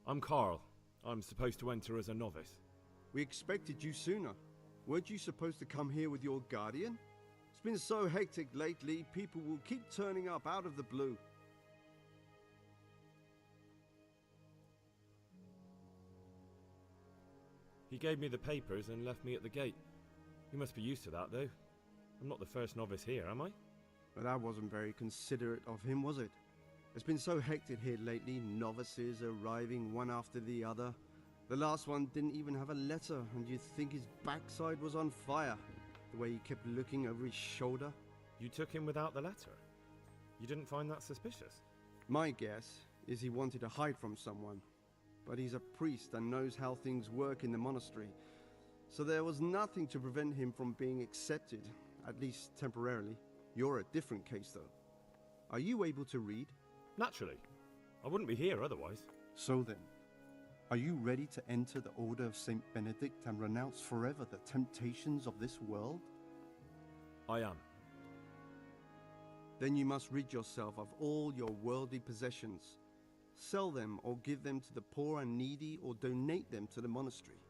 I'm Carl. I'm supposed to enter as a novice. We expected you sooner. Weren't you supposed to come here with your guardian? It's been so hectic lately, people will keep turning up out of the blue. He gave me the papers and left me at the gate. You must be used to that, though. I'm not the first novice here, am I? But that wasn't very considerate of him, was it? It's been so hectic here lately, novices arriving one after the other. The last one didn't even have a letter, and you'd think his backside was on fire, the way he kept looking over his shoulder. You took him without the letter? You didn't find that suspicious? My guess is he wanted to hide from someone. But he's a priest and knows how things work in the monastery, so there was nothing to prevent him from being accepted, at least temporarily. You're a different case, though. Are you able to read? Naturally. I wouldn't be here otherwise. So then, are you ready to enter the Order of Saint Benedict and renounce forever the temptations of this world? I am. Then you must rid yourself of all your worldly possessions. Sell them or give them to the poor and needy or donate them to the monastery.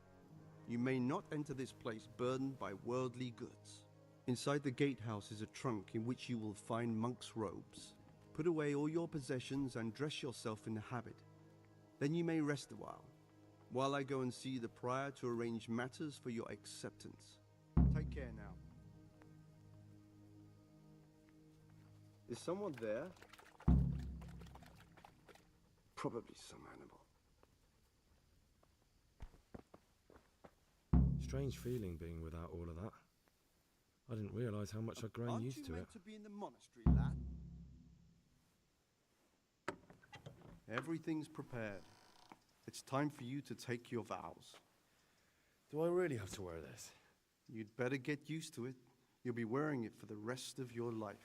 You may not enter this place burdened by worldly goods. Inside the gatehouse is a trunk in which you will find monk's robes. Put away all your possessions and dress yourself in the habit. Then you may rest a while I go and see the prior to arrange matters for your acceptance. Take care now. Is someone there? Probably some animal. Strange feeling being without all of that. I didn't realize how much I'd grown used to it. Aren't you meant to be in the monastery, lad? Everything's prepared. It's time for you to take your vows. Do I really have to wear this? You'd better get used to it. You'll be wearing it for the rest of your life.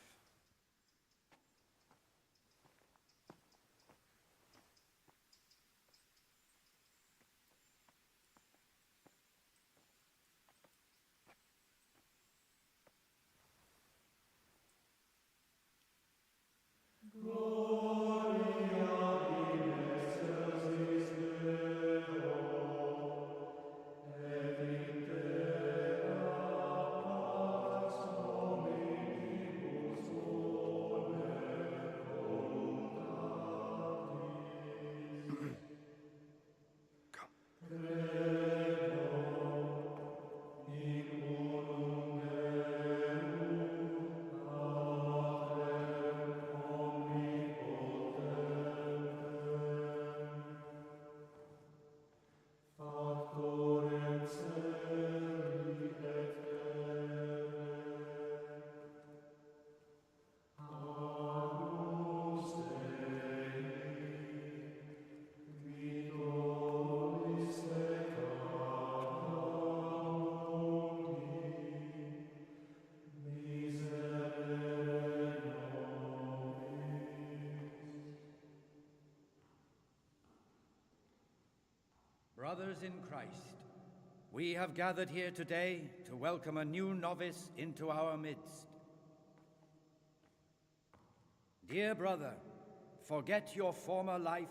Brothers in Christ, we have gathered here today to welcome a new novice into our midst. Dear brother, forget your former life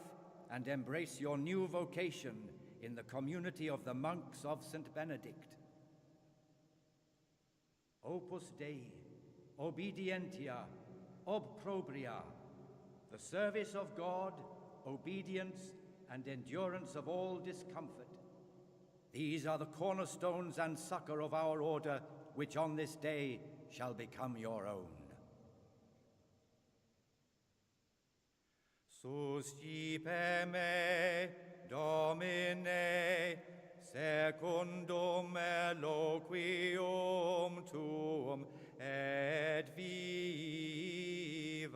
and embrace your new vocation in the community of the monks of St. Benedict. Opus Dei, obedientia, obprobria, the service of God, obedience, and endurance of all discomfort. These are the cornerstones and succor of our order, which on this day shall become your own. Suscipe me, Domine, secundum eloquium tuum et vivam.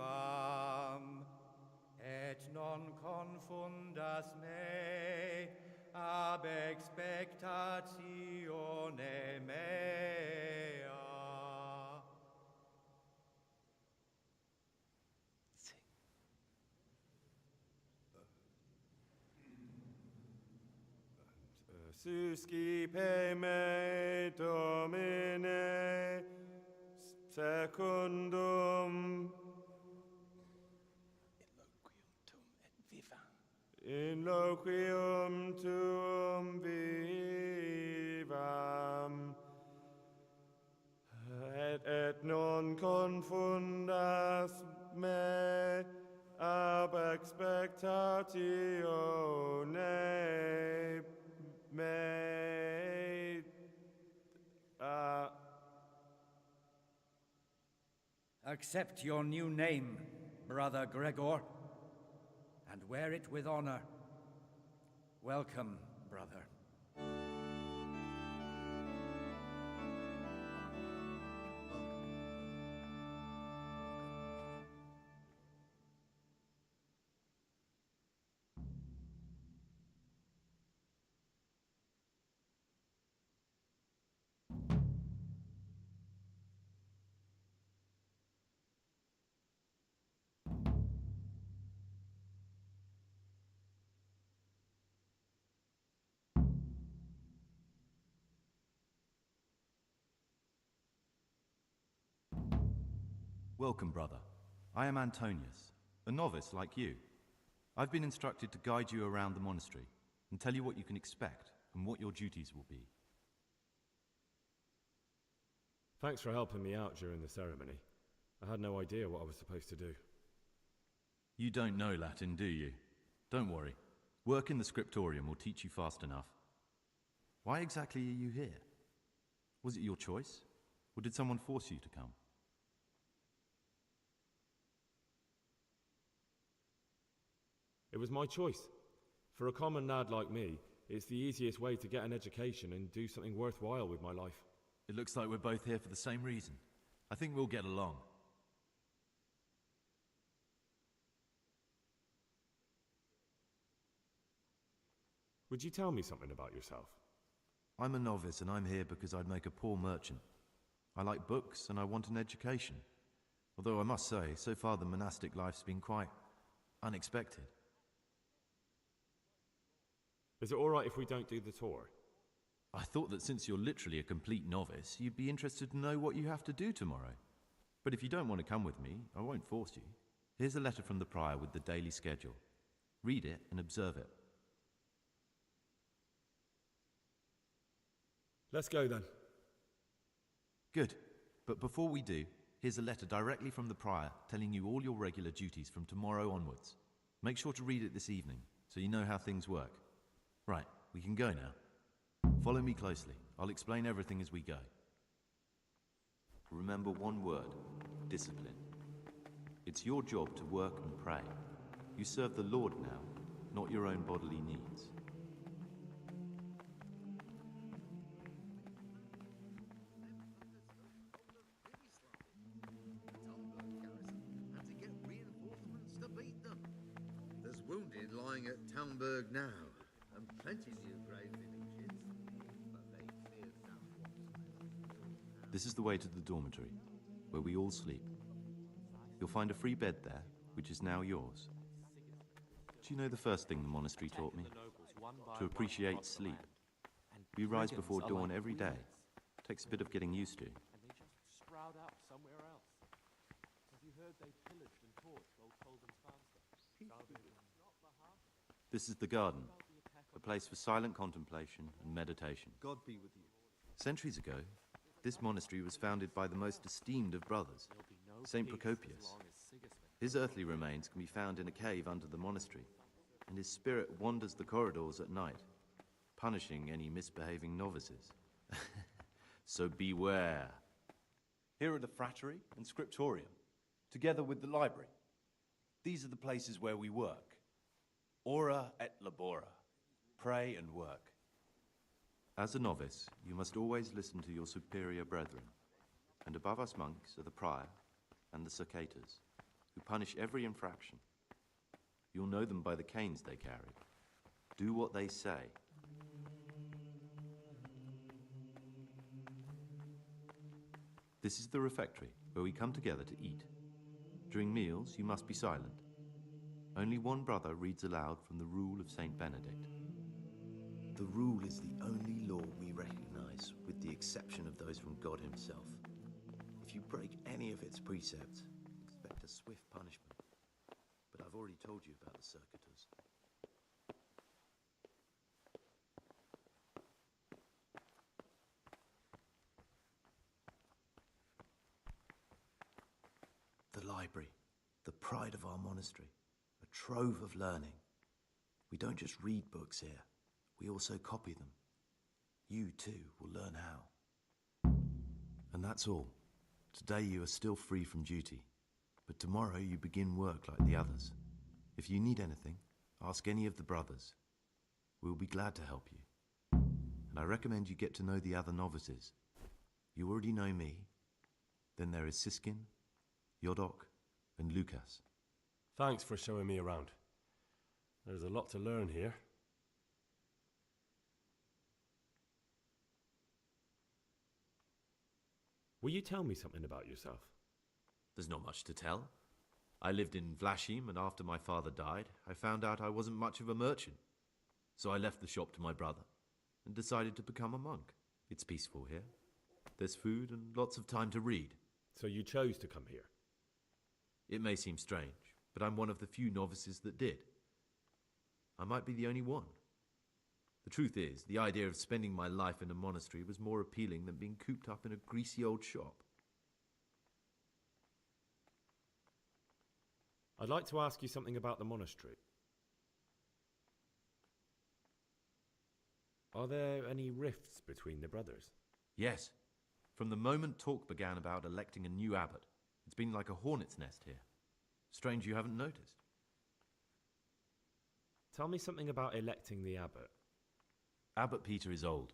Et non confundas me ab expectatione mea. Suscipe me, Domine, secundum in loquium tuum vivam, et non confundas me ab expectatione me. Accept your new name, Brother Gregor, and wear it with honor. Welcome, brother. Welcome, brother. I am Antonius, a novice like you. I've been instructed to guide you around the monastery and tell you what you can expect and what your duties will be. Thanks for helping me out during the ceremony. I had no idea what I was supposed to do. You don't know Latin, do you? Don't worry. Work in the scriptorium will teach you fast enough. Why exactly are you here? Was it your choice? Or did someone force you to come? It was my choice. For a common lad like me, it's the easiest way to get an education and do something worthwhile with my life. It looks like we're both here for the same reason. I think we'll get along. Would you tell me something about yourself? I'm a novice and I'm here because I'd make a poor merchant. I like books and I want an education. Although I must say, so far the monastic life's been quite unexpected. Is it all right if we don't do the tour? I thought that since you're literally a complete novice, you'd be interested to know what you have to do tomorrow. But if you don't want to come with me, I won't force you. Here's a letter from the prior with the daily schedule. Read it and observe it. Let's go then. Good. But before we do, here's a letter directly from the prior telling you all your regular duties from tomorrow onwards. Make sure to read it this evening so you know how things work. Right, we can go now. Follow me closely. I'll explain everything as we go. Remember one word: discipline. It's your job to work and pray. You serve the Lord now, not your own bodily needs. There's wounded lying at Talmberg now, and plenty new grave digging kids. But they fear This is the way to the dormitory, where we all sleep. You'll find a free bed there, which is now yours. Do you know the first thing the monastery taught me? To appreciate sleep. We rise before dawn every day. Takes a bit of getting used to. And they just sprout up somewhere else. Have you heard they pillaged and torched old Colden's farmstead? This is the garden, a place for silent contemplation and meditation. God be with you. Centuries ago, this monastery was founded by the most esteemed of brothers, Saint Procopius. His earthly remains can be found in a cave under the monastery, and his spirit wanders the corridors at night, punishing any misbehaving novices. So beware. Here are the frattery and scriptorium, together with the library. These are the places where we work. Ora et labora. Pray and work. As a novice, you must always listen to your superior brethren, and above us monks are the prior and the circators, who punish every infraction. You'll know them by the canes they carry. Do what they say. This is the refectory, where we come together to eat. During meals, you must be silent. Only one brother reads aloud from the Rule of Saint Benedict. The rule is the only law we recognize, with the exception of those from God himself. If you break any of its precepts, expect a swift punishment. But I've already told you about the circuitous. the pride of our monastery, a trove of learning. We don't just read books here, we also copy them. You, too, will learn how. And that's all. Today you are still free from duty, but tomorrow you begin work like the others. If you need anything, ask any of the brothers. We'll be glad to help you. And I recommend you get to know the other novices. You already know me. Then there is Siskin, Yodok, and Lucas. Thanks for showing me around. There's a lot to learn here. Will you tell me something about yourself? There's not much to tell. I lived in Vlashim, and after my father died, I found out I wasn't much of a merchant. So I left the shop to my brother and decided to become a monk. It's peaceful here. There's food and lots of time to read. So you chose to come here? It may seem strange, but I'm one of the few novices that did. I might be the only one. The truth is, the idea of spending my life in a monastery was more appealing than being cooped up in a greasy old shop. I'd like to ask you something about the monastery. Are there any rifts between the brothers? Yes. From the moment talk began about electing a new abbot, it's been like a hornet's nest here. Strange you haven't noticed. Tell me something about electing the abbot. Abbot Peter is old.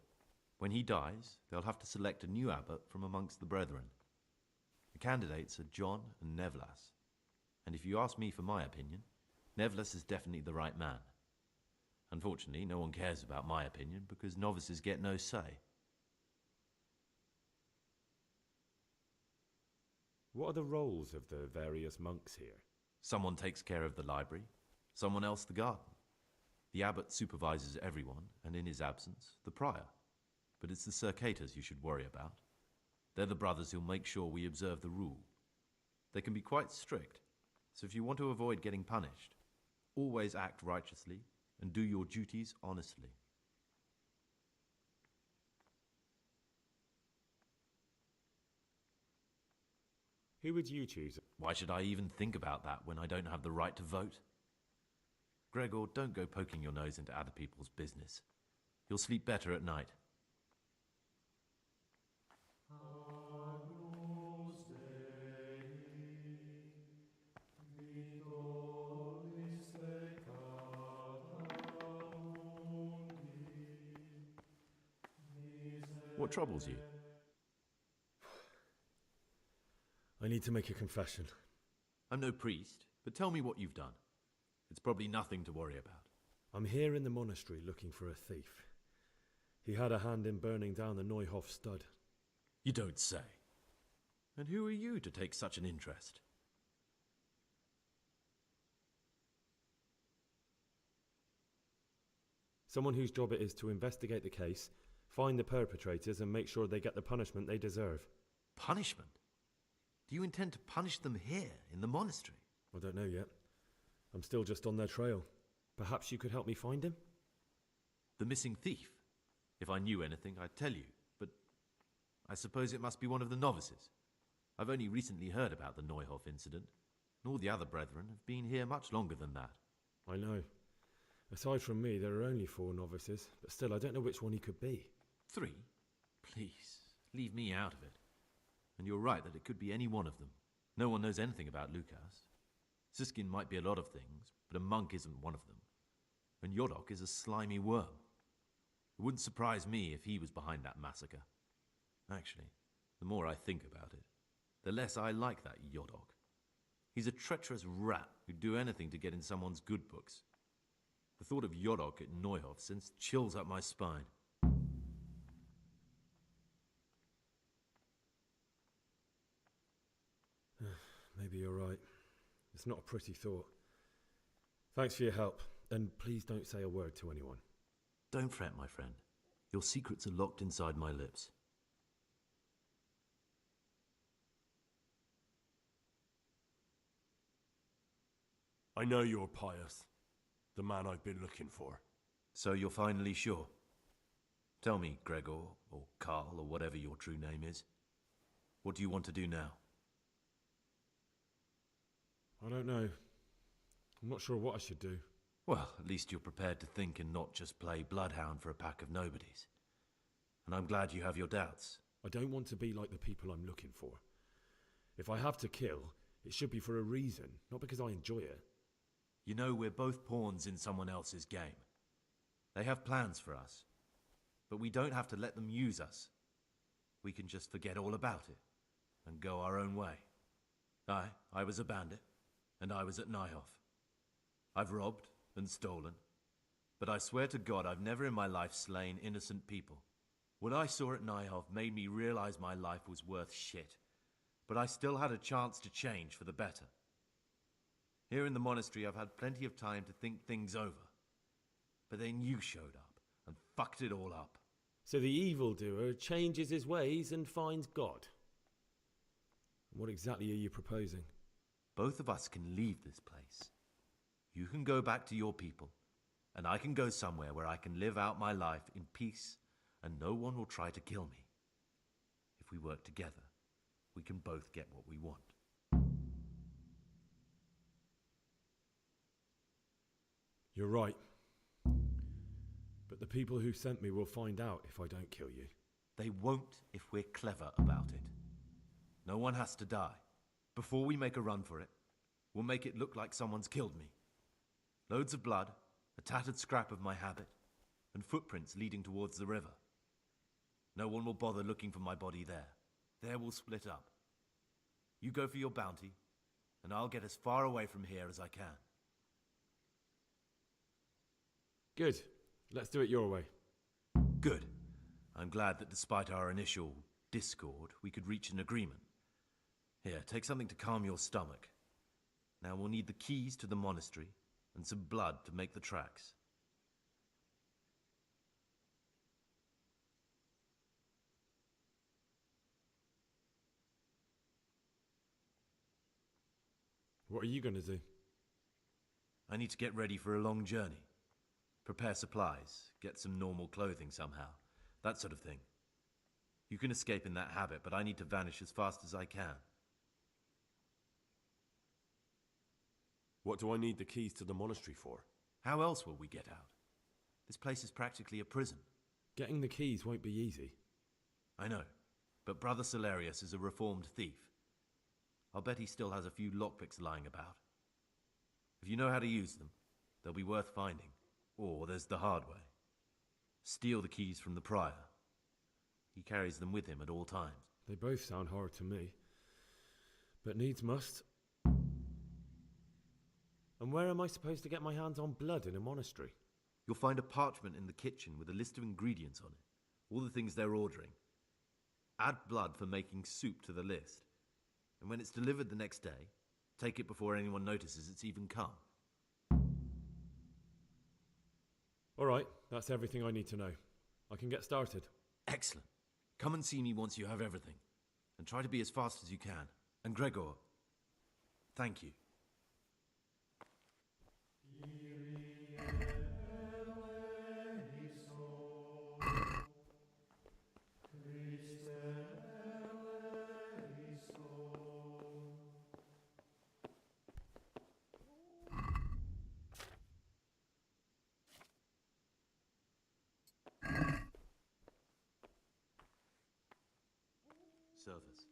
When he dies, they'll have to select a new abbot from amongst the brethren. The candidates are John and Nevlas. And if you ask me for my opinion, Nevlas is definitely the right man. Unfortunately, no one cares about my opinion because novices get no say. What are the roles of the various monks here? Someone takes care of the library, someone else the garden. The abbot supervises everyone, and in his absence, the prior. But it's the circators you should worry about. They're the brothers who'll make sure we observe the rule. They can be quite strict, so if you want to avoid getting punished, always act righteously and do your duties honestly. Who would you choose? Why should I even think about that when I don't have the right to vote? Gregor, don't go poking your nose into other people's business. You'll sleep better at night. What troubles you? I need to make a confession. I'm no priest, but tell me what you've done. It's probably nothing to worry about. I'm here in the monastery looking for a thief. He had a hand in burning down the Neuhof stud. You don't say. And who are you to take such an interest? Someone whose job it is to investigate the case, find the perpetrators and make sure they get the punishment they deserve. Punishment? Do you intend to punish them here, in the monastery? I don't know yet. I'm still just on their trail. Perhaps you could help me find him? The missing thief? If I knew anything, I'd tell you, but I suppose it must be one of the novices. I've only recently heard about the Neuhof incident, and all the other brethren have been here much longer than that. I know. Aside from me, there are only 4 novices, but still, I don't know which one he could be. 3? Please, leave me out of it. And you're right that it could be any one of them. No one knows anything about Lucas. Siskin might be a lot of things, but a monk isn't one of them. And Yodok is a slimy worm. It wouldn't surprise me if he was behind that massacre. Actually, the more I think about it, the less I like that Yodok. He's a treacherous rat who'd do anything to get in someone's good books. The thought of Yodok at Neuhof sends chills up my spine. Maybe you're right. It's not a pretty thought. Thanks for your help, and please don't say a word to anyone. Don't fret, my friend. Your secrets are locked inside my lips. I know you're pious, the man I've been looking for. So you're finally sure? Tell me, Gregor, or Karl, or whatever your true name is. What do you want to do now? I don't know. I'm not sure what I should do. Well, at least you're prepared to think and not just play bloodhound for a pack of nobodies. And I'm glad you have your doubts. I don't want to be like the people I'm looking for. If I have to kill, it should be for a reason, not because I enjoy it. You know, we're both pawns in someone else's game. They have plans for us, but we don't have to let them use us. We can just forget all about it and go our own way. I was a bandit, and I was at Nyhoff. I've robbed and stolen, but I swear to God I've never in my life slain innocent people. What I saw at Nyhoff made me realize my life was worth shit, but I still had a chance to change for the better. Here in the monastery I've had plenty of time to think things over, but then you showed up and fucked it all up. So the evildoer changes his ways and finds God. What exactly are you proposing? Both of us can leave this place. You can go back to your people, and I can go somewhere where I can live out my life in peace and no one will try to kill me. If we work together, we can both get what we want. You're right. But the people who sent me will find out if I don't kill you. They won't if we're clever about it. No one has to die. Before we make a run for it, we'll make it look like someone's killed me. Loads of blood, a tattered scrap of my habit, and footprints leading towards the river. No one will bother looking for my body there. There we'll split up. You go for your bounty, and I'll get as far away from here as I can. Good. Let's do it your way. Good. I'm glad that despite our initial discord, we could reach an agreement. Here, take something to calm your stomach. Now we'll need the keys to the monastery and some blood to make the tracks. What are you going to do? I need to get ready for a long journey. Prepare supplies, get some normal clothing somehow, that sort of thing. You can escape in that habit, but I need to vanish as fast as I can. What do I need the keys to the monastery for? How else will we get out? This place is practically a prison. Getting the keys won't be easy. I know, but Brother Salarius is a reformed thief. I'll bet he still has a few lockpicks lying about. If you know how to use them, they'll be worth finding. Or there's the hard way. Steal the keys from the prior. He carries them with him at all times. They both sound hard to me. But needs must. And where am I supposed to get my hands on blood in a monastery? You'll find a parchment in the kitchen with a list of ingredients on it. All the things they're ordering. Add blood for making soup to the list. And when it's delivered the next day, take it before anyone notices it's even come. All right, that's everything I need to know. I can get started. Excellent. Come and see me once you have everything. And try to be as fast as you can. And Gregor, thank you. Service.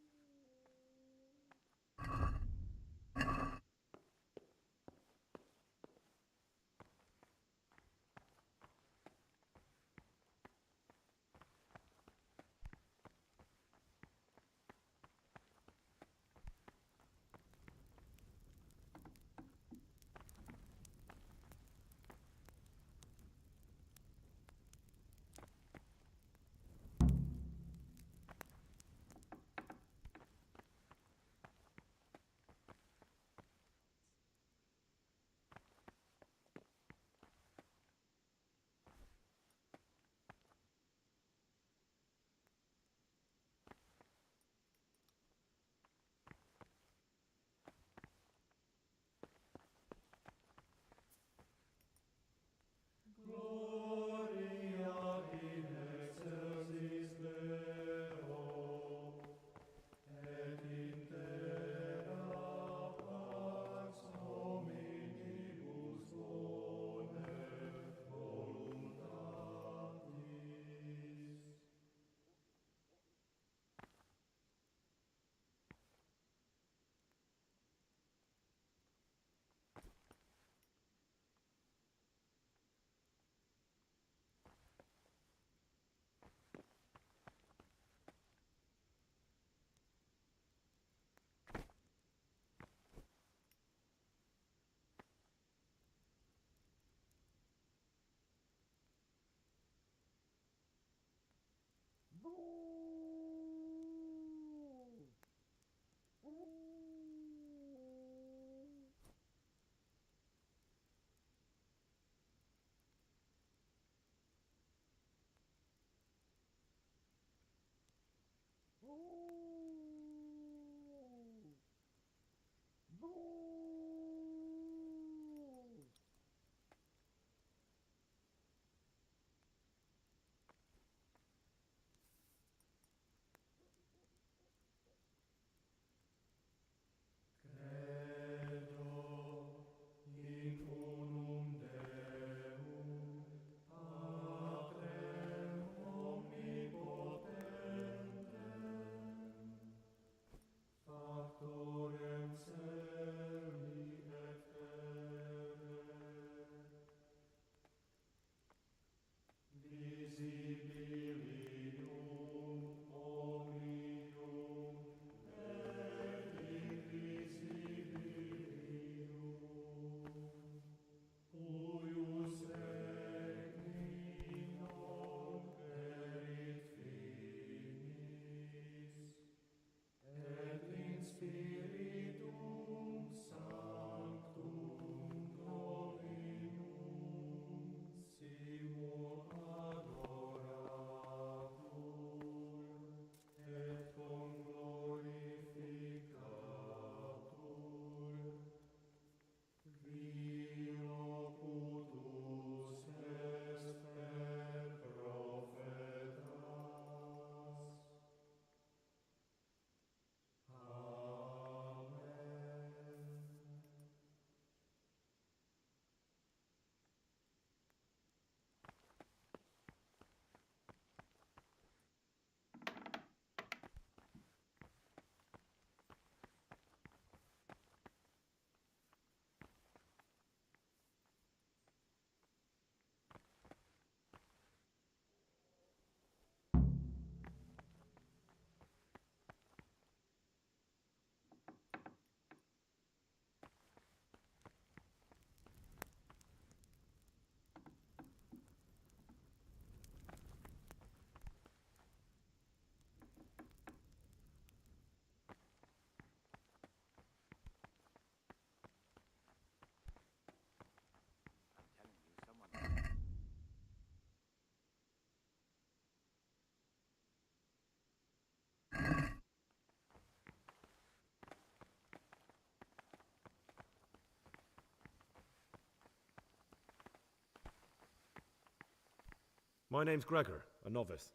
My name's Gregor, a novice.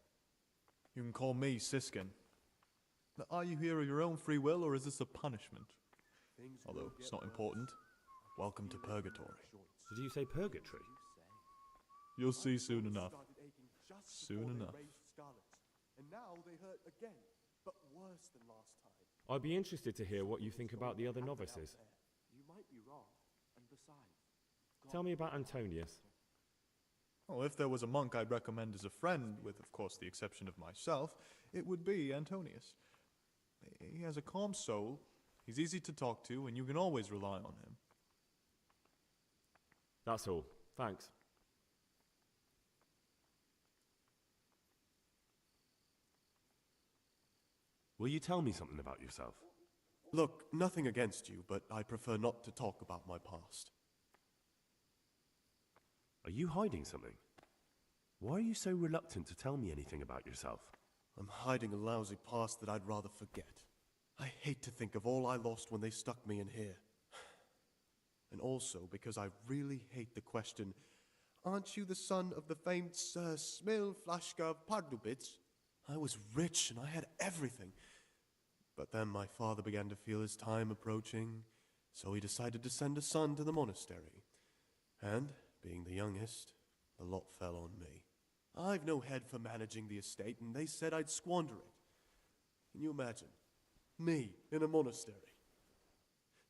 You can call me Siskin. But are you here of your own free will, or is this a punishment? Although it's not important. Welcome to Purgatory. Did you say purgatory? You'll see soon enough. Soon enough. And now they hurt again, but worse than last time. I'd be interested to hear what you think about the other novices. You might be wrong, and besides... Tell me about Antonius. Well, if there was a monk I'd recommend as a friend, with of course the exception of myself, it would be Antonius. He has a calm soul, he's easy to talk to, and you can always rely on him. That's all. Thanks. Will you tell me something about yourself? Look, nothing against you, but I prefer not to talk about my past. Are you hiding something? Why are you so reluctant to tell me anything about yourself? I'm hiding a lousy past that I'd rather forget. I hate to think of all I lost when they stuck me in here. And also because I really hate the question, aren't you the son of the famed Sir Smil Flashka of Pardubitz? I was rich and I had everything. But then my father began to feel his time approaching, so he decided to send a son to the monastery. And, being the youngest, the lot fell on me. I've no head for managing the estate, and they said I'd squander it. Can you imagine? Me in a monastery.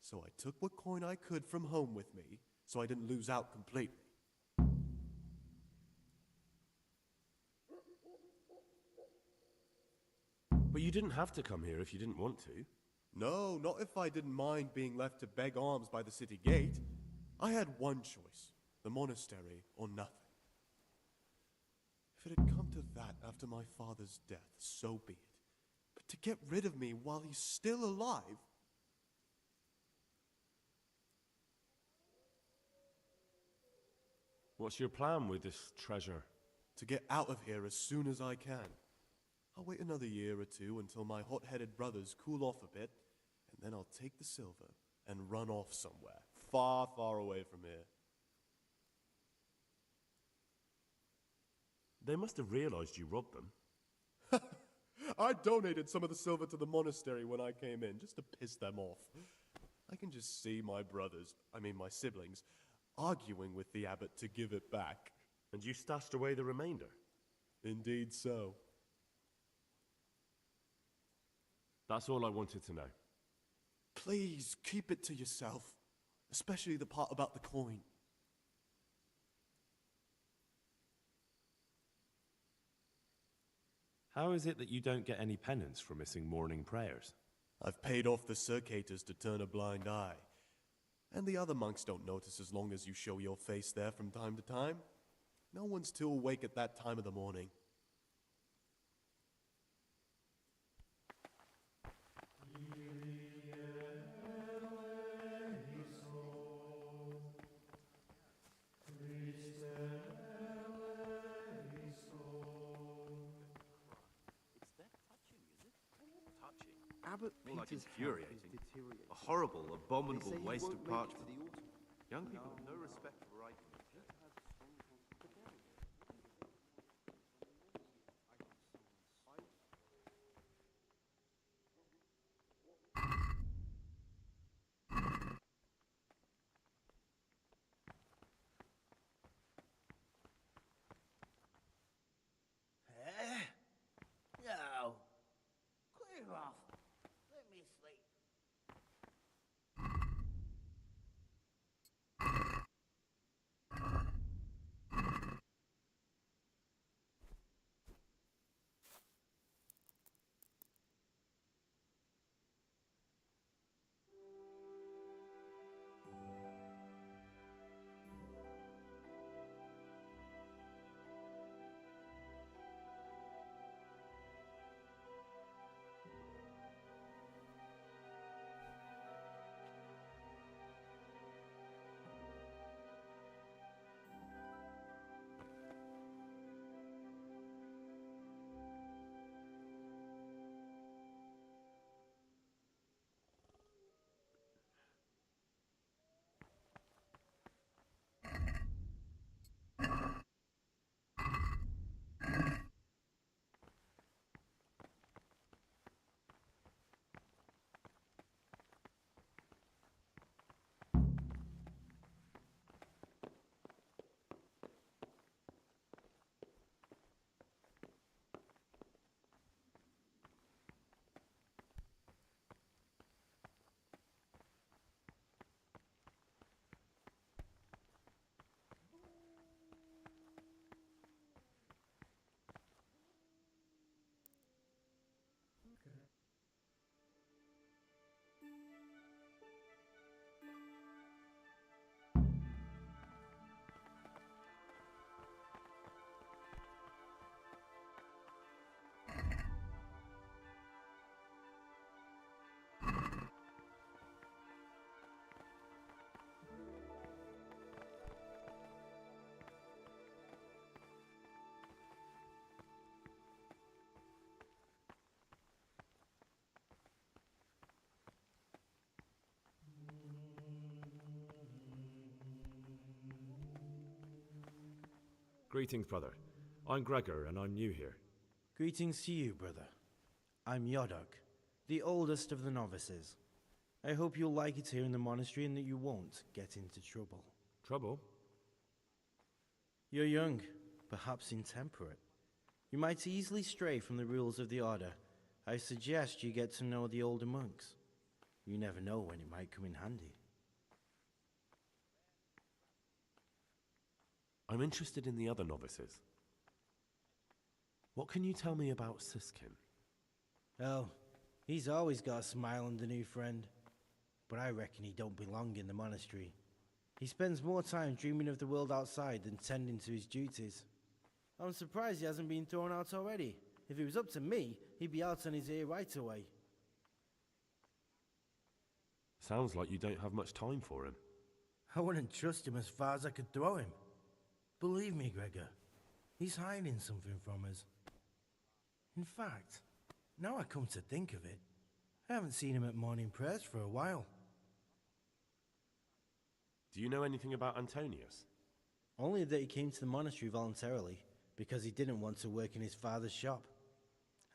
So I took what coin I could from home with me, so I didn't lose out completely. But you didn't have to come here if you didn't want to. No, not if I didn't mind being left to beg alms by the city gate. I had one choice, the monastery or nothing. If it had come to that after my father's death, so be it. But to get rid of me while he's still alive... What's your plan with this treasure? To get out of here as soon as I can. I'll wait another year or two until my hot-headed brothers cool off a bit, and then I'll take the silver and run off somewhere, far, far away from here. They must have realized you robbed them. I donated some of the silver to the monastery when I came in, just to piss them off. I can just see my my siblings, arguing with the abbot to give it back. And you stashed away the remainder? Indeed so. That's all I wanted to know. Please, keep it to yourself. Especially the part about the coin. How is it that you don't get any penance for missing morning prayers? I've paid off the circators to turn a blind eye. And the other monks don't notice as long as you show your face there from time to time. No one's too awake at that time of the morning. More like infuriating. A horrible, abominable waste of parchment. Young people have no respect for writing. No. Clear off. Let me sleep. Greetings, brother. I'm Gregor, and I'm new here. Greetings to you, brother. I'm Yodok, the oldest of the novices. I hope you'll like it here in the monastery and that you won't get into trouble. Trouble? You're young, perhaps intemperate. You might easily stray from the rules of the order. I suggest you get to know the older monks. You never know when it might come in handy. I'm interested in the other novices. What can you tell me about Siskin? Oh, he's always got a smile on the new friend. But I reckon he don't belong in the monastery. He spends more time dreaming of the world outside than tending to his duties. I'm surprised he hasn't been thrown out already. If it was up to me, he'd be out on his ear right away. Sounds like you don't have much time for him. I wouldn't trust him as far as I could throw him. Believe me, Gregor, he's hiding something from us. In fact, now I come to think of it, I haven't seen him at morning prayers for a while. Do you know anything about Antonius? Only that he came to the monastery voluntarily, because he didn't want to work in his father's shop.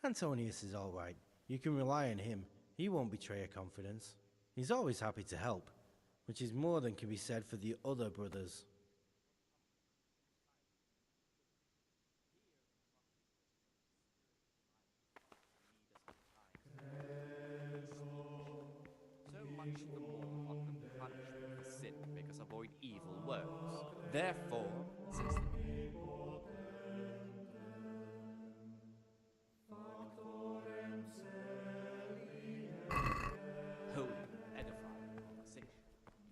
Antonius is all right. You can rely on him. He won't betray your confidence. He's always happy to help, which is more than can be said for the other brothers. So much the more ought the punishment for sin make us avoid evil works. Therefore, since hold edifying conversation,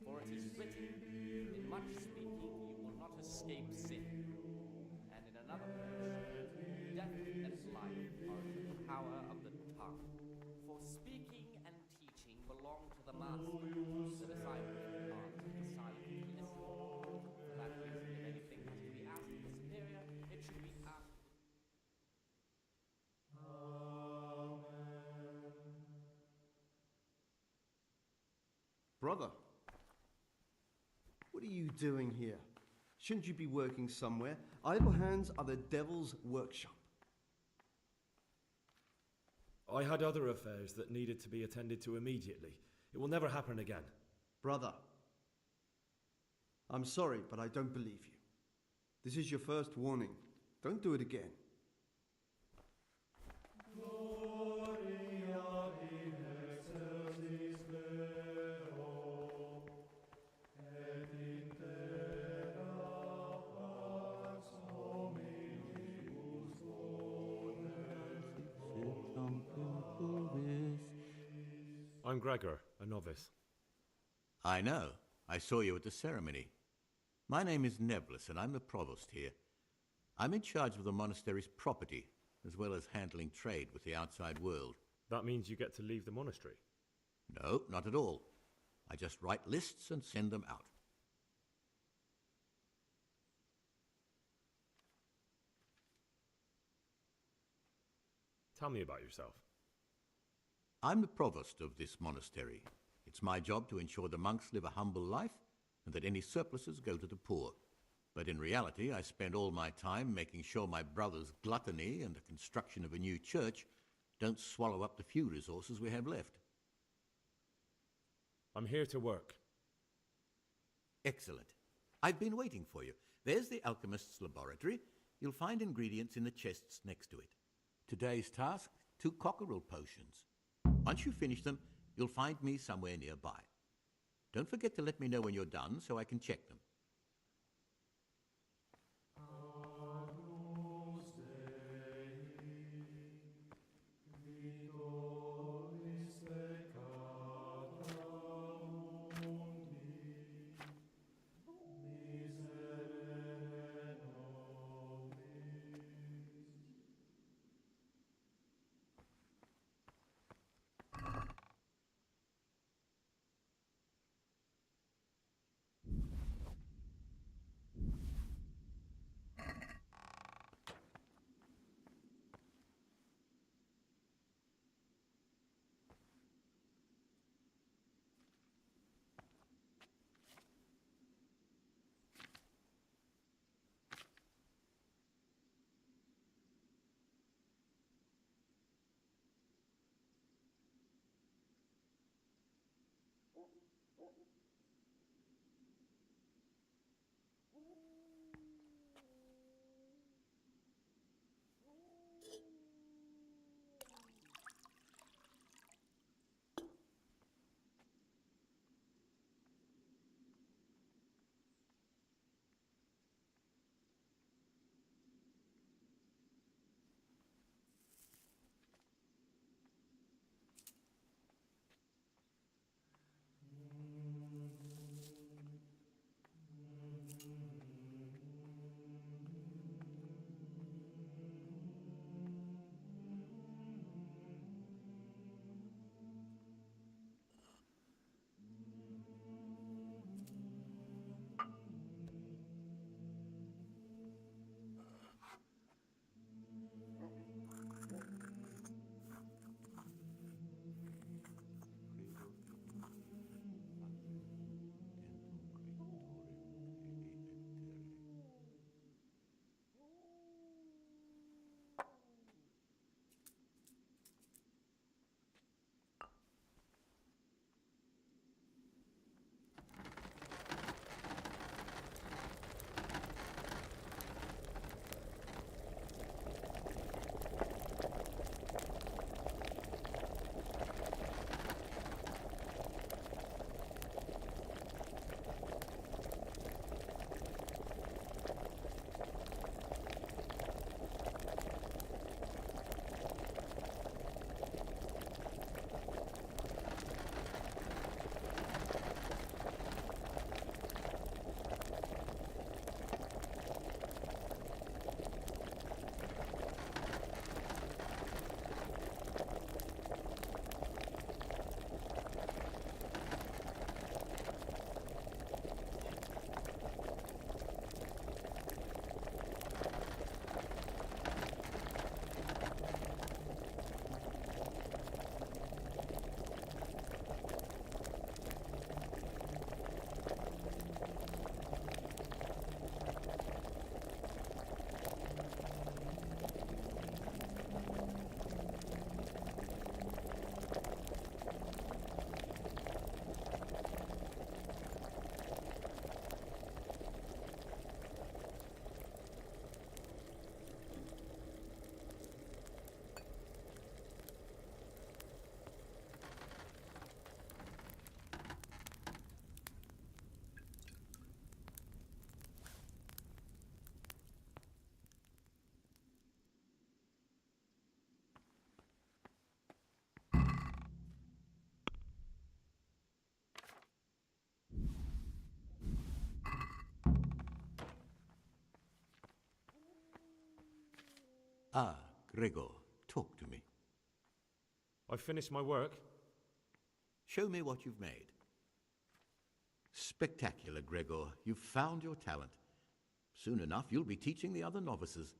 for it is written, in much speaking you will not escape sin. And in another place, death and life are in the power of the tongue. For speaking and teaching belong to the master. The disciple demands of the silent listen. For that reason, if anything has to be asked of the superior, it should be asked. Brother, what are you doing here? Shouldn't you be working somewhere? Idle hands are the devil's workshop. I had other affairs that needed to be attended to immediately. It will never happen again. Brother, I'm sorry, but I don't believe you. This is your first warning. Don't do it again. I'm Gregor, a novice. I know. I saw you at the ceremony. My name is Nebulus, and I'm the provost here. I'm in charge of the monastery's property, as well as handling trade with the outside world. That means you get to leave the monastery? No, not at all. I just write lists and send them out. Tell me about yourself. I'm the provost of this monastery. It's my job to ensure the monks live a humble life and that any surpluses go to the poor. But in reality, I spend all my time making sure my brother's gluttony and the construction of a new church don't swallow up the few resources we have left. I'm here to work. Excellent. I've been waiting for you. There's the alchemist's laboratory. You'll find ingredients in the chests next to it. Today's task, 2 cockerel potions. Once you finish them, you'll find me somewhere nearby. Don't forget to let me know when you're done so I can check them. Ah, Gregor, talk to me. I've finished my work. Show me what you've made. Spectacular, Gregor. You've found your talent. Soon enough, you'll be teaching the other novices.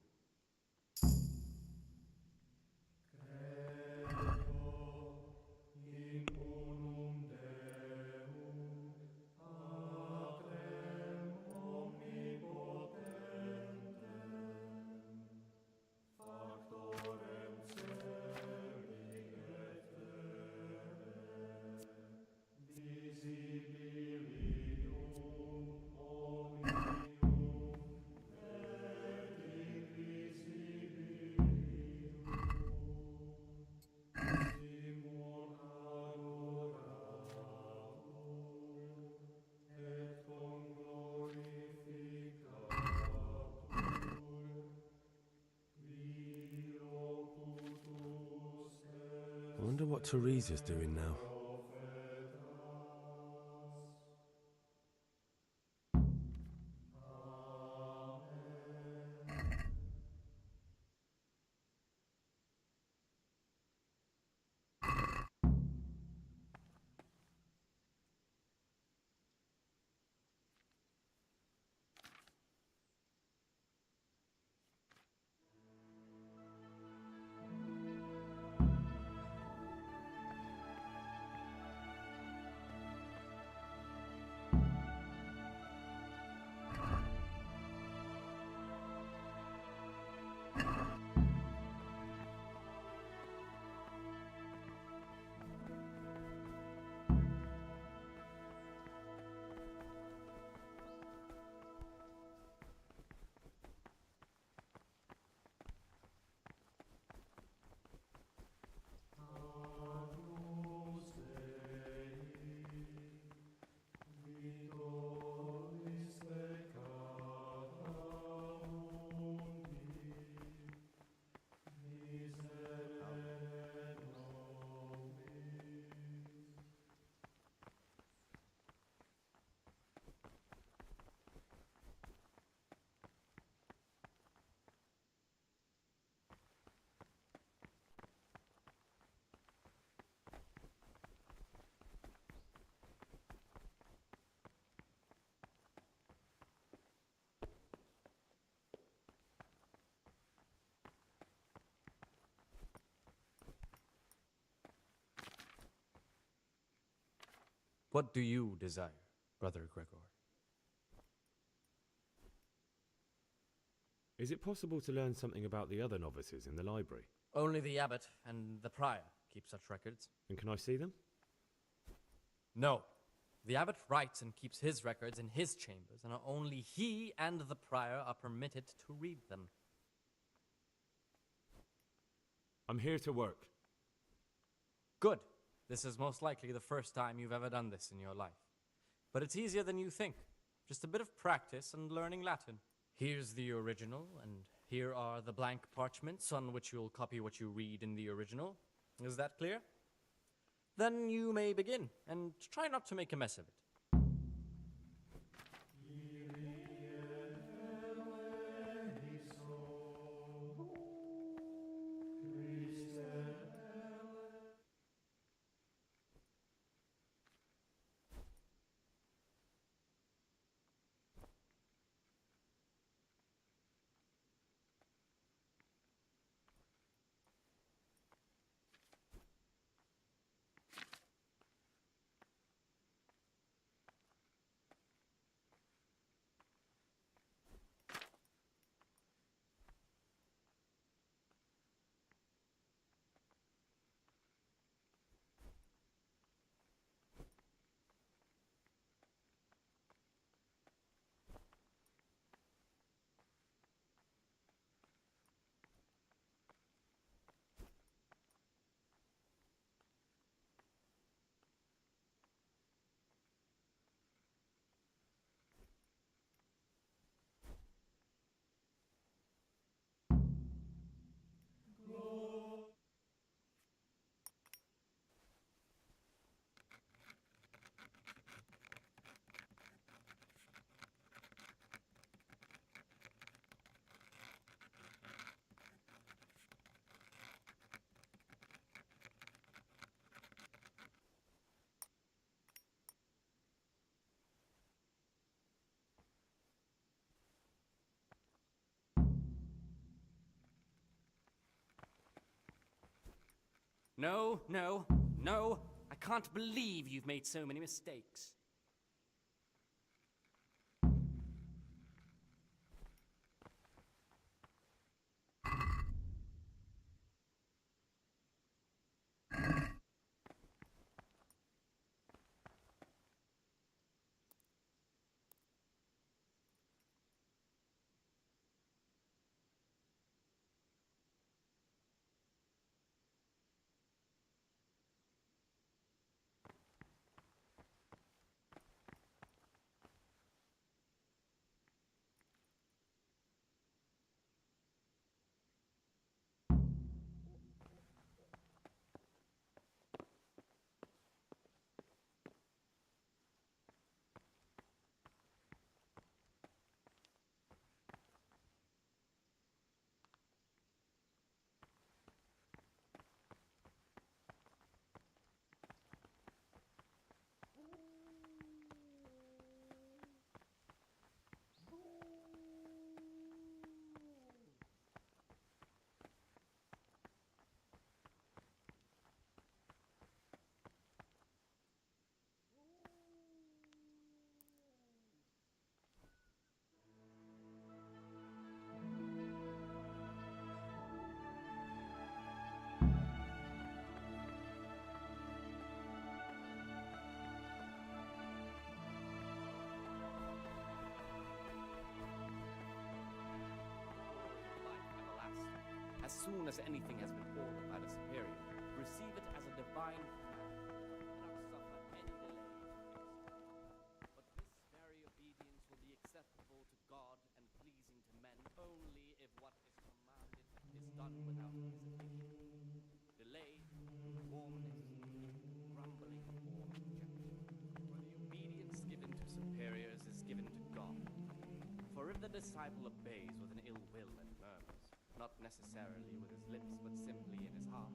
I wonder what Teresa's doing now. What do you desire, Brother Gregor? Is it possible to learn something about the other novices in the library? Only the abbot and the prior keep such records. And can I see them? No. The abbot writes and keeps his records in his chambers, and only he and the prior are permitted to read them. I'm here to work. Good. This is most likely the first time you've ever done this in your life. But it's easier than you think. Just a bit of practice and learning Latin. Here's the original, and here are the blank parchments on which you'll copy what you read in the original. Is that clear? Then you may begin, and try not to make a mess of it. No, no, no. I can't believe you've made so many mistakes. As soon as anything has been ordered by the superior, receive it as a divine command. Do not suffer any delay in executing. But this very obedience will be acceptable to God and pleasing to men only if what is commanded is done without hesitation. Delay, warmness, grumbling, or objection. For the obedience given to superiors is given to God. For if the disciple obeys with an ill will and murmurs, not necessarily with his lips, but simply in his heart,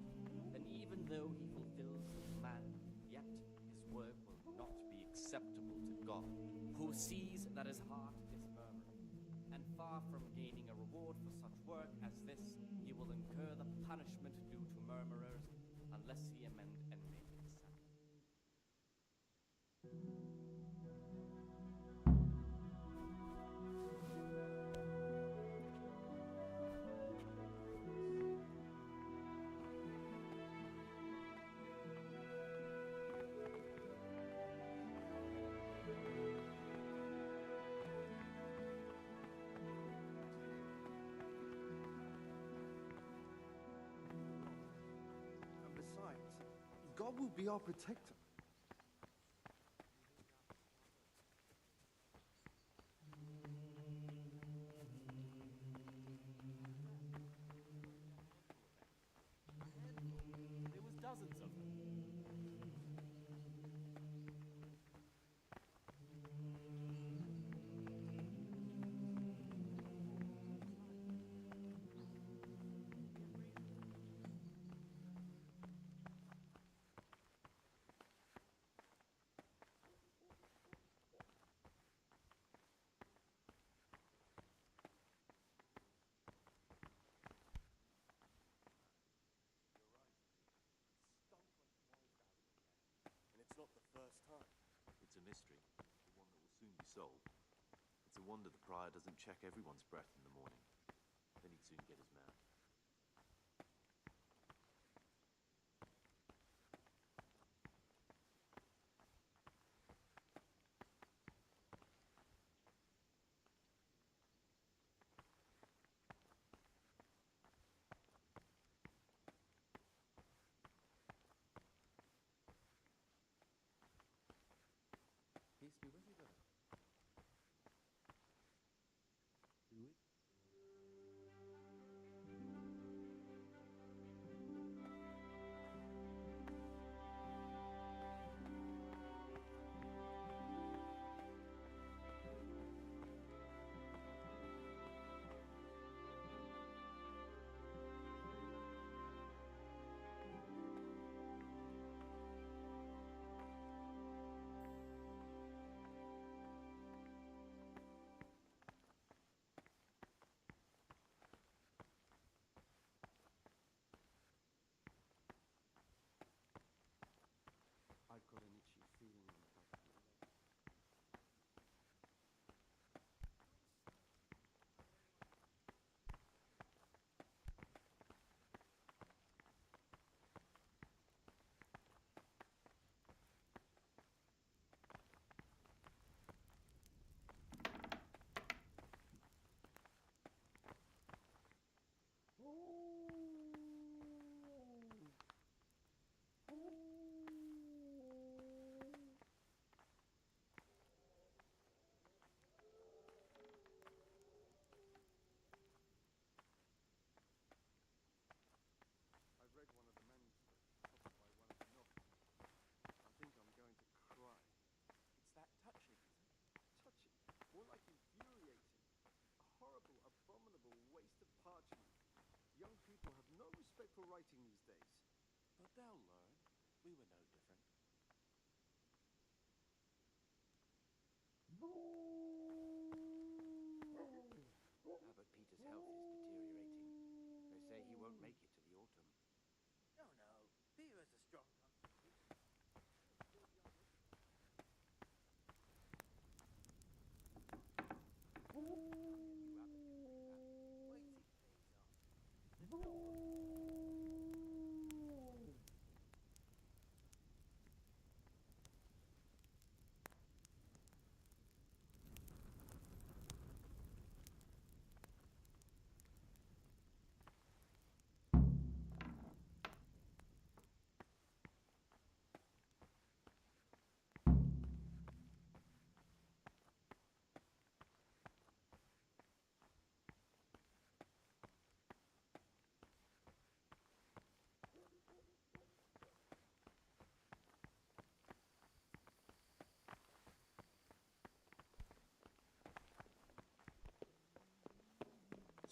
then even though he fulfills the command, yet his work will not be acceptable to God, who sees that his heart is murmuring. And far from gaining a reward for such work as this, he will incur the punishment due to murmurers, unless he amend and make it Sabbath. And besides, God will be our protector. There was dozens of them. And it's not the first time. It's a mystery, but one that will soon be solved. It's a wonder the prior doesn't check everyone's breath in the morning. Then he'd soon get his man. Peace be with you, brother. Do it? They'll learn. We were no different. Abbot Peter's health is deteriorating. They say he won't make it to the autumn. No, no. Peter has a strong constitution.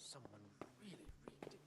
Someone really reeked it.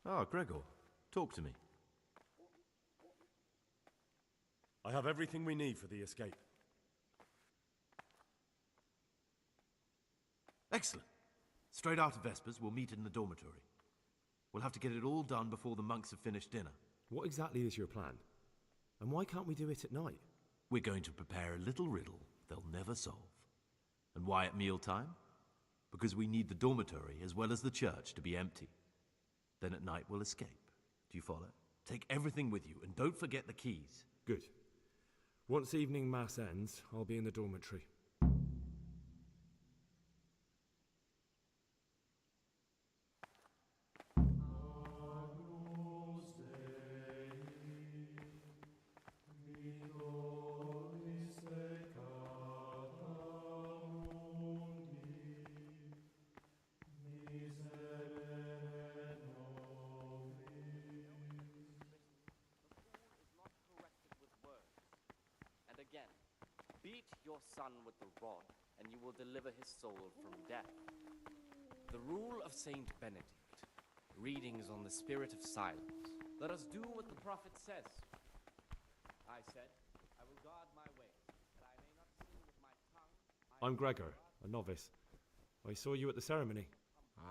Ah, Gregor, talk to me. I have everything we need for the escape. Excellent. Straight after Vespers, we'll meet in the dormitory. We'll have to get it all done before the monks have finished dinner. What exactly is your plan? And why can't we do it at night? We're going to prepare a little riddle they'll never solve. And why at mealtime? Because we need the dormitory as well as the church to be empty. Then at night we'll escape. Do you follow? Take everything with you and don't forget the keys. Good. Once evening mass ends, I'll be in the dormitory. Again, beat your son with the rod, and you will deliver his soul from death. The rule of Saint Benedict, readings on the spirit of silence. Let us do what the prophet says. I said, I will guard my way, that I may not sin with my tongue. I'm Gregor, a novice. I saw you at the ceremony.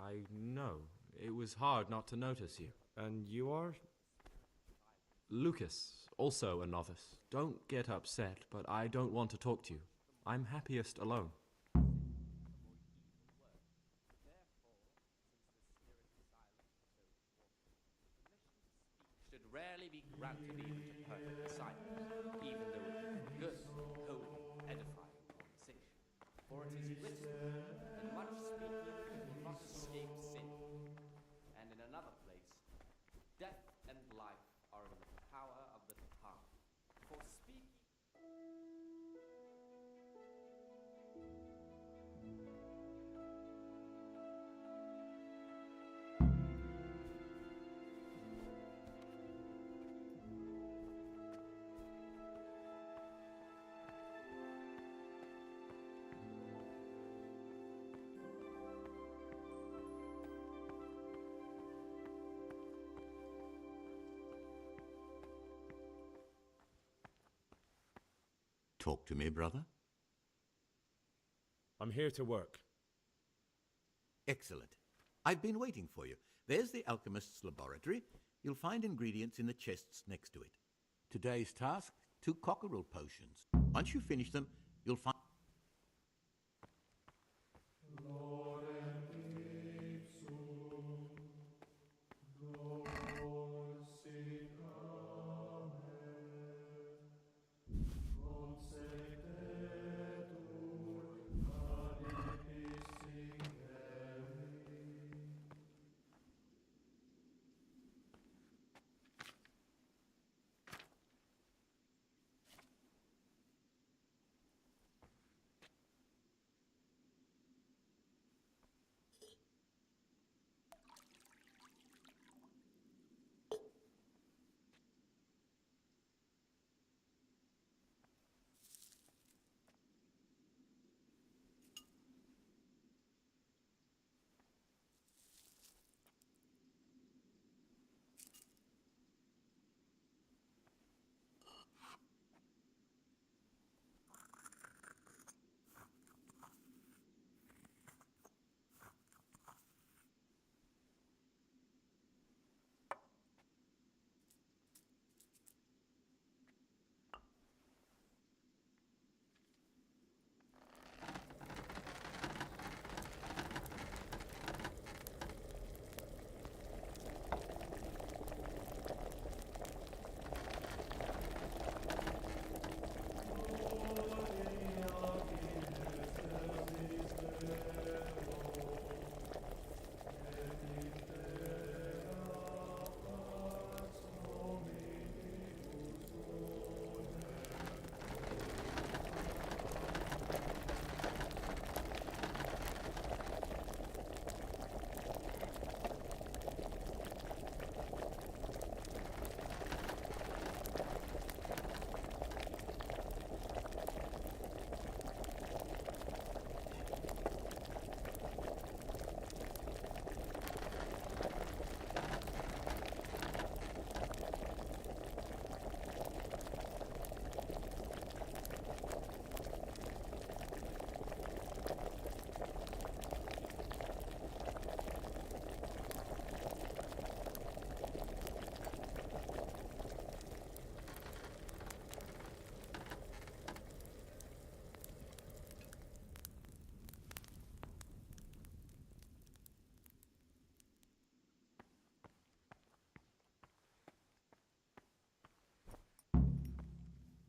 I know. It was hard not to notice you. And you are? Lucas, also a novice. Don't get upset, but I don't want to talk to you. I'm happiest alone. Should rarely be granted even to perfect disciples, even though it be for good, holy, edifying conversation. For it is written, in much speaking you will not escape sin. And in another place, death and life are in the power of the tongue. For speaking... Talk to me, brother. I'm here to work. Excellent. I've been waiting for you. There's the alchemist's laboratory. You'll find ingredients in the chests next to it. Today's task, 2 cockerel potions. Once you finish them, you'll find...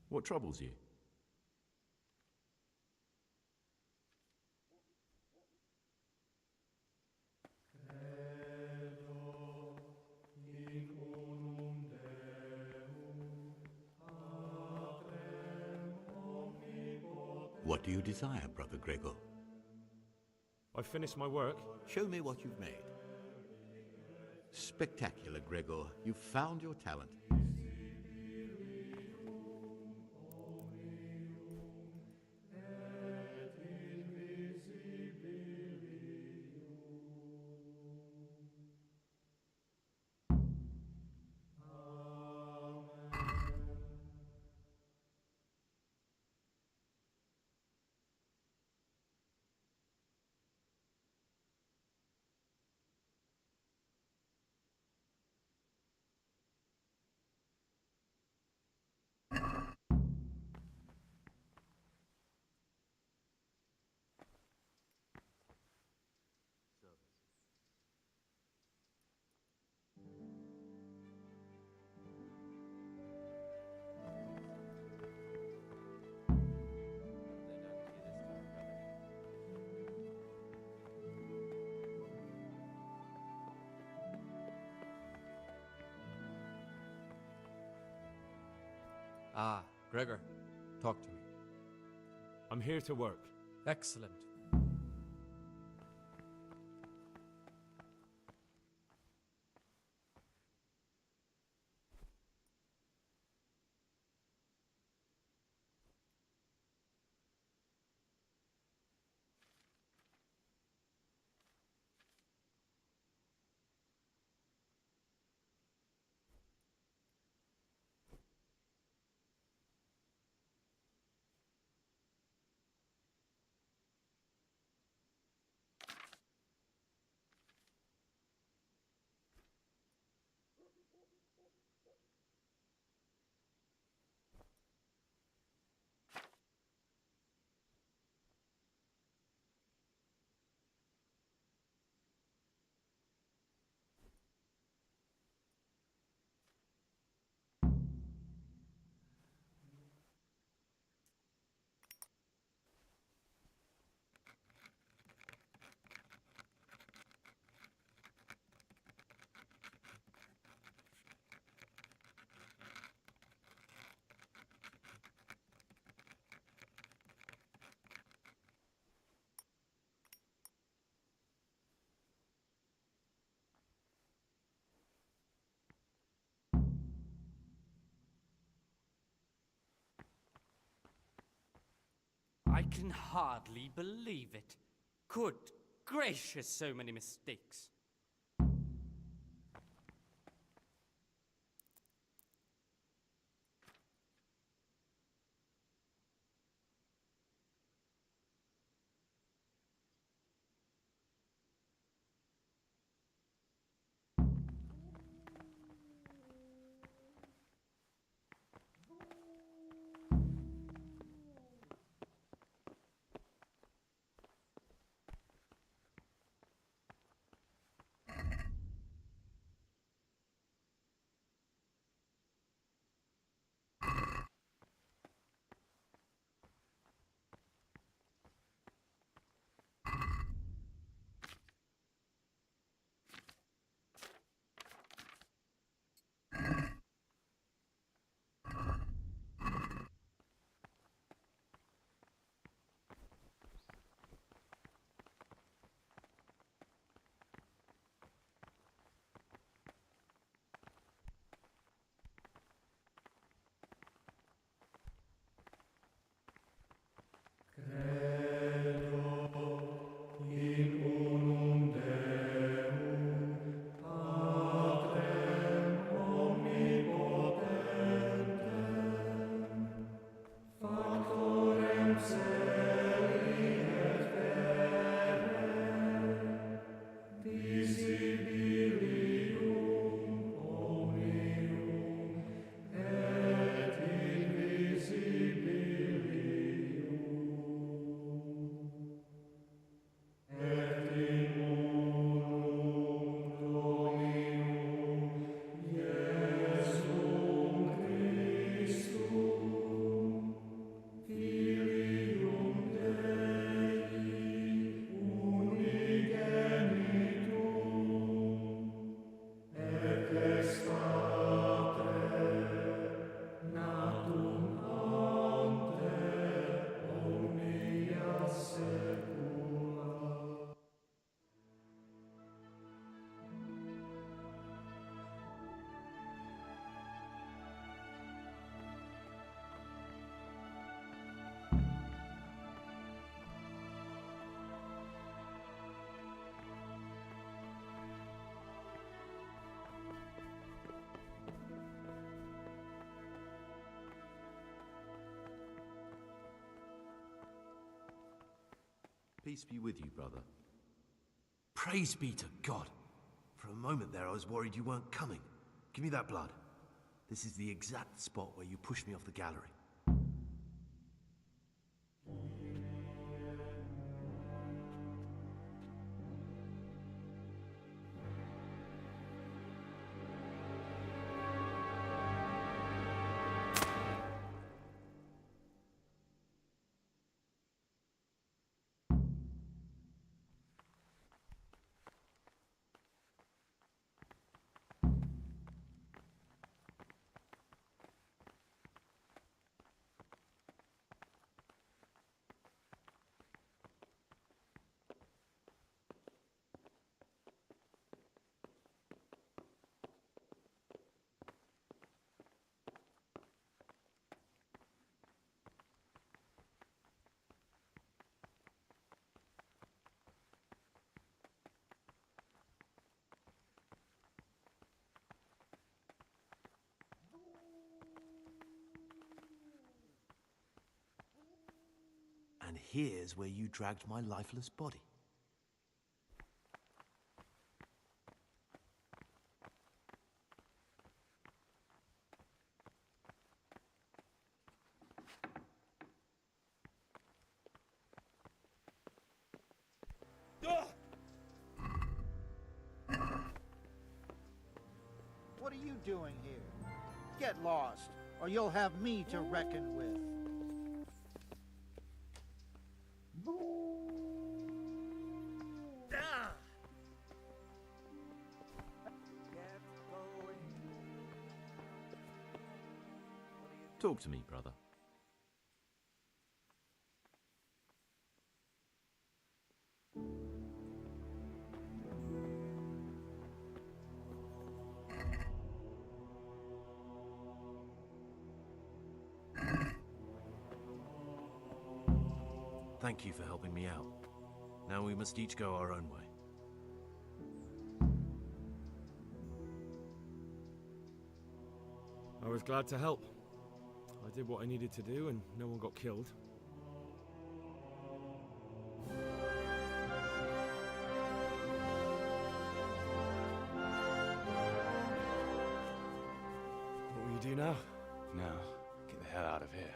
What troubles you? What do you desire, Brother Gregor? I've finished my work. Show me what you've made. Spectacular, Gregor. You've found your talent. Ah, Gregor, talk to me. I'm here to work. Excellent. I can hardly believe it. Good gracious, so many mistakes. Peace be with you, brother. Praise be to God. For a moment there, I was worried you weren't coming. Give me that blood. This is the exact spot where you pushed me off the gallery. And here's where you dragged my lifeless body. What are you doing here? Get lost, or you'll have me to reckon with. Talk to me, brother. Thank you for helping me out. Now we must each go our own way. I was glad to help. I did what I needed to do and no one got killed. What will you do now? Now, get the hell out of here.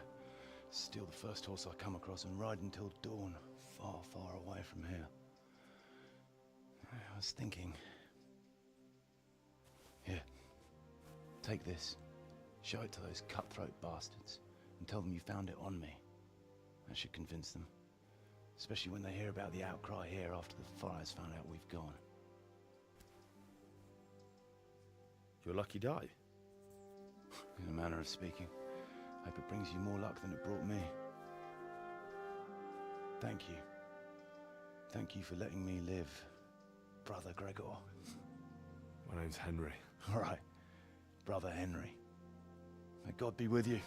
Steal the first horse I come across and ride until dawn, far, far away from here. I was thinking... Here, take this. Show it to those cutthroat bastards and tell them you found it on me. That should convince them. Especially when they hear about the outcry here after the fires found out we've gone. Your lucky die? In a manner of speaking. Hope it brings you more luck than it brought me. Thank you. Thank you for letting me live, Brother Gregor. My name's Henry. All right, Brother Henry. May God be with you.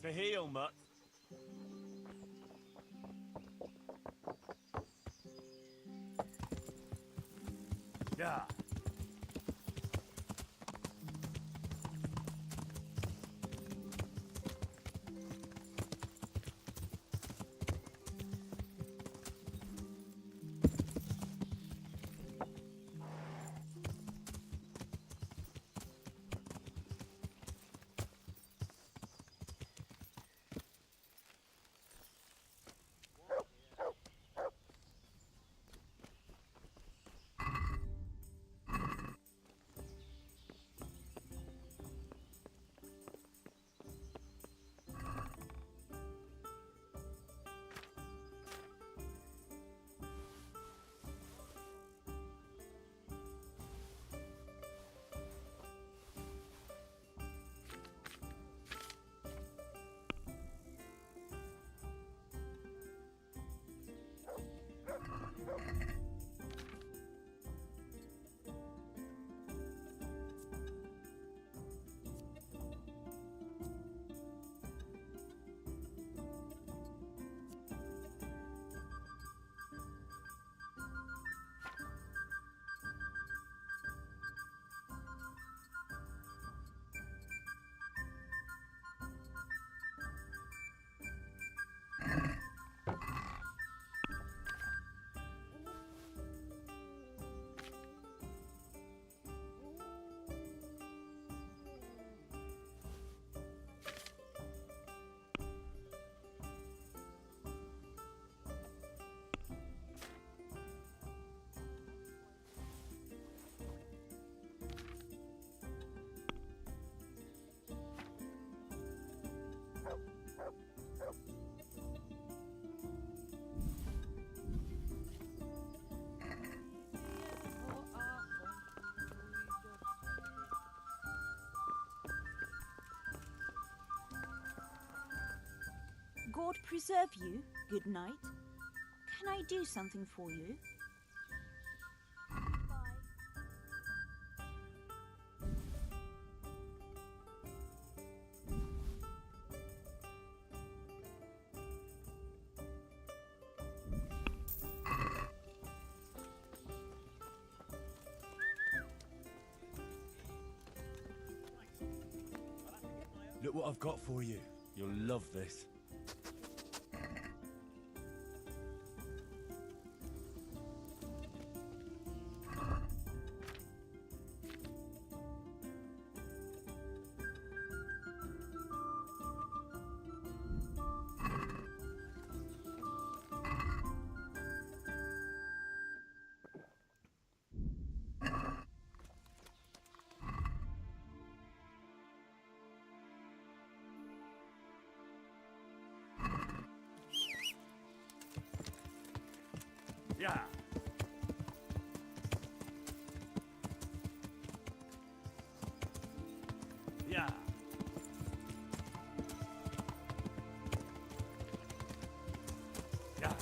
To heal, Mutt. Yeah. God preserve you, good knight. Can I do something for you? Look what I've got for you. You'll love this. Yeah. Yeah. Yeah.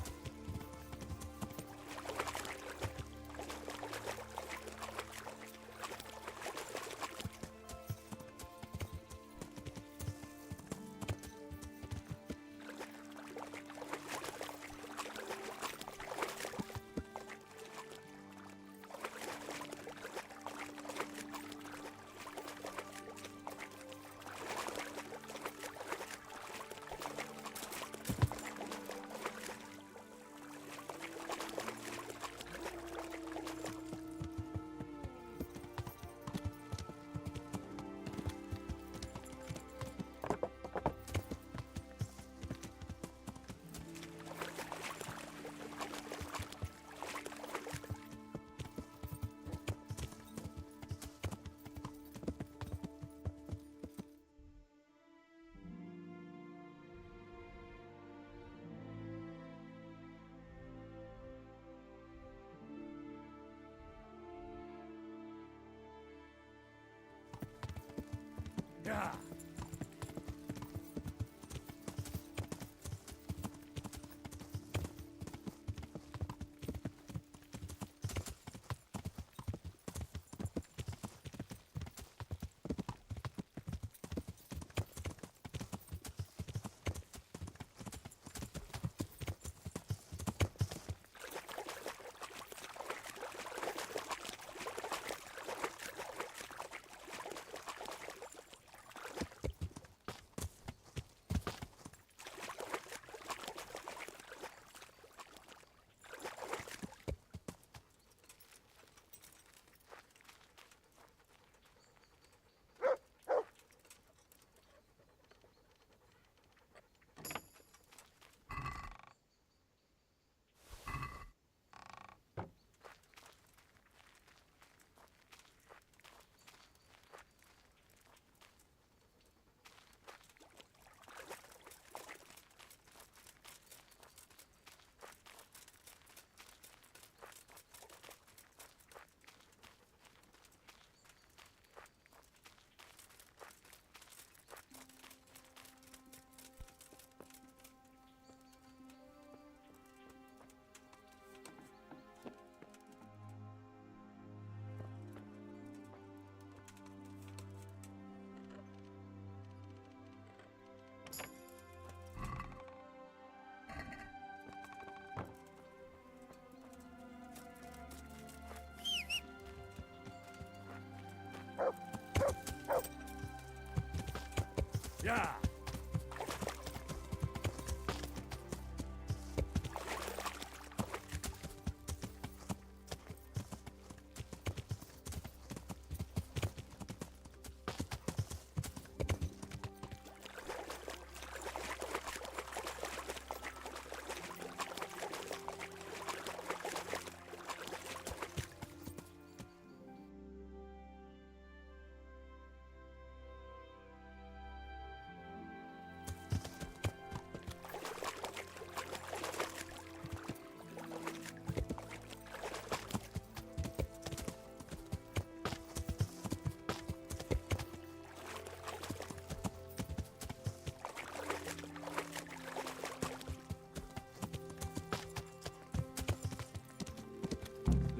Yeah.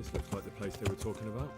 This looks like the place they were talking about.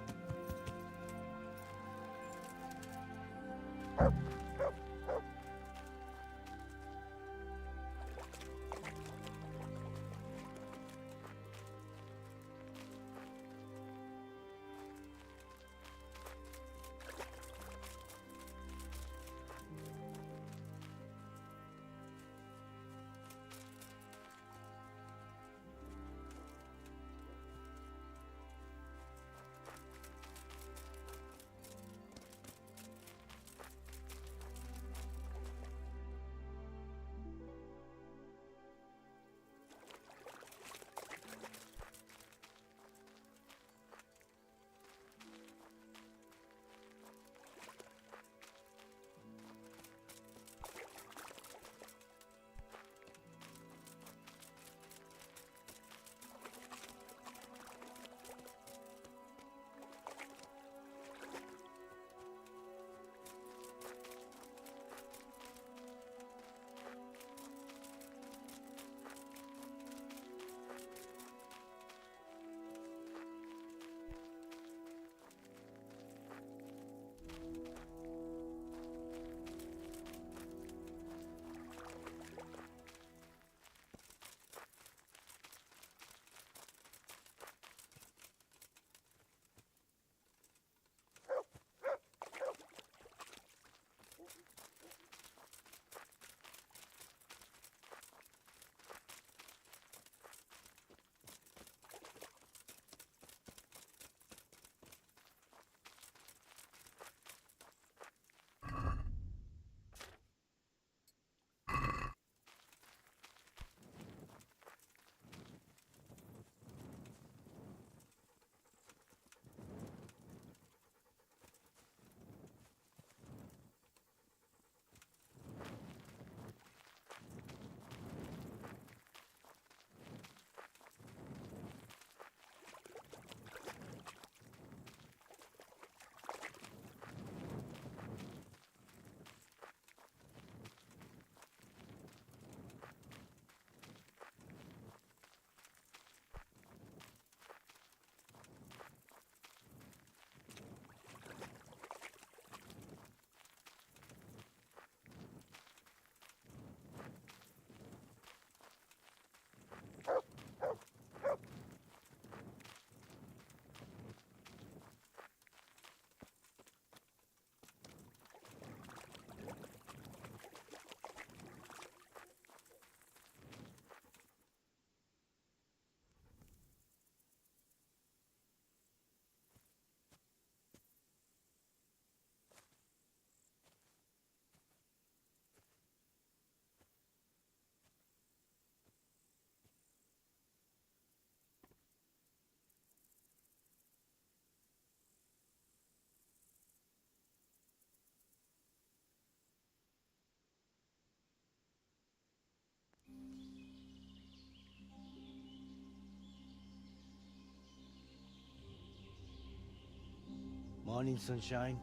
Morning, sunshine.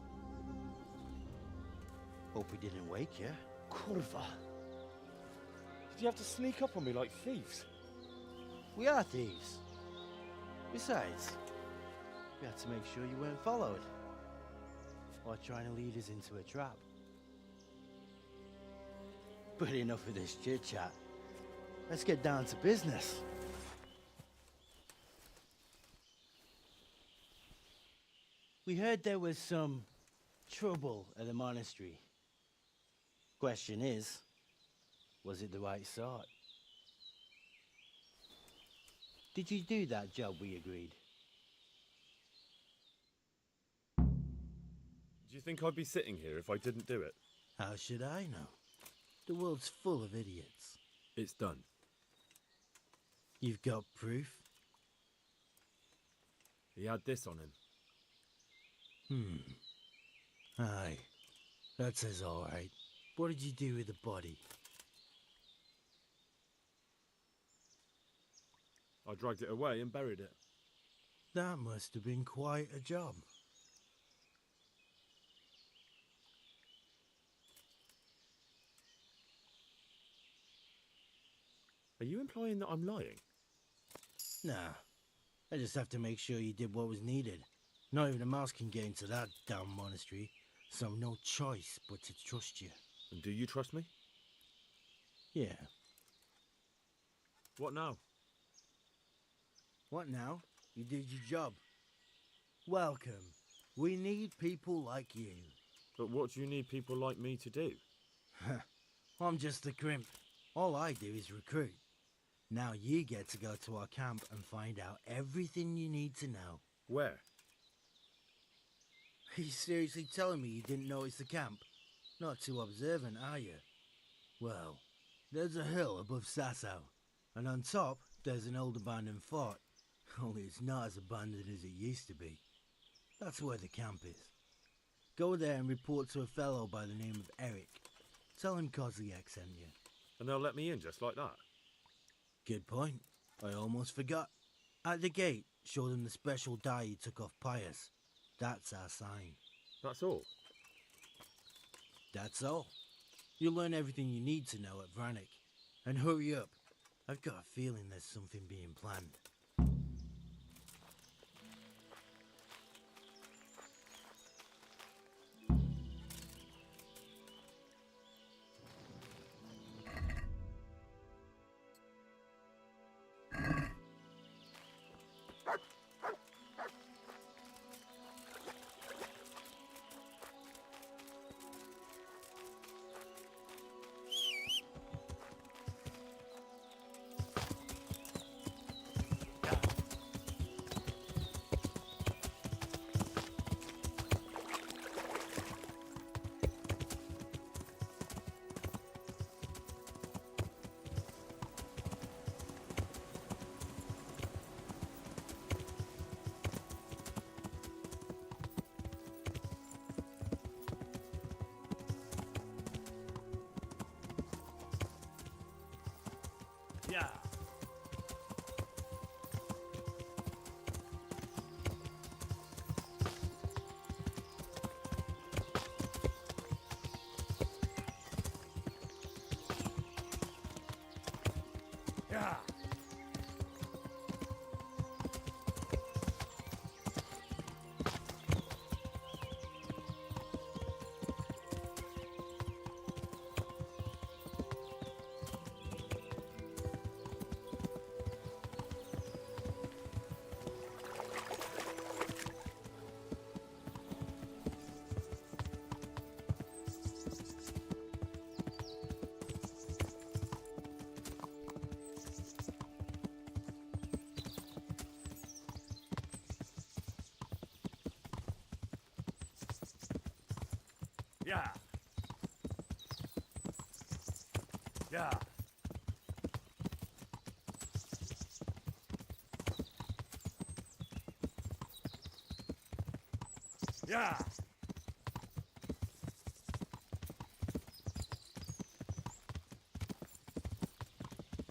Hope we didn't wake you. Kurva! Did you have to sneak up on me like thieves? We are thieves. Besides, we had to make sure you weren't followed. Or trying to lead us into a trap. But enough of this chit-chat. Let's get down to business. We heard there was some trouble at the monastery. Question is, was it the right sort? Did you do that job we agreed? Do you think I'd be sitting here if I didn't do it? How should I know? The world's full of idiots. It's done. You've got proof? He had this on him. Aye. That says all right. What did you do with the body? I dragged it away and buried it. That must have been quite a job. Are you implying that I'm lying? Nah. I just have to make sure you did what was needed. Not even a mouse can get into that damn monastery, so no choice but to trust you. And do you trust me? Yeah. What now? What now? You did your job. Welcome. We need people like you. But what do you need people like me to do? I'm just the crimp. All I do is recruit. Now you get to go to our camp and find out everything you need to know. Where? Are you seriously telling me you didn't notice the camp? Not too observant, are you? Well, there's a hill above Sasau, and on top there's an old abandoned fort. Only it's not as abandoned as it used to be. That's where the camp is. Go there and report to a fellow by the name of Eric. Tell him Kozliak sent you. And they'll let me in just like that? Good point. I almost forgot. At the gate, show them the special die you took off Pius. That's our sign. That's all? That's all. You'll learn everything you need to know at Vranik. And hurry up. I've got a feeling there's something being planned. Yeah. Yeah. Yeah. Yeah. Yeah.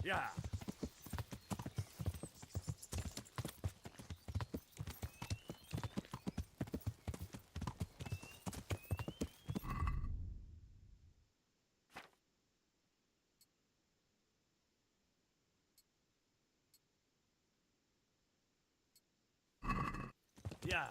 Yeah. Yeah.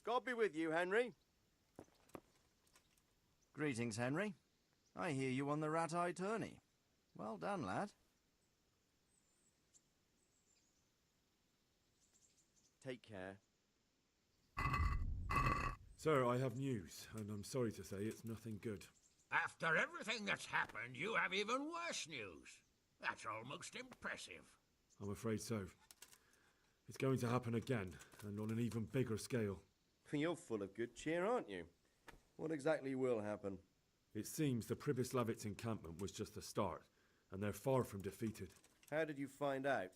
God be with you, Henry. Greetings, Henry. I hear you won the rat-eye tourney. Well done, lad. Take care. Sir, I have news, and I'm sorry to say it's nothing good. After everything that's happened, you have even worse news. That's almost impressive. I'm afraid so. It's going to happen again, and on an even bigger scale. You're full of good cheer, aren't you? What exactly will happen? It seems the Pribyslavitz encampment was just the start, and they're far from defeated. How did you find out?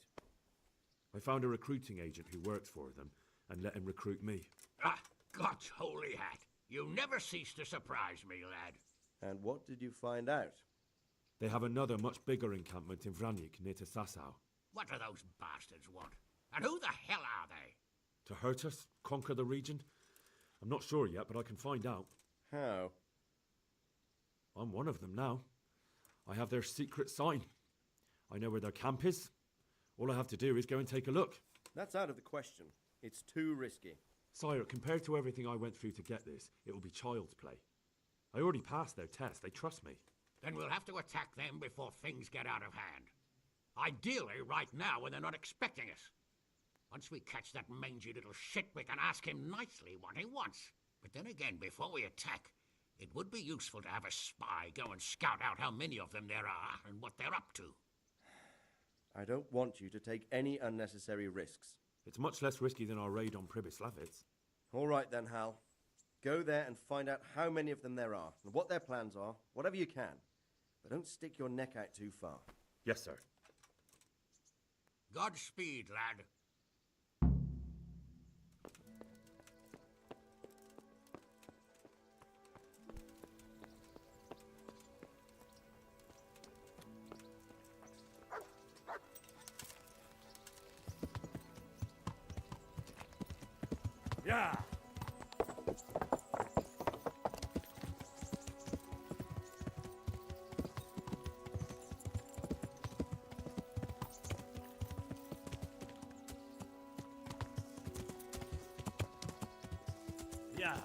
I found a recruiting agent who works for them, and let him recruit me. Ah, God's holy hat. You never cease to surprise me, lad. And what did you find out? They have another much bigger encampment in Vranyk near to Sasau. What do those bastards want? And who the hell are they? To hurt us? Conquer the region? I'm not sure yet, but I can find out. How? I'm one of them now. I have their secret sign. I know where their camp is. All I have to do is go and take a look. That's out of the question. It's too risky. Sire, compared to everything I went through to get this, it will be child's play. I already passed their test. They trust me. Then we'll have to attack them before things get out of hand. Ideally, right now, when they're not expecting us. Once we catch that mangy little shit, we can ask him nicely what he wants. But then again, before we attack, it would be useful to have a spy go and scout out how many of them there are and what they're up to. I don't want you to take any unnecessary risks. It's much less risky than our raid on Pribyslavitz. All right then, Hal. Go there and find out how many of them there are, and what their plans are, whatever you can. But don't stick your neck out too far. Yes, sir. Godspeed, lad. Yeah! Yeah!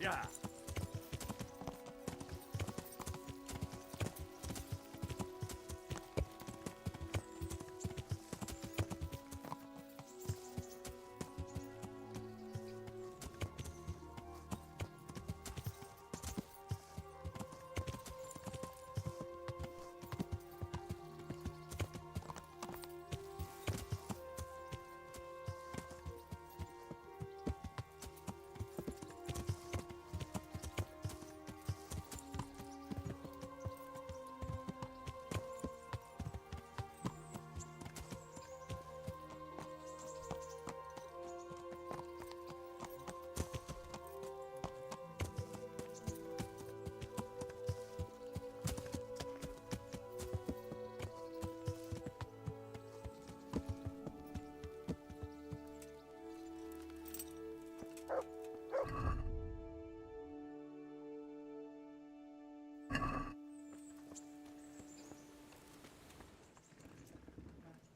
Yeah!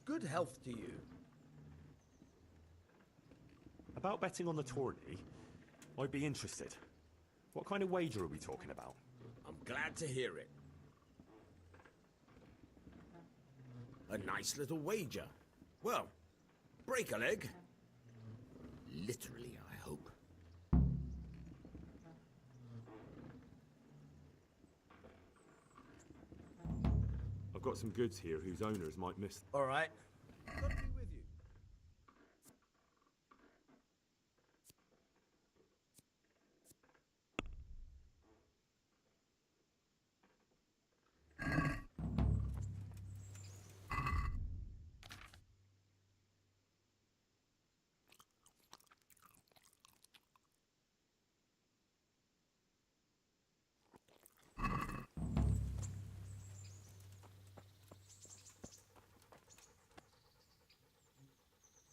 Good health to you. About betting on the tourney, I'd be interested. What kind of wager are we talking about? I'm glad to hear it. A nice little wager. Well, break a leg. Literally, I hope. I've got some goods here whose owners might miss. All right. God be with you.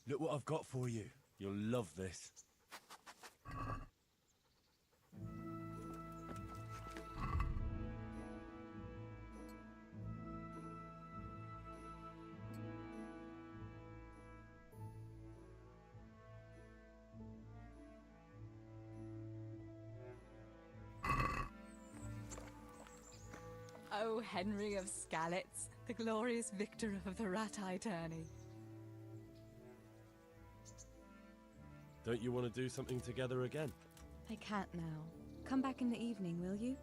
Look what I've got for you. You'll love this. Oh, Henry of Skalitz, the glorious victor of the Rat-Eye tourney. Don't you want to do something together again? I can't now. Come back in the evening, will you?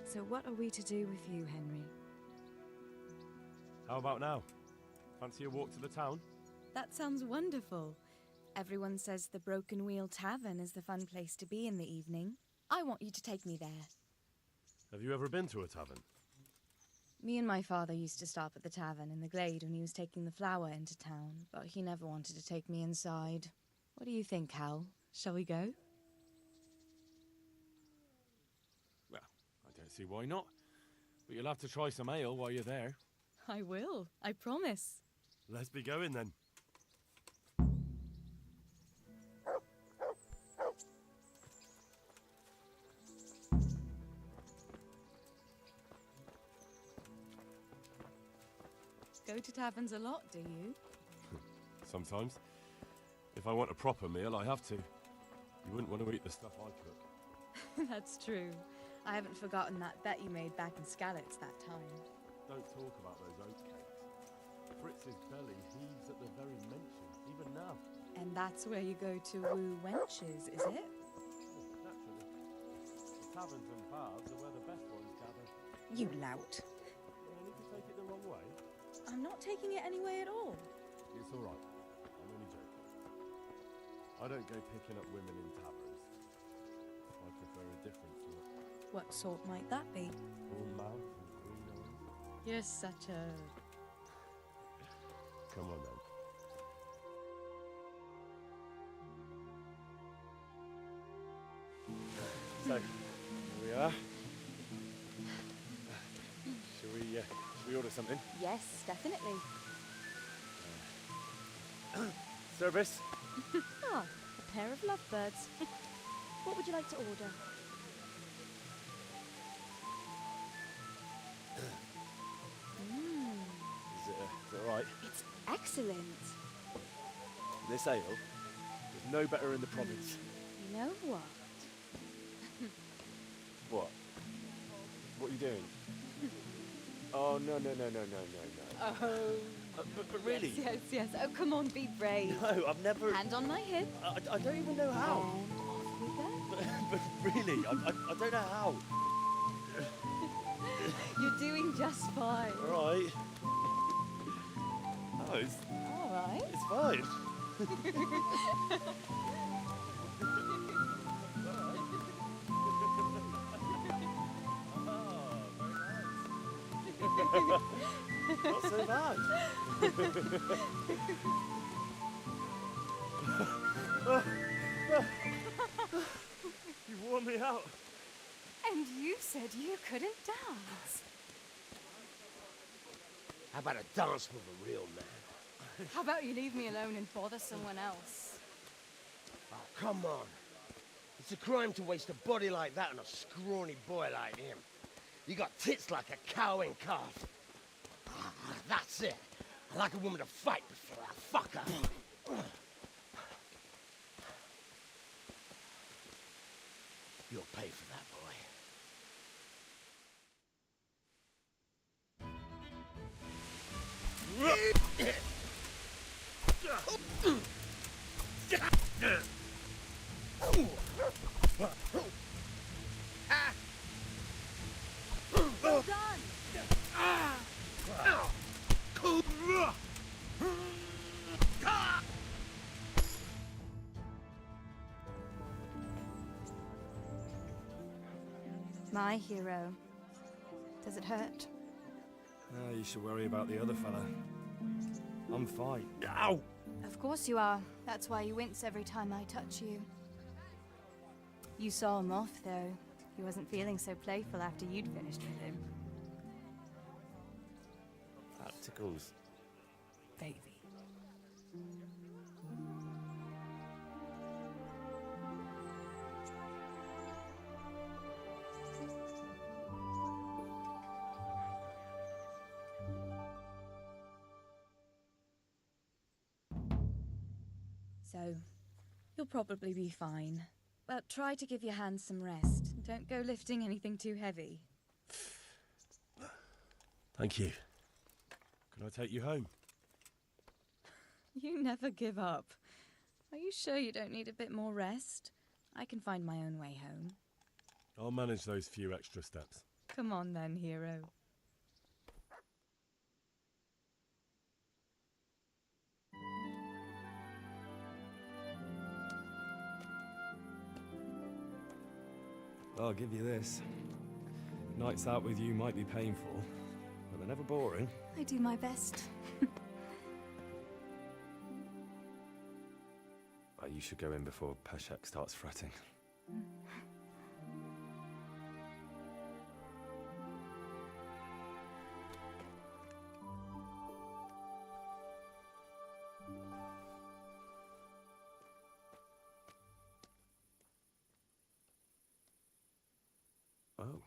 So what are we to do with you, Henry? How about now? Fancy a walk to the town? That sounds wonderful. Everyone says the Broken Wheel Tavern is the fun place to be in the evening. I want you to take me there. Have you ever been to a tavern? Me and my father used to stop at the tavern in the glade when he was taking the flour into town, but he never wanted to take me inside. What do you think, Hal? Shall we go? Well, I don't see why not. But you'll have to try some ale while you're there. I will, I promise. Let's be going then. Go to taverns a lot, do you? Sometimes. If I want a proper meal, I have to. You wouldn't want to eat the stuff I cook. That's true. I haven't forgotten that bet you made back in Skalitz that time. Don't talk about those oat cakes. Fritz's belly heaves at the very mention, even now. And that's where you go to woo wenches, is it? Naturally. The taverns and baths are where the best ones gather. You lout. I need to take it the wrong way. I'm not taking it any way at all. It's all right. I'm only joking. I don't go picking up women in taverns. I prefer a different sort. What sort might that be? Full mouth and green eyes. You're such a... Come on then. So, here we are. Shall we order something? Yes, definitely. Service? Ah, a pair of lovebirds. What would you like to order? Is it alright? It's excellent. This ale is no better in the province. You know what? What? What are you doing? Oh, no. Oh. But really? Yes. Oh, come on, be brave. No, I've never... Hand on my hip. I don't even know how. And off we go. But really, I don't know how. You're doing just fine. All right. Oh, it's... All right. It's fine. Not so bad. You wore me out. And you said you couldn't dance. How about a dance with a real man? How about you leave me alone and bother someone else? Oh, come on. It's a crime to waste a body like that on a scrawny boy like him. You got tits like a cow in calf. That's it. I like a woman to fight before I fuck her. You'll pay for that, boy. Well done! My hero. Does it hurt? You should worry about the other fella. I'm fine. Ow! Of course you are. That's why you wince every time I touch you. You saw him off, though. He wasn't feeling so playful after you'd finished with him. That tickles. Baby. So, you'll probably be fine. But try to give your hands some rest. Don't go lifting anything too heavy. Thank you. Can I take you home? You never give up. Are you sure you don't need a bit more rest? I can find my own way home. I'll manage those few extra steps. Come on then, hero. I'll give you this. Nights out with you might be painful, but they're never boring. I do my best. You should go in before Peshek starts fretting. Oh.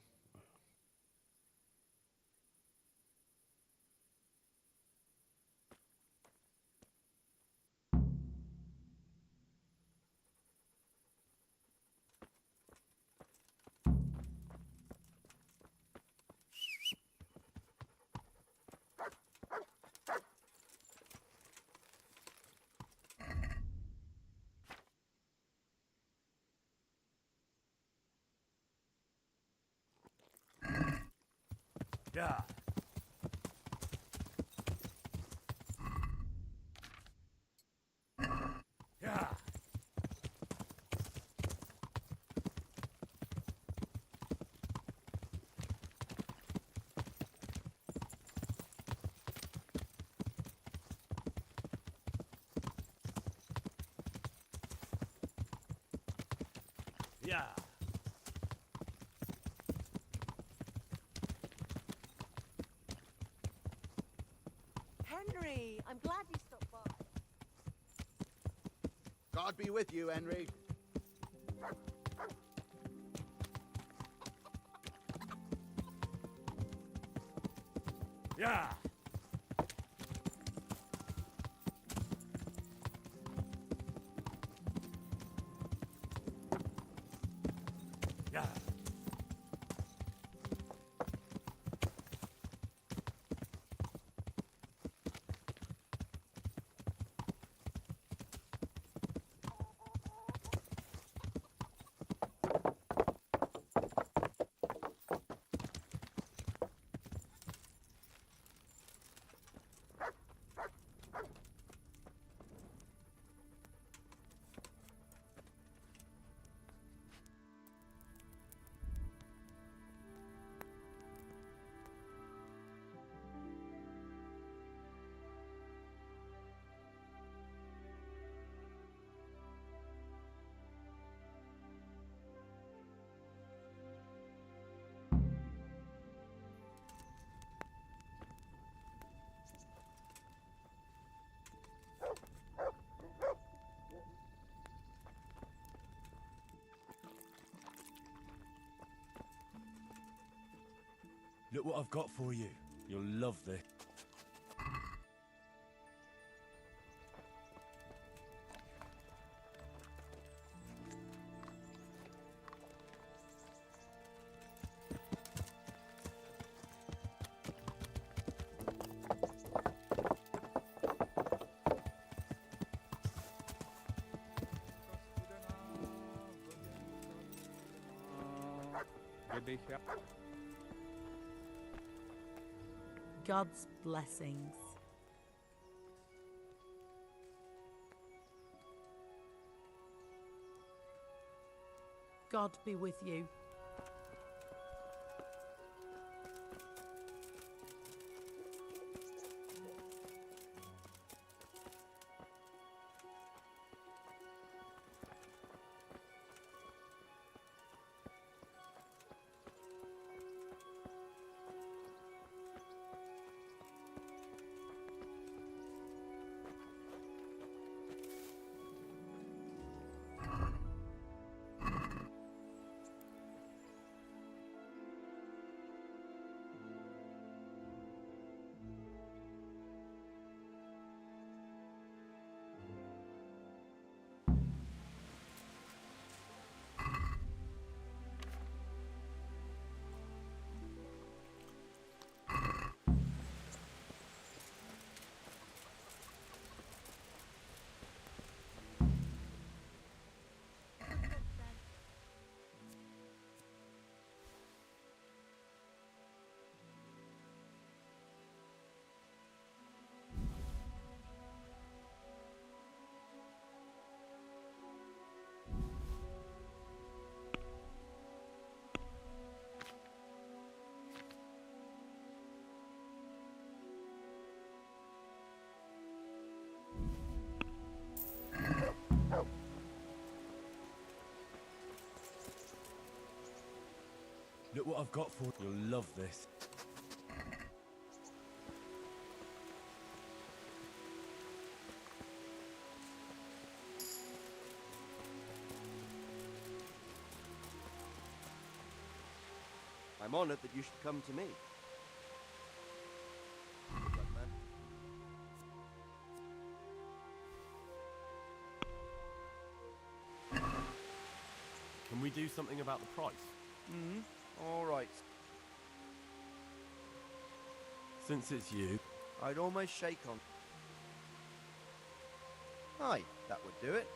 Yeah. Yeah. Yeah. Henry, I'm glad you stopped by. God be with you, Henry. Yeah. Yeah. Look what I've got for you. You'll love this. God's blessings. God be with you. Look what I've got for you. You'll love this. I'm honored that you should come to me. Good luck, man. Can we do something about the price? All right. Since it's you. I'd almost shake on. Aye, that would do it.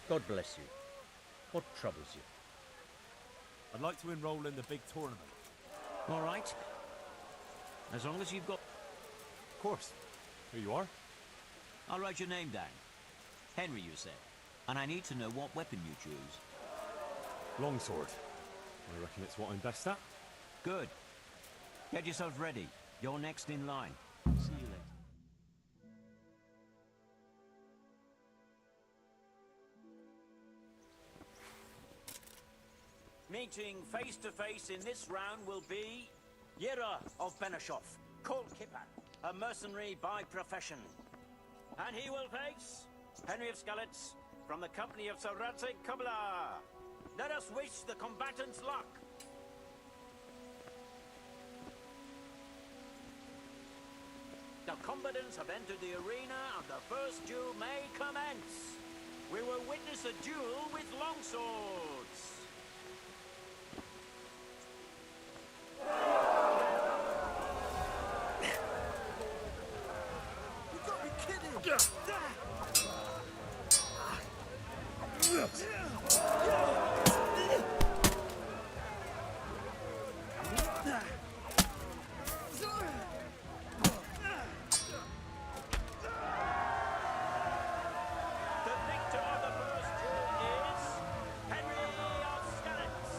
God bless you. What troubles you? I'd like to enroll in the big tournament. All right. As long as you've got... Of course. Here you are. I'll write your name down. Henry, you said. And I need to know what weapon you choose. Longsword. I reckon it's what I'm best at. Good. Get yourself ready. You're next in line. See you later. Meeting face to face in this round will be Yera of Benashov, Kol Kipan, a mercenary by profession. And he will face Henry of Skalitz from the company of Saradze Kubla. Let us wish the combatants luck. The combatants have entered the arena and the first duel may commence. We will witness a duel with longswords. victor of the first duel is Henry of Skalitz.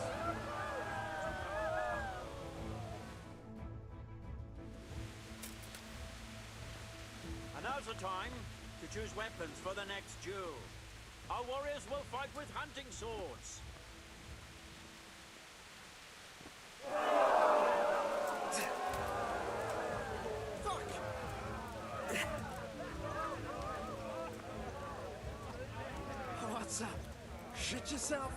And now's the time to choose weapons for the next duel. Our warriors will fight with hunting swords. What's up? Shit yourself?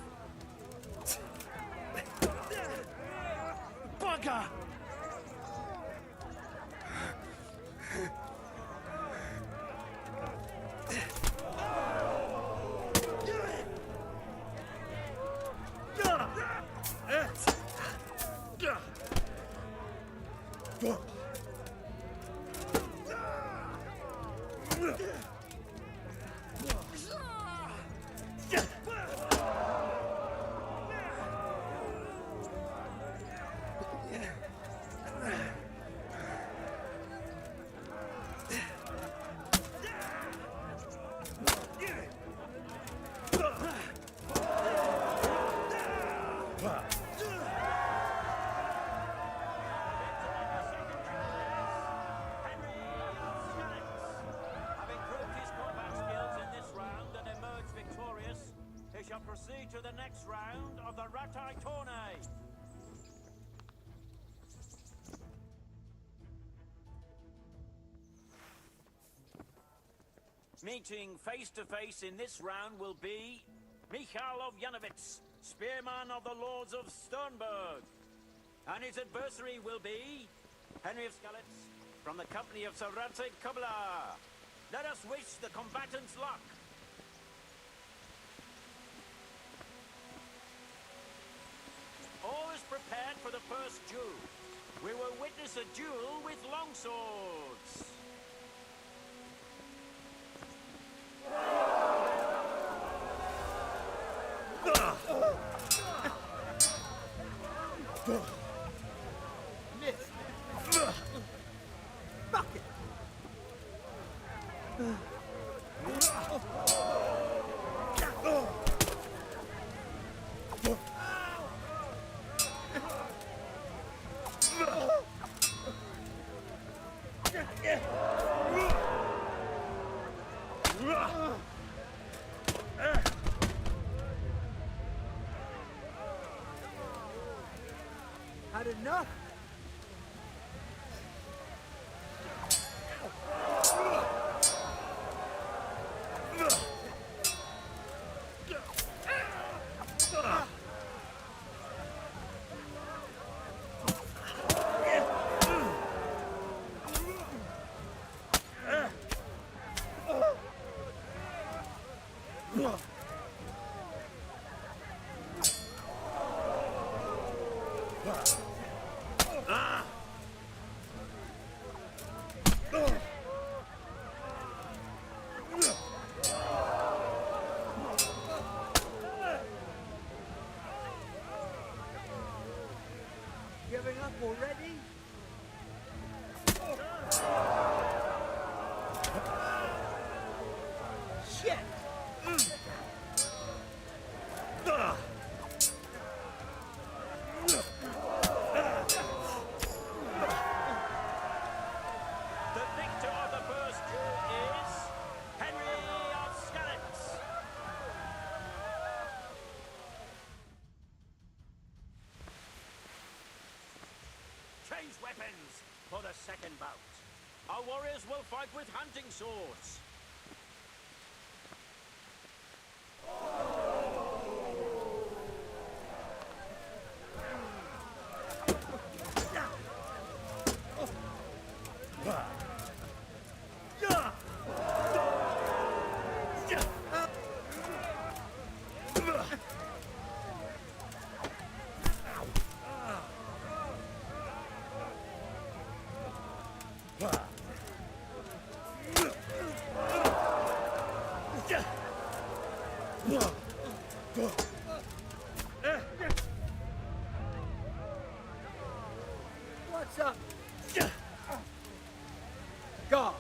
Bugger! Shall proceed to the next round of the Ratai Tourney. Meeting face to face in this round will be Michal of Janovitz, spearman of the Lords of Sternberg. And his adversary will be Henry of Skalitz from the company of Sir Radzig Kobyla. Let us wish the combatants luck. All is prepared for the first duel. We will witness a duel with longswords. Miss. Fuck it. Had enough? Giving up already? Shit! The victor of the first duel is Henry of Skalitz. Change weapons for the second bout. Our warriors will fight with hunting swords. What's up? Go!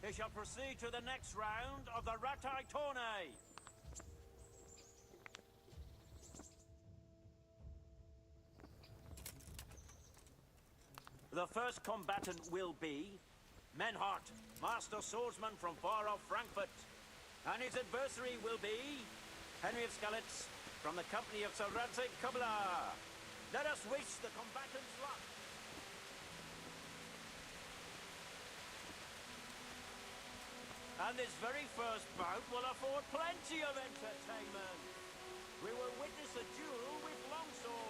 He shall proceed to the next round of the Ratai Tourney. The first combatant will be Menhart, master swordsman from far off Frankfurt. And his adversary will be Henry of Skalitz from the company of Sir Radzig Kubla. Let us wish the combatants luck. And this very first bout will afford plenty of entertainment. We will witness a duel with longswords.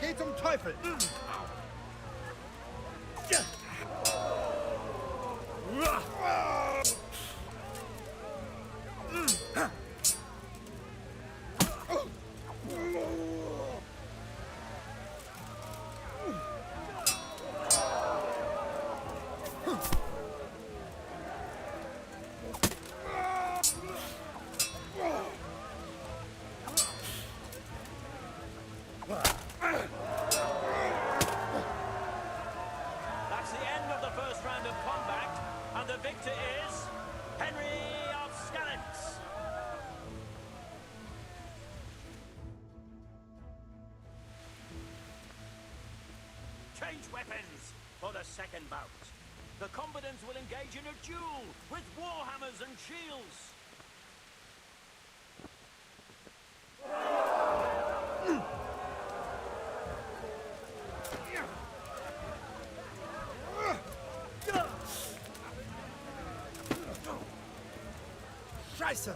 Geht zum Teufel! That's the end of the first round of combat, and the victor is Henry of Skalitz. Change weapons for the second bout. The combatants will engage in a duel with warhammers and shields. Scheiße!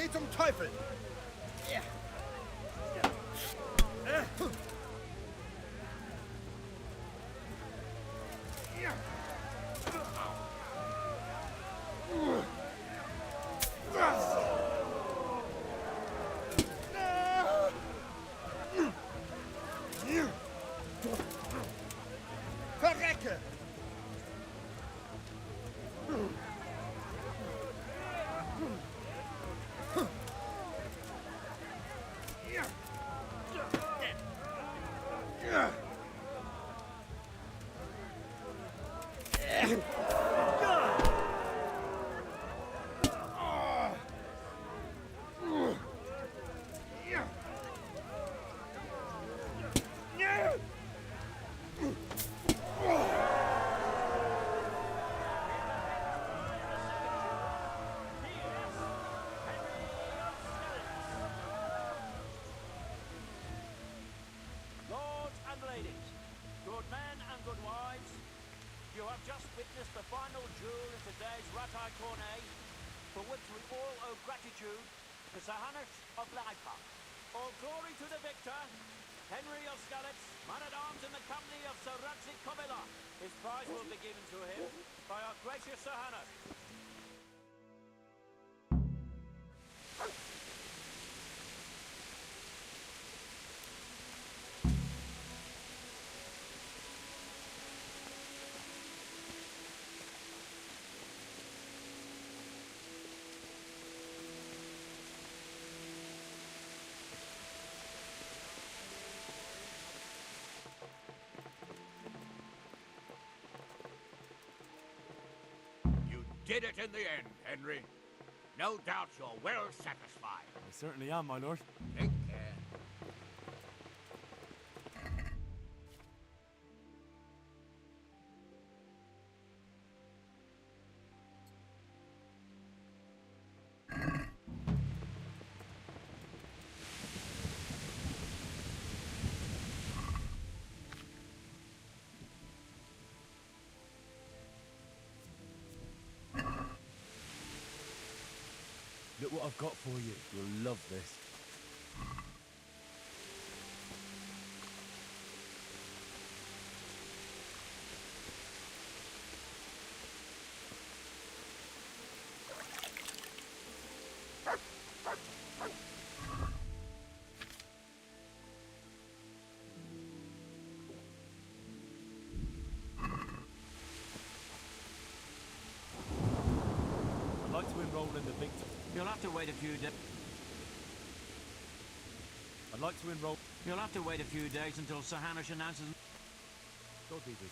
Geh zum Teufel! Verrecke! Lords and ladies, good men and good wives, you have just witnessed the final duel in today's Ratai Cornet, for which we all owe gratitude to Sir Hanush of Leipa. All glory to the victor, Henry of Skalitz, man-at-arms in the company of Sir Radzik Kovila. His prize will be given to him by our gracious Sir Hanush. Did it in the end, Henry. No doubt you're well satisfied. I certainly am, my lord. Take care. Look what I've got for you. You'll love this. I'd like to enroll in the victory. You'll have to wait a few days. I'd like to enroll. You'll have to wait a few days until Sir Hanush announces. God be with you.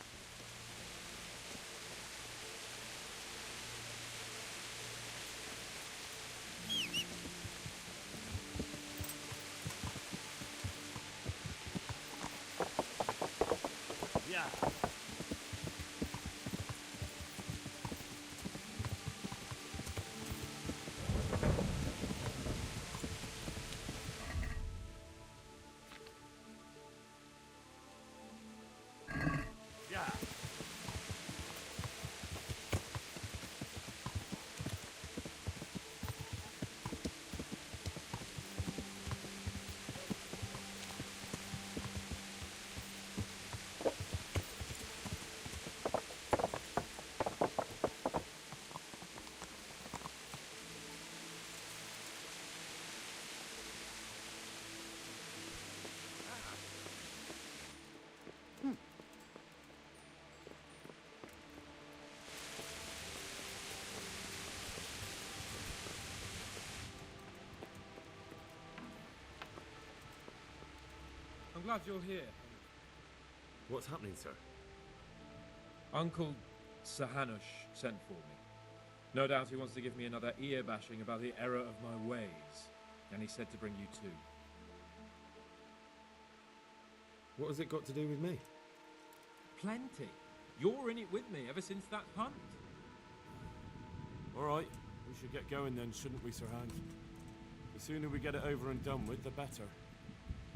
Yeah. Yeah. I'm glad you're here. What's happening, sir? Uncle Sir Hanush sent for me. No doubt he wants to give me another ear bashing about the error of my ways. And he said to bring you too. What has it got to do with me? Plenty. You're in it with me ever since that hunt. All right, we should get going then, shouldn't we, Sir Hans? The sooner we get it over and done with, the better.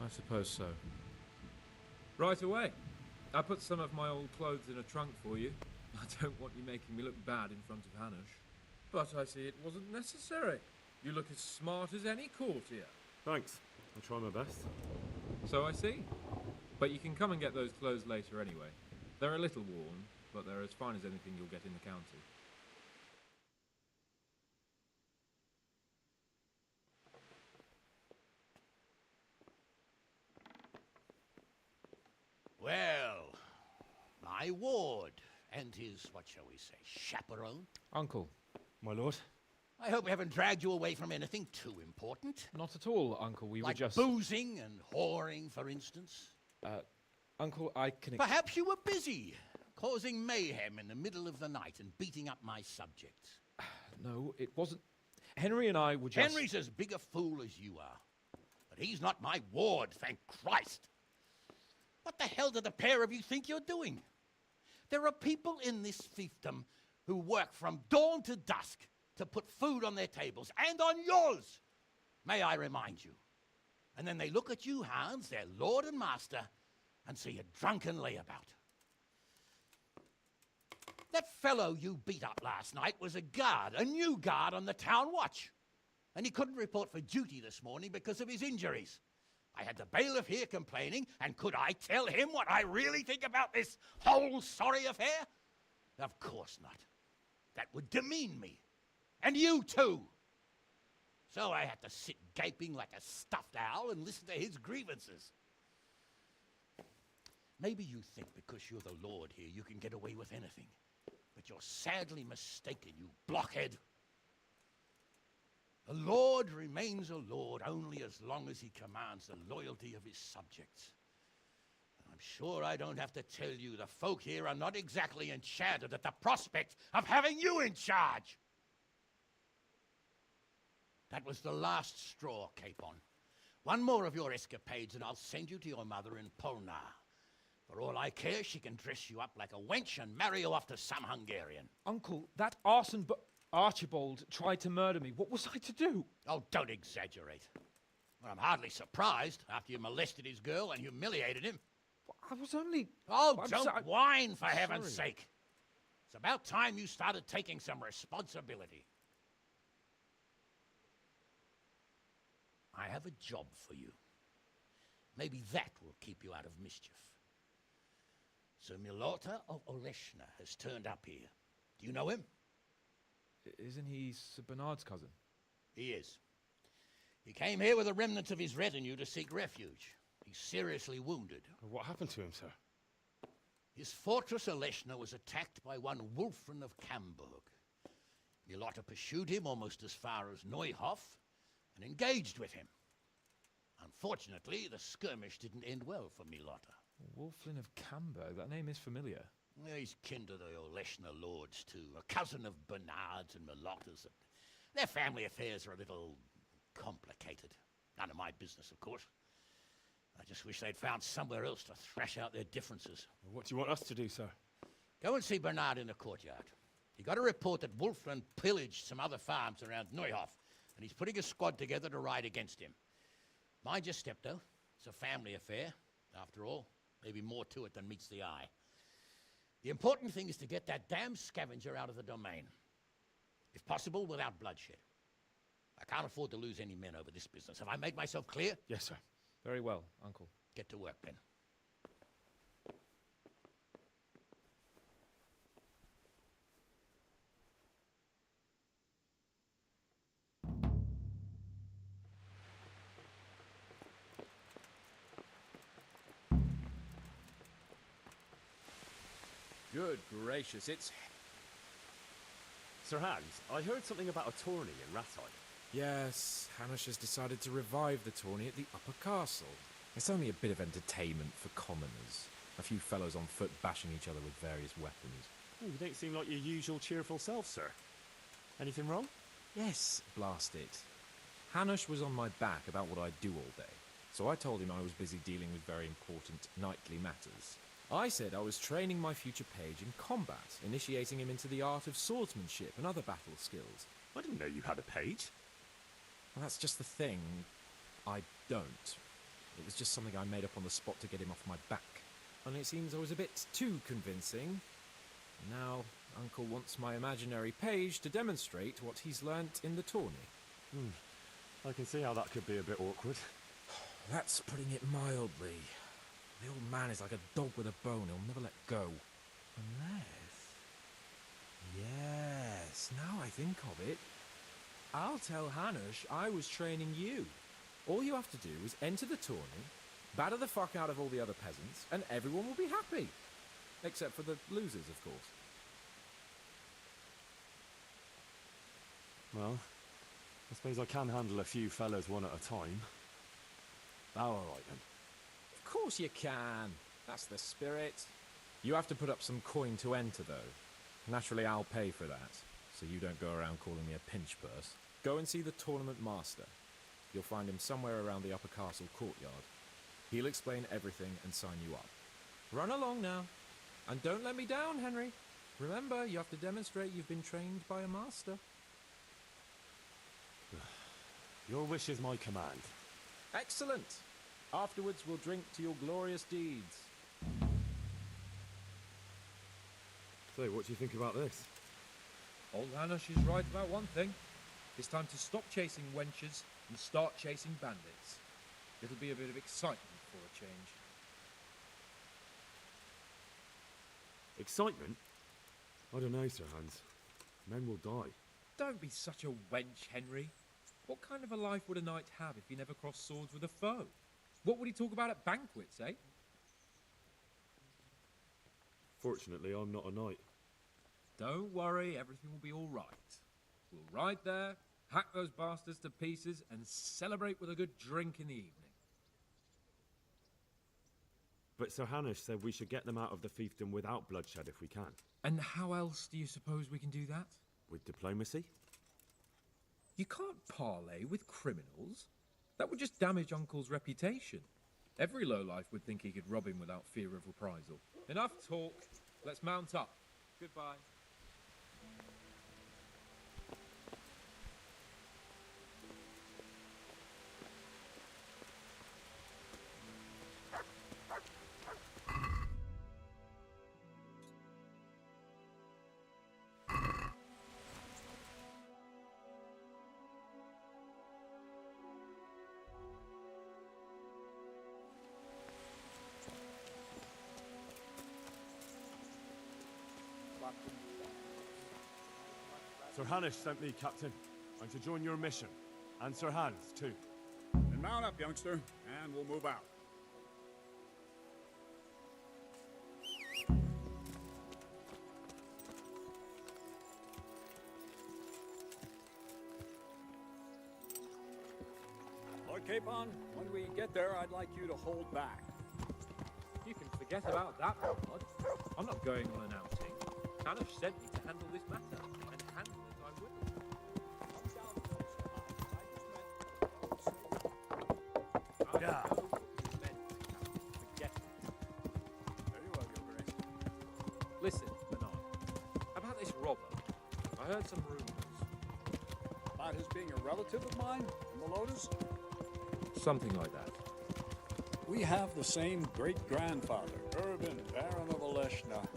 I suppose so. Right away. I put some of my old clothes in a trunk for you. I don't want you making me look bad in front of Hanush. But I see it wasn't necessary. You look as smart as any courtier. Thanks. I'll try my best. So I see. But you can come and get those clothes later anyway. They're a little worn, but they're as fine as anything you'll get in the county. Well, my ward and his, what shall we say, chaperone. Uncle. My lord? I hope we haven't dragged you away from anything too important. Not at all, Uncle. We like were just... boozing and whoring, for instance. Uncle, I can... Perhaps you were busy, causing mayhem in the middle of the night and beating up my subjects. No, it wasn't... Henry and I were just... Henry's as big a fool as you are. But he's not my ward, thank Christ. What the hell do the pair of you think you're doing? There are people in this fiefdom who work from dawn to dusk to put food on their tables, and on yours, may I remind you. And then they look at you, Hans, their lord and master, and see a drunken layabout. That fellow you beat up last night was a guard, a new guard on the town watch. And he couldn't report for duty this morning because of his injuries. I had the bailiff here complaining, and could I tell him what I really think about this whole sorry affair? Of course not. That would demean me. And you too. So I had to sit gaping like a stuffed owl and listen to his grievances. Maybe you think because you're the lord here you can get away with anything. But you're sadly mistaken, you blockhead. A lord remains a lord only as long as he commands the loyalty of his subjects. And I'm sure I don't have to tell you the folk here are not exactly enchanted at the prospect of having you in charge. That was the last straw, Capon. One more of your escapades and I'll send you to your mother in Polnar. For all I care, she can dress you up like a wench and marry you off to some Hungarian. Uncle, that arson Archibald tried to murder me. What was I to do? Oh, don't exaggerate. Well, I'm hardly surprised after you molested his girl and humiliated him. I was only... Oh, don't whine, for heaven's sake. It's about time you started taking some responsibility. I have a job for you. Maybe that will keep you out of mischief. Sir Milota of Oleshna has turned up here. Do you know him? Isn't he Sir Bernard's cousin? He is. He came here with a remnant of his retinue to seek refuge. He's seriously wounded. What happened to him, sir? His fortress Oleshna was attacked by one Wulfrin of Camburg. Milota pursued him almost as far as Neuhof and engaged with him. Unfortunately, the skirmish didn't end well for Milota. Wulfrin of Camburg, that name is familiar. He's kin to the Oleshna lords, too, a cousin of Bernard's and Milota's. Their family affairs are a little complicated. None of my business, of course. I just wish they'd found somewhere else to thrash out their differences. What do you want us to do, sir? Go and see Bernard in the courtyard. He got a report that Wulfrin pillaged some other farms around Neuhof, and he's putting a squad together to ride against him. Mind your step, though. It's a family affair, after all. Maybe more to it than meets the eye. The important thing is to get that damn scavenger out of the domain. If possible, without bloodshed. I can't afford to lose any men over this business. Have I made myself clear? Yes, sir. Very well, Uncle. Get to work, then. Good gracious, it's... Sir Hans, I heard something about a tourney in Rathide. Yes, Hanush has decided to revive the tourney at the Upper Castle. It's only a bit of entertainment for commoners. A few fellows on foot bashing each other with various weapons. Oh, you don't seem like your usual cheerful self, sir. Anything wrong? Yes, blast it. Hanush was on my back about what I'd do all day, so I told him I was busy dealing with very important knightly matters. I said I was training my future page in combat, initiating him into the art of swordsmanship and other battle skills. I didn't know you had a page. Well, that's just the thing. I don't. It was just something I made up on the spot to get him off my back. And it seems I was a bit too convincing. Now, Uncle wants my imaginary page to demonstrate what he's learnt in the tourney. I can see how that could be a bit awkward. That's putting it mildly. The old man is like a dog with a bone. He'll never let go. Unless... Yes, now I think of it. I'll tell Hanush I was training you. All you have to do is enter the tourney, batter the fuck out of all the other peasants, and everyone will be happy. Except for the losers, of course. Well, I suppose I can handle a few fellas one at a time. All right then. Of course you can. That's the spirit. You have to put up some coin to enter, though. Naturally, I'll pay for that, so you don't go around calling me a pinch purse. Go and see the tournament master. You'll find him somewhere around the upper castle courtyard. He'll explain everything and sign you up. Run along now. And don't let me down, Henry. Remember, you have to demonstrate you've been trained by a master. Your wish is my command. Excellent. Afterwards, we'll drink to your glorious deeds. So, what do you think about this? Old Hanush is right about one thing. It's time to stop chasing wenches and start chasing bandits. It'll be a bit of excitement for a change. Excitement? I don't know, Sir Hans. Men will die. Don't be such a wench, Henry. What kind of a life would a knight have if he never crossed swords with a foe? What would he talk about at banquets, eh? Fortunately, I'm not a knight. Don't worry, everything will be all right. We'll ride there, hack those bastards to pieces, and celebrate with a good drink in the evening. But Sir Hanush said we should get them out of the fiefdom without bloodshed if we can. And how else do you suppose we can do that? With diplomacy? You can't parley with criminals. That would just damage Uncle's reputation. Every lowlife would think he could rob him without fear of reprisal. Enough talk. Let's mount up. Goodbye. Sir Hanush sent me, Captain. I'm to join your mission. And Sir Hans, too. Then mount up, youngster, and we'll move out. Lord Capon, when we get there, I'd like you to hold back. You can forget about that, Lord. I'm not going on an outing. Hanush sent me to handle this matter, and handle it I will. Yeah. Forget it. Very well, Your Grace. Listen, Bernard, about this robber. I heard some rumors. About his being a relative of mine in the Lotus? Something like that. We have the same great-grandfather, Urban, Baron of Oleshna.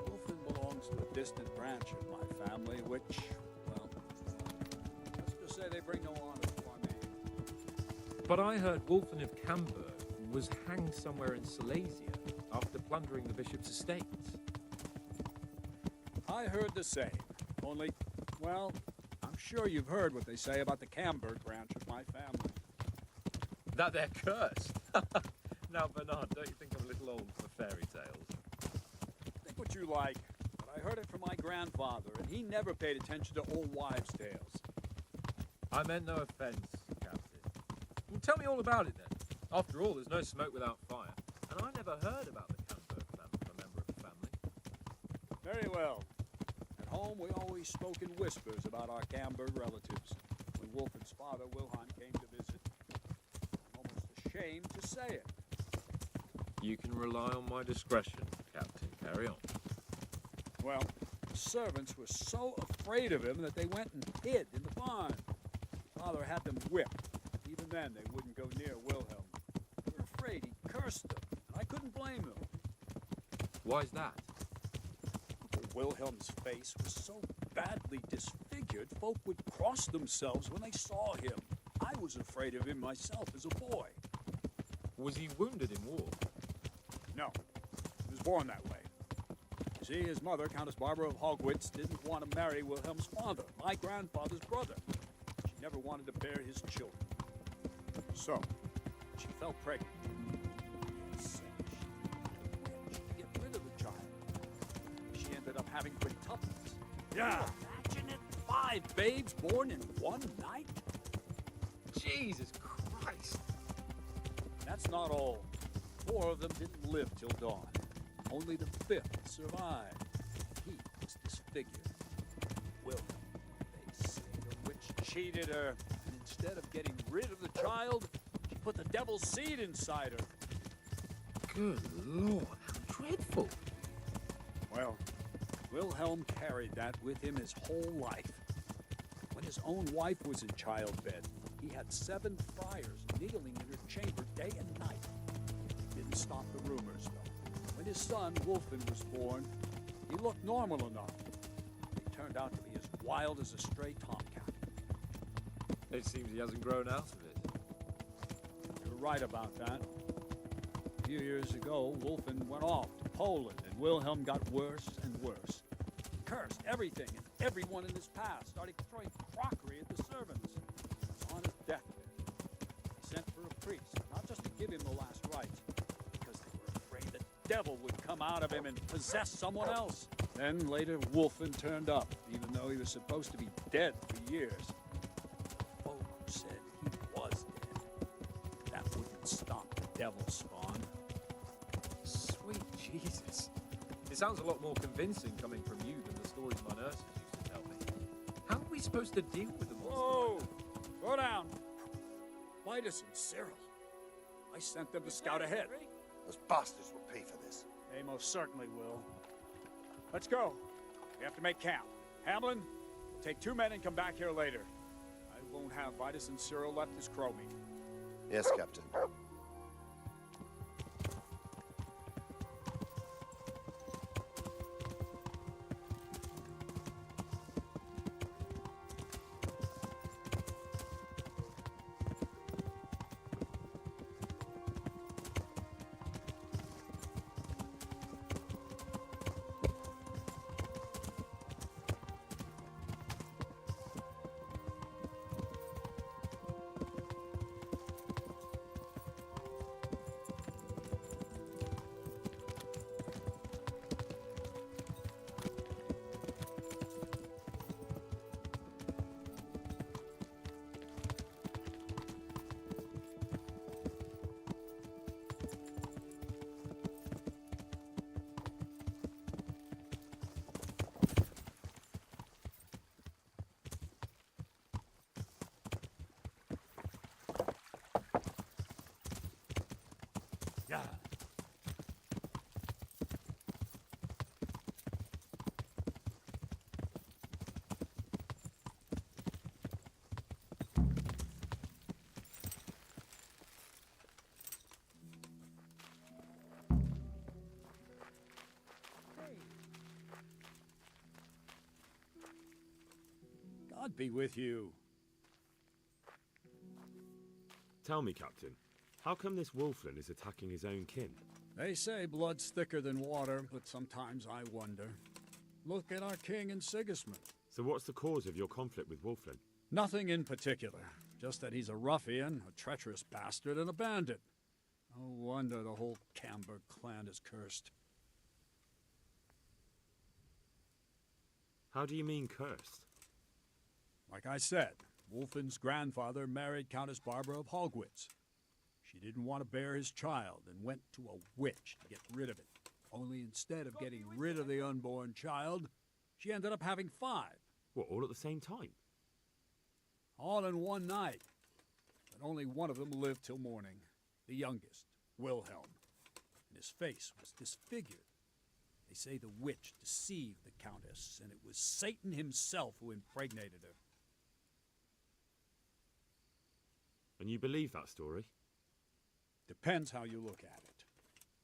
Wolfen belongs to a distant branch of my family, which, well, let's just say they bring no honor to our name. But I heard Wolfen of Camberg was hanged somewhere in Silesia after plundering the bishop's estates. I heard the same, only, well, I'm sure you've heard what they say about the Camberg branch of my family. That they're cursed. Now, Bernard, don't you think I'm a little old for fairy tales? Think what you like, but I heard it from my grandfather, and he never paid attention to old wives' tales. I meant no offense, Captain. Well, tell me all about it then. After all, there's no smoke without fire, and I never heard about the Camberg clan from a member of the family. Very well. At home, we always spoke in whispers about our Camberg relatives. When Wolfen's father, Wilhelm, came to visit, I'm almost ashamed to say it. You can rely on my discretion, Captain. Carry on. Well, the servants were so afraid of him that they went and hid in the barn. Father had them whipped. Even then, they wouldn't go near Wilhelm. They were afraid he cursed them, and I couldn't blame them. Why's that? Uncle Wilhelm's face was so badly disfigured, folk would cross themselves when they saw him. I was afraid of him myself as a boy. Was he wounded in war? No, he was born that way. You see, his mother, Countess Barbara of Hogwitz, didn't want to marry Wilhelm's father, my grandfather's brother. She never wanted to bear his children. So, she fell pregnant. Yes, she to get rid of the child. She ended up having quintuplets. Yeah, imagine it. 5 babes born in one night? Jesus Christ. That's not all. 4 of them didn't live till dawn. Only the 5th survived. He was disfigured. Wilhelm, they say the witch cheated her, and instead of getting rid of the child, she put the devil's seed inside her. Good Lord, how dreadful. Well, Wilhelm carried that with him his whole life. When his own wife was in childbed, he had 7 friars kneeling in her chamber day and night. Didn't stop the rumors, though. When his son, Wolfen, was born, he looked normal enough. He turned out to be as wild as a stray tomcat. It seems he hasn't grown out of it. You're right about that. A few years ago, Wolfen went off to Poland, and Wilhelm got worse and worse. He cursed everything and everyone in his path, started throwing crockery at the servants. He was on his deathbed. He sent for a priest, not just to give him the last rites, because they were afraid the devil would come out of him and possess someone else. Then later, Wolfen turned up, even though he was supposed to be dead for years. Folk said he was dead. That wouldn't stop the devil's spawn. Sweet Jesus. It sounds a lot more convincing coming from you than the stories my nurses used to tell me. How are we supposed to deal with the monster? Whoa! Go down. Vitus and Cyril. I sent them to scout ahead. Those bastards will pay for this. They most certainly will. Let's go. We have to make camp. Hamlin, take 2 men and come back here later. I won't have Vitus and Cyril left as crow meat. Yes, Captain. Yeah. God be with you. Tell me, Captain, how come this Wolflin is attacking his own kin? They say blood's thicker than water, but sometimes I wonder. Look at our king and Sigismund. So what's the cause of your conflict with Wolflin? Nothing in particular. Just that he's a ruffian, a treacherous bastard, and a bandit. No wonder the whole Camber clan is cursed. How do you mean cursed? Like I said, Wolfen's grandfather married Countess Barbara of Hogwitz. She didn't want to bear his child and went to a witch to get rid of it. Only instead of getting rid of the unborn child, she ended up having 5. What, all at the same time? All in one night. But only one of them lived till morning. The youngest, Wilhelm. And his face was disfigured. They say the witch deceived the Countess, and it was Satan himself who impregnated her. And you believe that story? Depends how you look at it.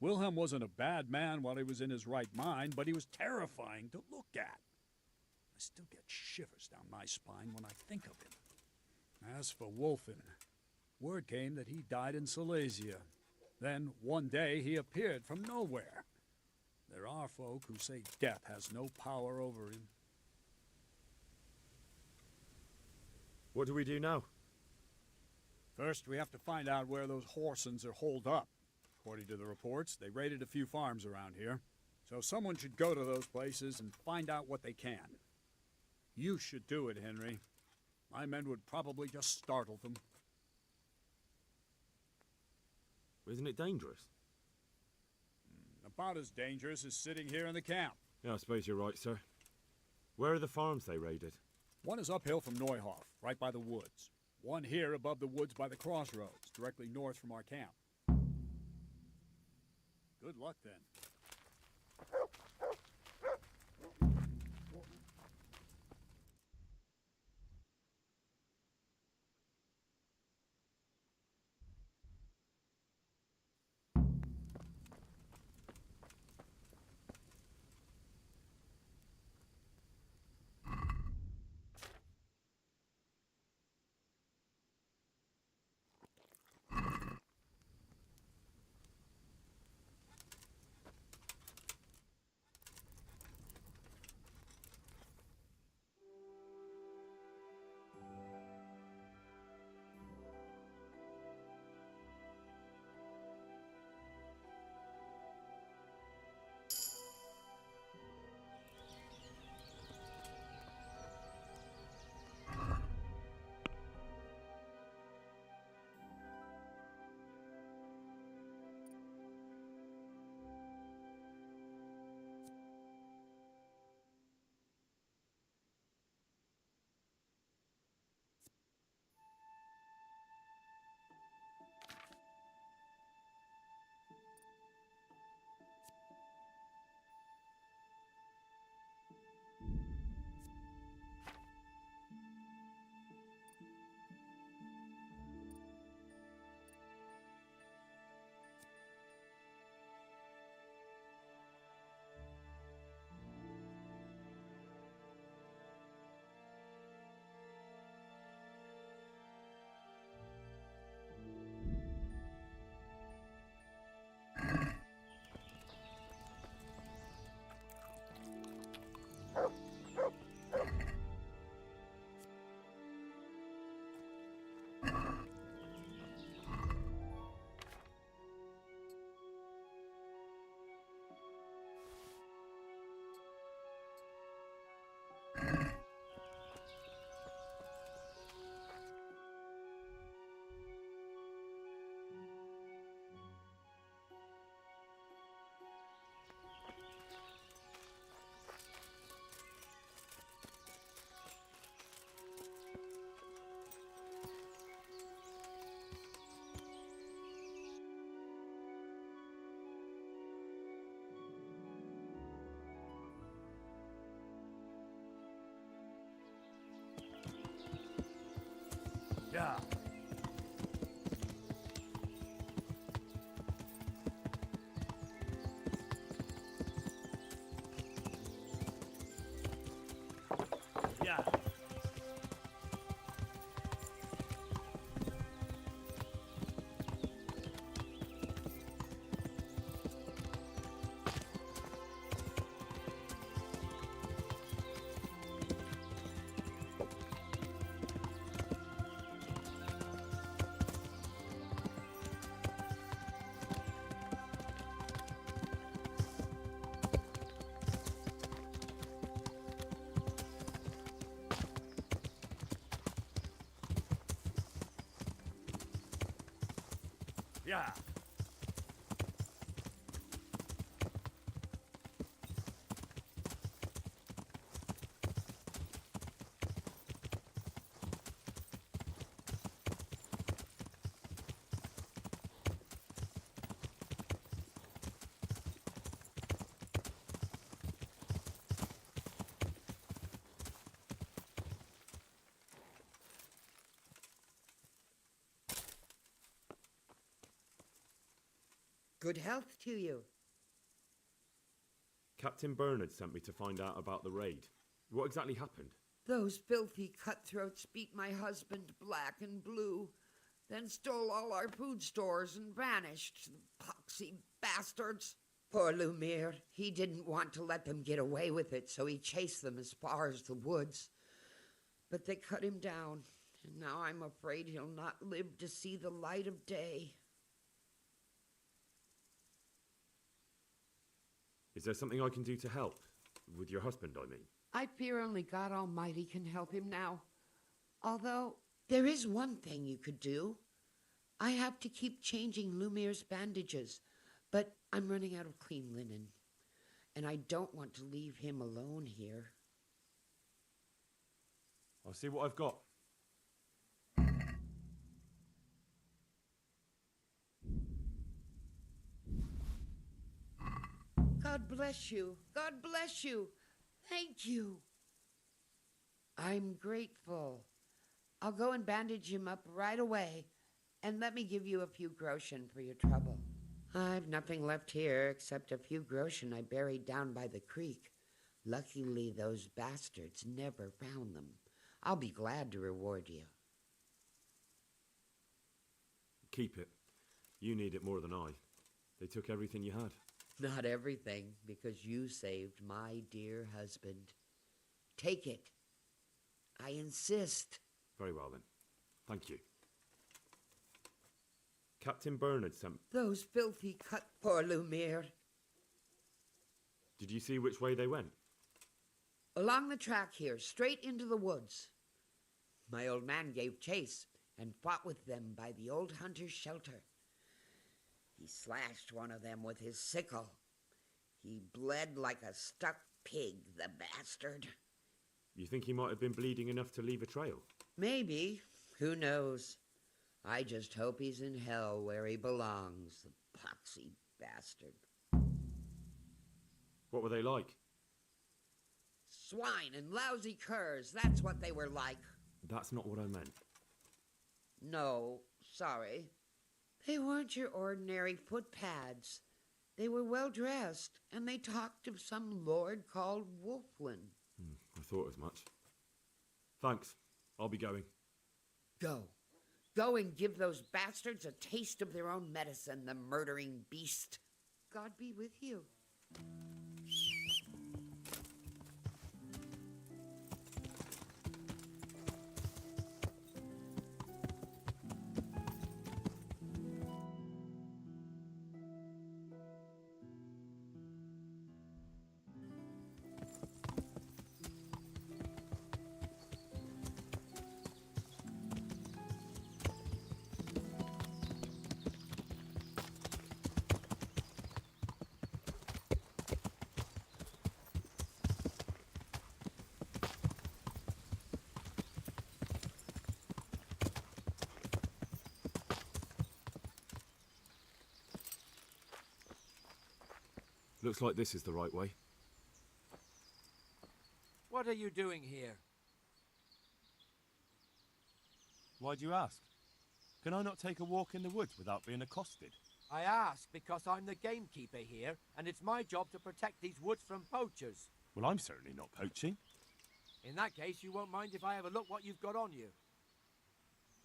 Wilhelm wasn't a bad man while he was in his right mind, but he was terrifying to look at. I still get shivers down my spine when I think of him. As for Wolfen, word came that he died in Silesia. Then, one day, he appeared from nowhere. There are folk who say death has no power over him. What do we do now? First, we have to find out where those Horsons are holed up. According to the reports, they raided a few farms around here. So someone should go to those places and find out what they can. You should do it, Henry. My men would probably just startle them. Isn't it dangerous? About as dangerous as sitting here in the camp. Yeah, I suppose you're right, sir. Where are the farms they raided? One is uphill from Neuhof, right by the woods. One here above the woods by the crossroads, directly north from our camp. Good luck, then. Yeah. Yeah. Yeah. Good health to you. Captain Bernard sent me to find out about the raid. What exactly happened? Those filthy cutthroats beat my husband black and blue, then stole all our food stores and vanished, the poxy bastards. Poor Lumiere, he didn't want to let them get away with it, so he chased them as far as the woods. But they cut him down, and now I'm afraid he'll not live to see the light of day. Is there something I can do to help? With your husband, I mean. I fear only God Almighty can help him now. Although, there is one thing you could do. I have to keep changing Lumiere's bandages, but I'm running out of clean linen, and I don't want to leave him alone here. I'll see what I've got. God bless you. God bless you. Thank you. I'm grateful. I'll go and bandage him up right away, and let me give you a few groschen for your trouble. I've nothing left here except a few groschen I buried down by the creek. Luckily, those bastards never found them. I'll be glad to reward you. Keep it. You need it more than I. They took everything you had. Not everything, because you saved my dear husband. Take it. I insist. Very well then. Thank you. Captain Bernard sent... Those filthy poor Lumiere. Did you see which way they went? Along the track here, straight into the woods. My old man gave chase and fought with them by the old hunter's shelter. He slashed one of them with his sickle. He bled like a stuck pig, the bastard. You think he might have been bleeding enough to leave a trail? Maybe. Who knows? I just hope he's in hell where he belongs, the poxy bastard. What were they like? Swine and lousy curs, that's what they were like. That's not what I meant. No, sorry. They weren't your ordinary footpads. They were well dressed, and they talked of some lord called Wolflin. I thought as much. Thanks. I'll be going. Go. Go and give those bastards a taste of their own medicine, the murdering beast. God be with you. Looks like this is the right way. What are you doing here? Why do you ask? Can I not take a walk in the woods without being accosted? I ask because I'm the gamekeeper here, and it's my job to protect these woods from poachers. Well, I'm certainly not poaching. In that case, you won't mind if I have a look what you've got on you.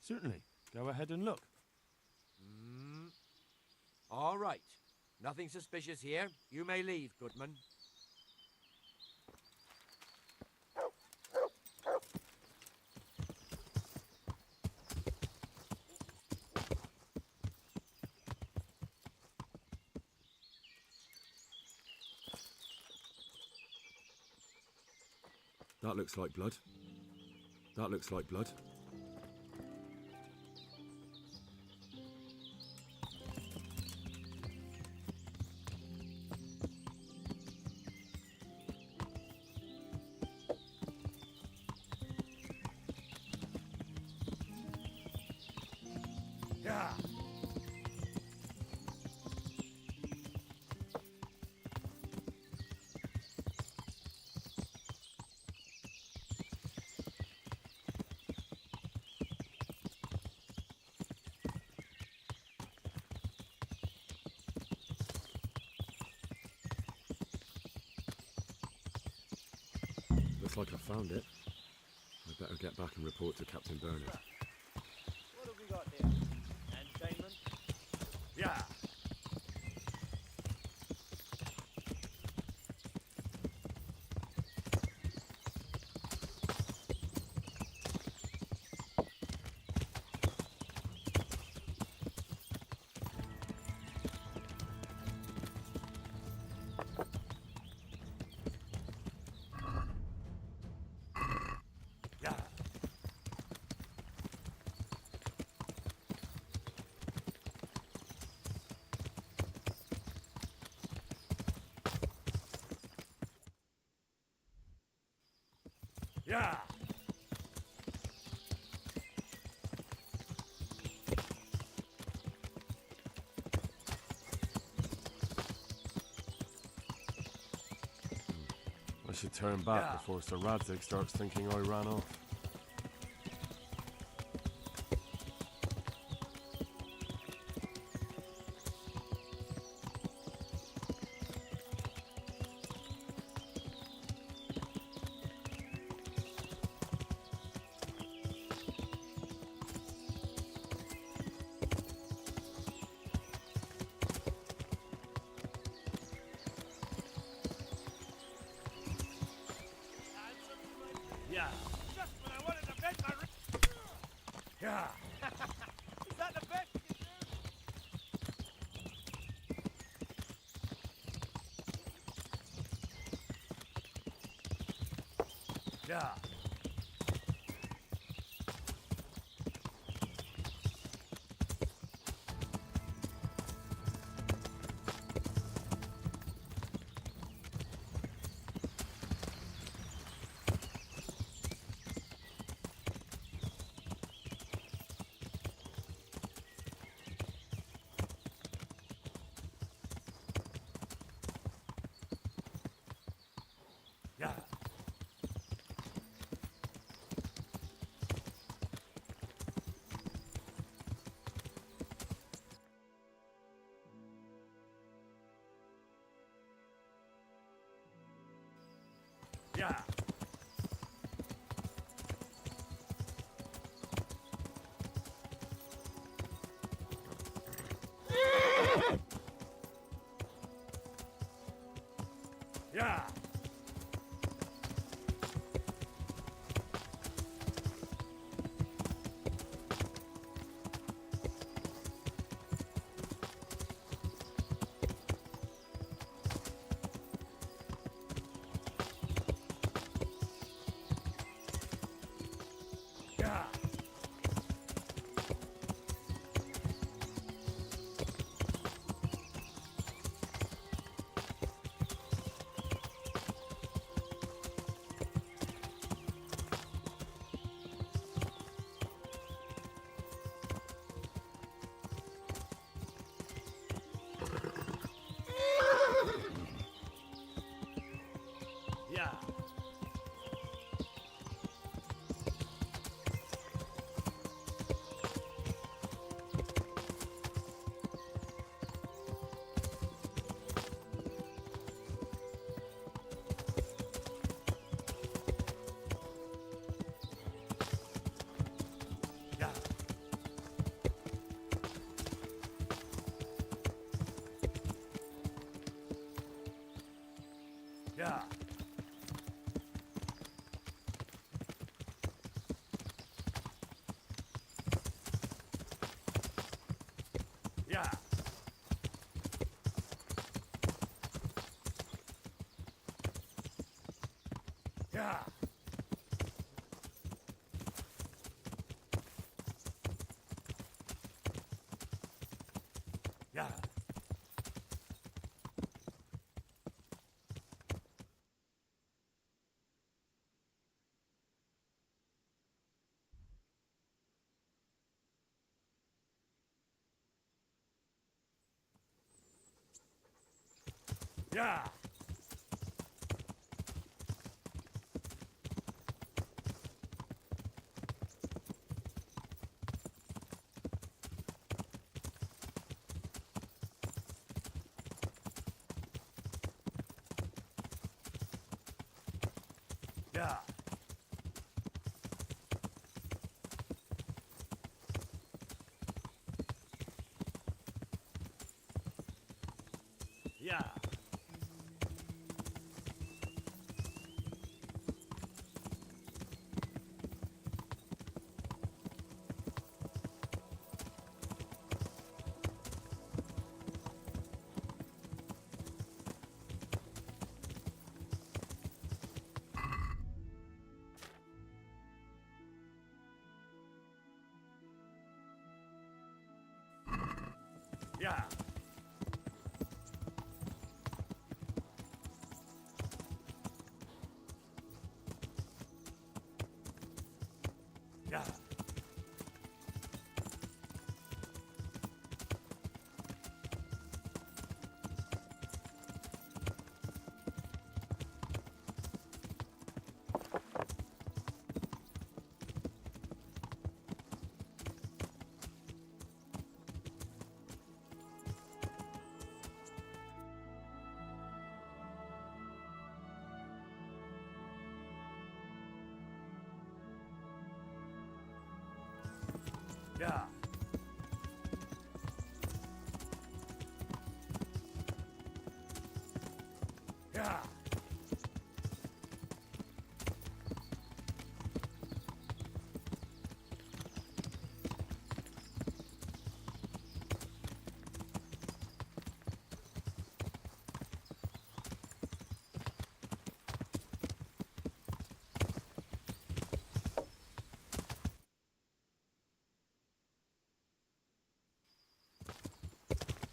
Certainly. Go ahead and look. All right. Nothing suspicious here. You may leave, Goodman. That looks like blood. That looks like blood. Yeah. like I found it. I better get back and report to Captain Bernard. What have we got here? Entertainment? Yeah. Yeah. I should turn back before Sir Radzig starts thinking I ran off. Yeah. Just when I wanted to bend my Yeah. Is that the best you can do? Yeah. Yeah. Yeah. Yeah. Yeah. Yeah. Yeah. Yeah. Yeah. Yeah. Yeah. Yeah. Yeah. Yeah. Yeah. Yeah. Yeah. Yeah.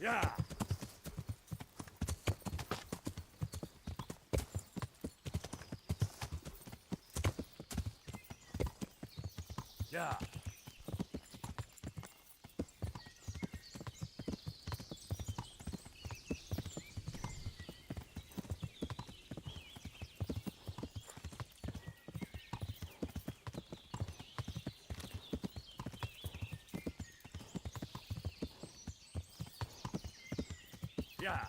Yeah. Yeah. Yeah.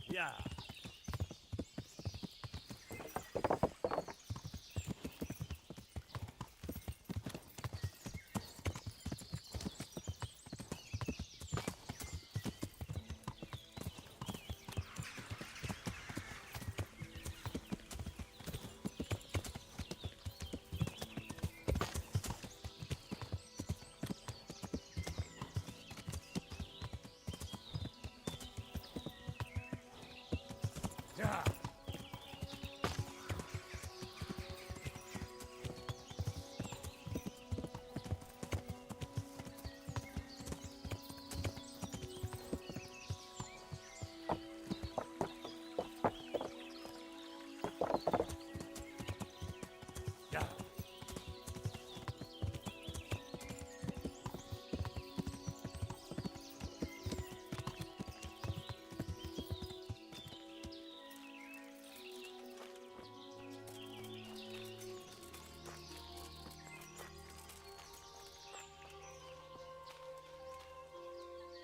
Yeah. Yeah. Yeah.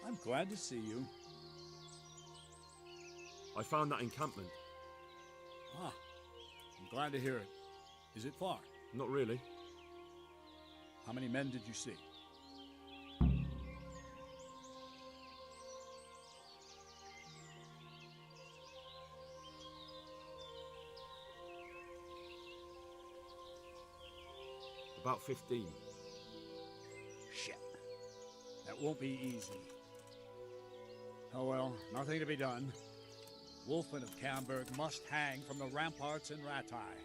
I'm glad to see you. I found that encampment. Ah, I'm glad to hear it. Is it far? Not really. How many men did you see? About 15. Shit. That won't be easy. Oh well, nothing to be done. Wolfen of Camberg must hang from the ramparts in Ratai.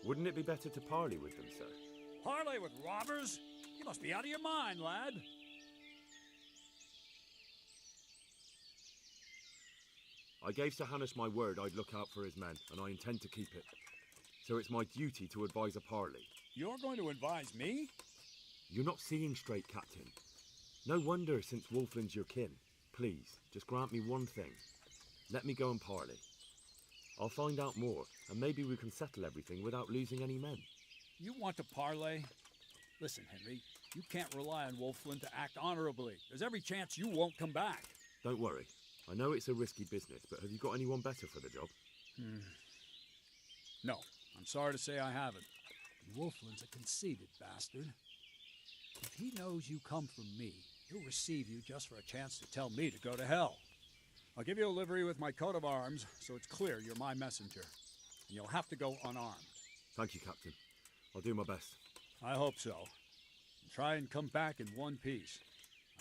Wouldn't it be better to parley with them, sir? Parley with robbers? You must be out of your mind, lad. I gave Sir Hanush my word I'd look out for his men, and I intend to keep it. So it's my duty to advise a parley. You're going to advise me? You're not seeing straight, Captain. No wonder, since Wolfland's your kin. Please, just grant me one thing. Let me go and parley. I'll find out more, and maybe we can settle everything without losing any men. You want to parley? Listen, Henry, You can't rely on Wolfland to act honorably. There's every chance you won't come back. Don't worry. I know it's a risky business, but have you got anyone better for the job? No, I'm sorry to say I haven't. And Wolfland's a conceited bastard. If he knows you come from me, he'll receive you just for a chance to tell me to go to hell. I'll give you a livery with my coat of arms, so it's clear you're my messenger. And you'll have to go unarmed. Thank you, Captain. I'll do my best. I hope so. And try and come back in one piece.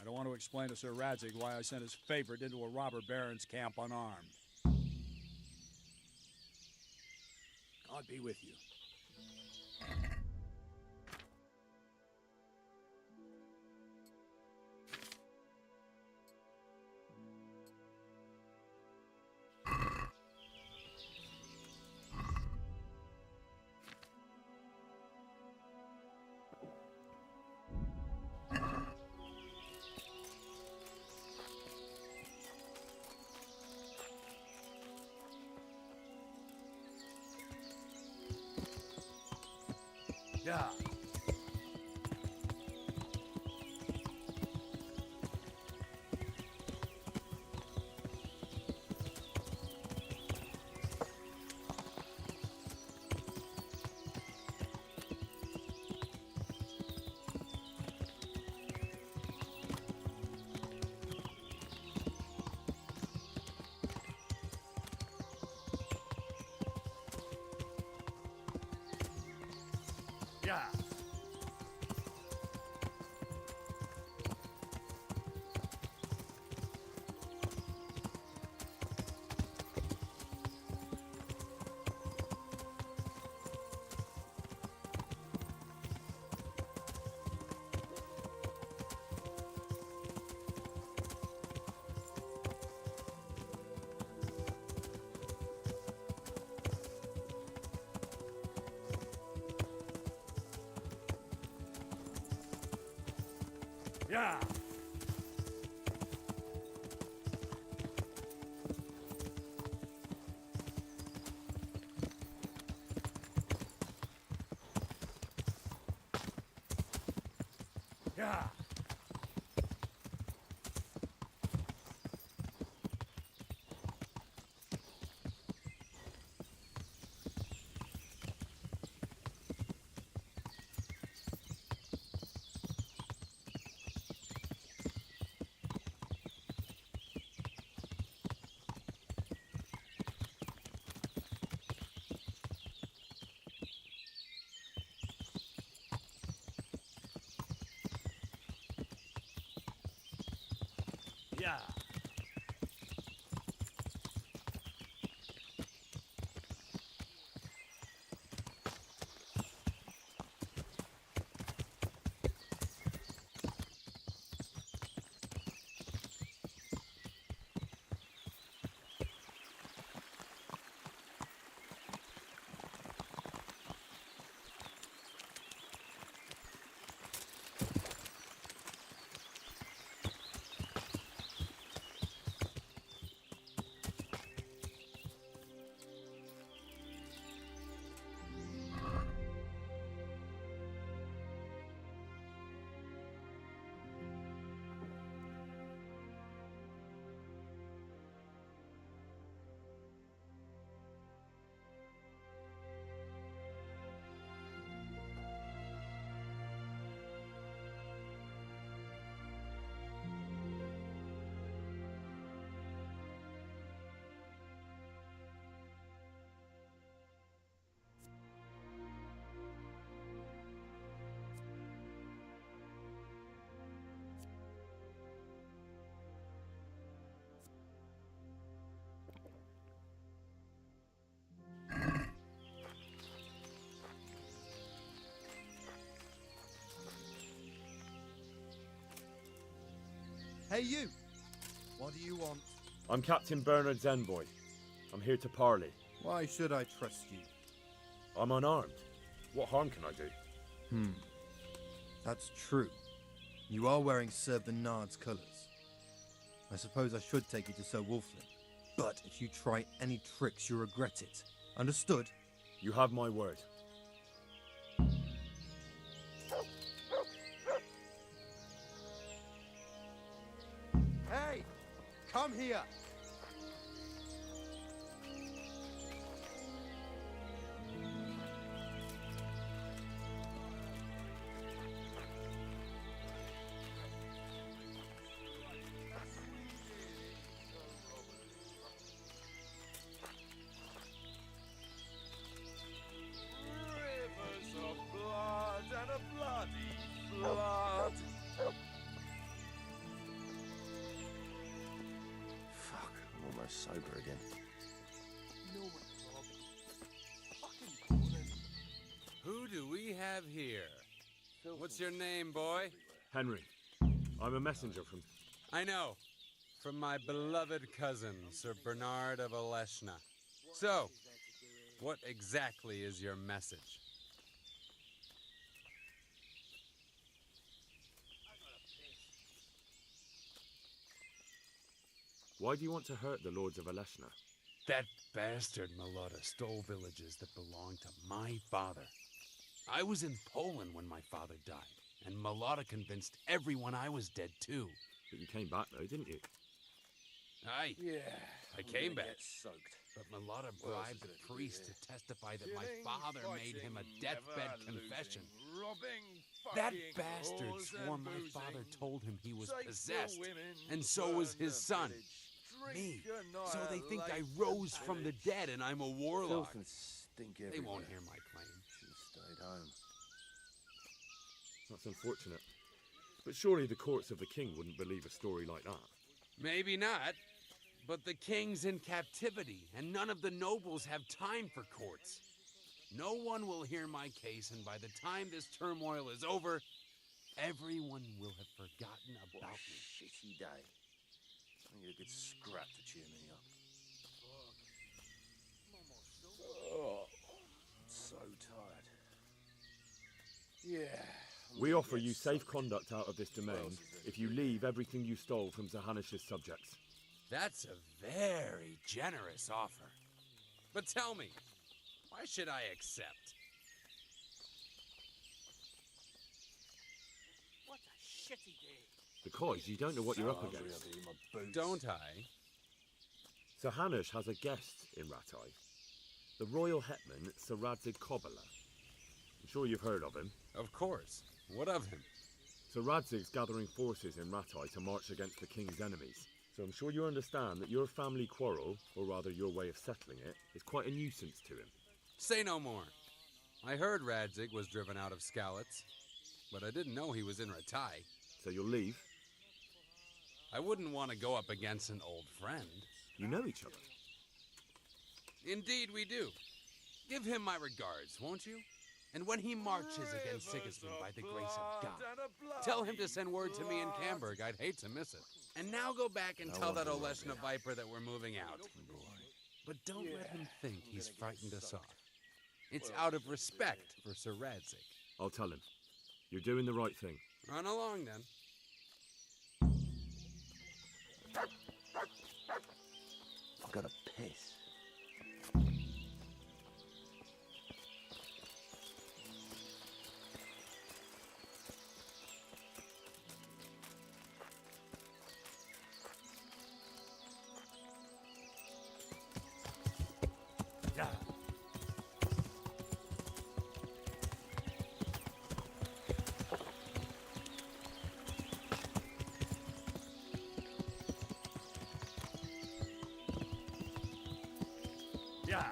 I don't want to explain to Sir Radzig why I sent his favorite into a robber baron's camp unarmed. God be with you. Yeah. Yeah. Yeah. Yeah. Yeah. Hey, you! What do you want? I'm Captain Bernard's envoy. I'm here to parley. Why should I trust you? I'm unarmed. What harm can I do? That's true. You are wearing Sir Bernard's colours. I suppose I should take you to Sir Wolfling. But if you try any tricks, you'll regret it. Understood? You have my word. Come here! Rivers of blood and a bloody flood. Fuck, I'm almost sober again. Who do we have here? What's your name, boy? Henry. I'm a messenger from... I know. From my beloved cousin, Sir Bernard of Aleshna. So, what exactly is your message? Why do you want to hurt the lords of Aleshna? That bastard Malota stole villages that belonged to my father. I was in Poland when my father died, and Malota convinced everyone I was dead too. But you came back though, didn't you? Aye. Yeah. I came back. Get soaked. But Malota bribed the priest to testify that my father made him a deathbed confession. That bastard swore my father told him he was possessed, and so was his son. Me. So they think I rose from the dead and I'm a warlock. They won't hear my claim. Stayed home. That's unfortunate. But surely the courts of the king wouldn't believe a story like that. Maybe not. But the king's in captivity, and none of the nobles have time for courts. No one will hear my case, and by the time this turmoil is over, everyone will have forgotten about me. Shitty day. I need a good scrap to cheer me up. Oh, I'm so tired. Yeah. We offer you safe conduct out of this domain if you leave everything you stole from Zahanish's subjects. That's a very generous offer. But tell me, why should I accept? What a shitty day. Because you don't know what you're up against. Don't I? Zahanish has a guest in Ratai. The royal hetman, Sir Radzig Kobyla. I'm sure you've heard of him. Of course. What of him? Sir Radzig's gathering forces in Ratai to march against the king's enemies. So I'm sure you understand that your family quarrel, or rather your way of settling it, is quite a nuisance to him. Say no more. I heard Radzig was driven out of Skalitz, but I didn't know he was in Ratai. So you'll leave? I wouldn't want to go up against an old friend. You know each other? Indeed we do. Give him my regards, won't you? And when he marches against Sigismund by the grace of God, tell him to send word to me in Camberg. I'd hate to miss it. And now go back and tell that Oleshna Viper that we're moving out. But don't let him think he's frightened us off. It's out of respect for Sir Radzig. I'll tell him. You're doing the right thing. Run along, then. I've got to piss. Yeah. Yeah.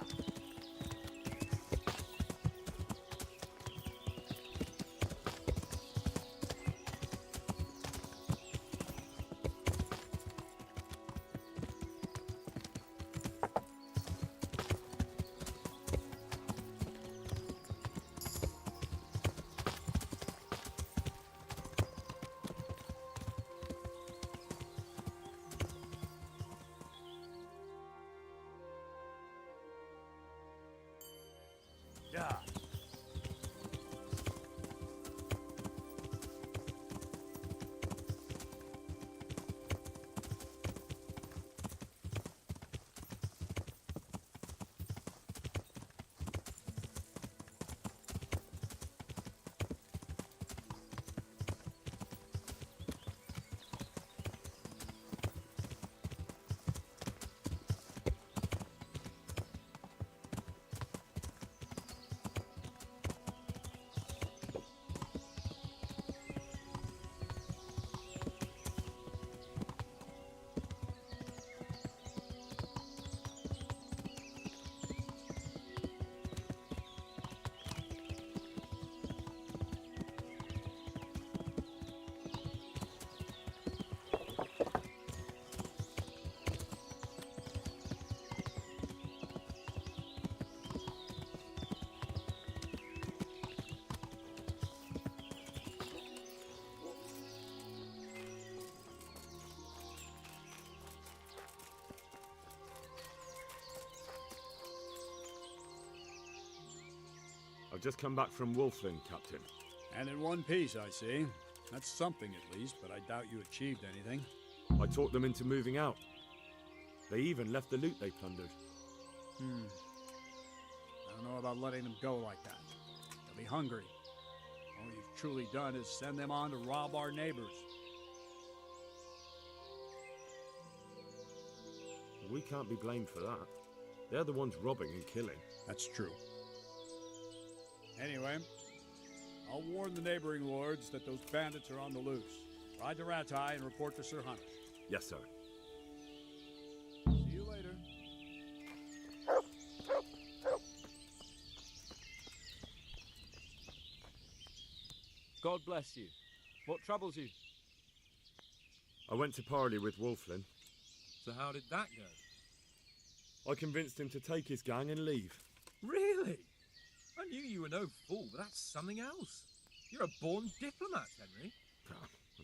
I've just come back from Wolfland, Captain. And in one piece, I see. That's something at least, but I doubt you achieved anything. I talked them into moving out. They even left the loot they plundered. I don't know about letting them go like that. They'll be hungry. All you've truly done is send them on to rob our neighbors. We can't be blamed for that. They're the ones robbing and killing. That's true. Anyway, I'll warn the neighboring lords that those bandits are on the loose. Ride to Ratai and report to Sir Hunt. Yes, sir. See you later. God bless you. What troubles you? I went to parley with Wolflin. So how did that go? I convinced him to take his gang and leave. Really? I knew you were no fool, but that's something else. You're a born diplomat, Henry. I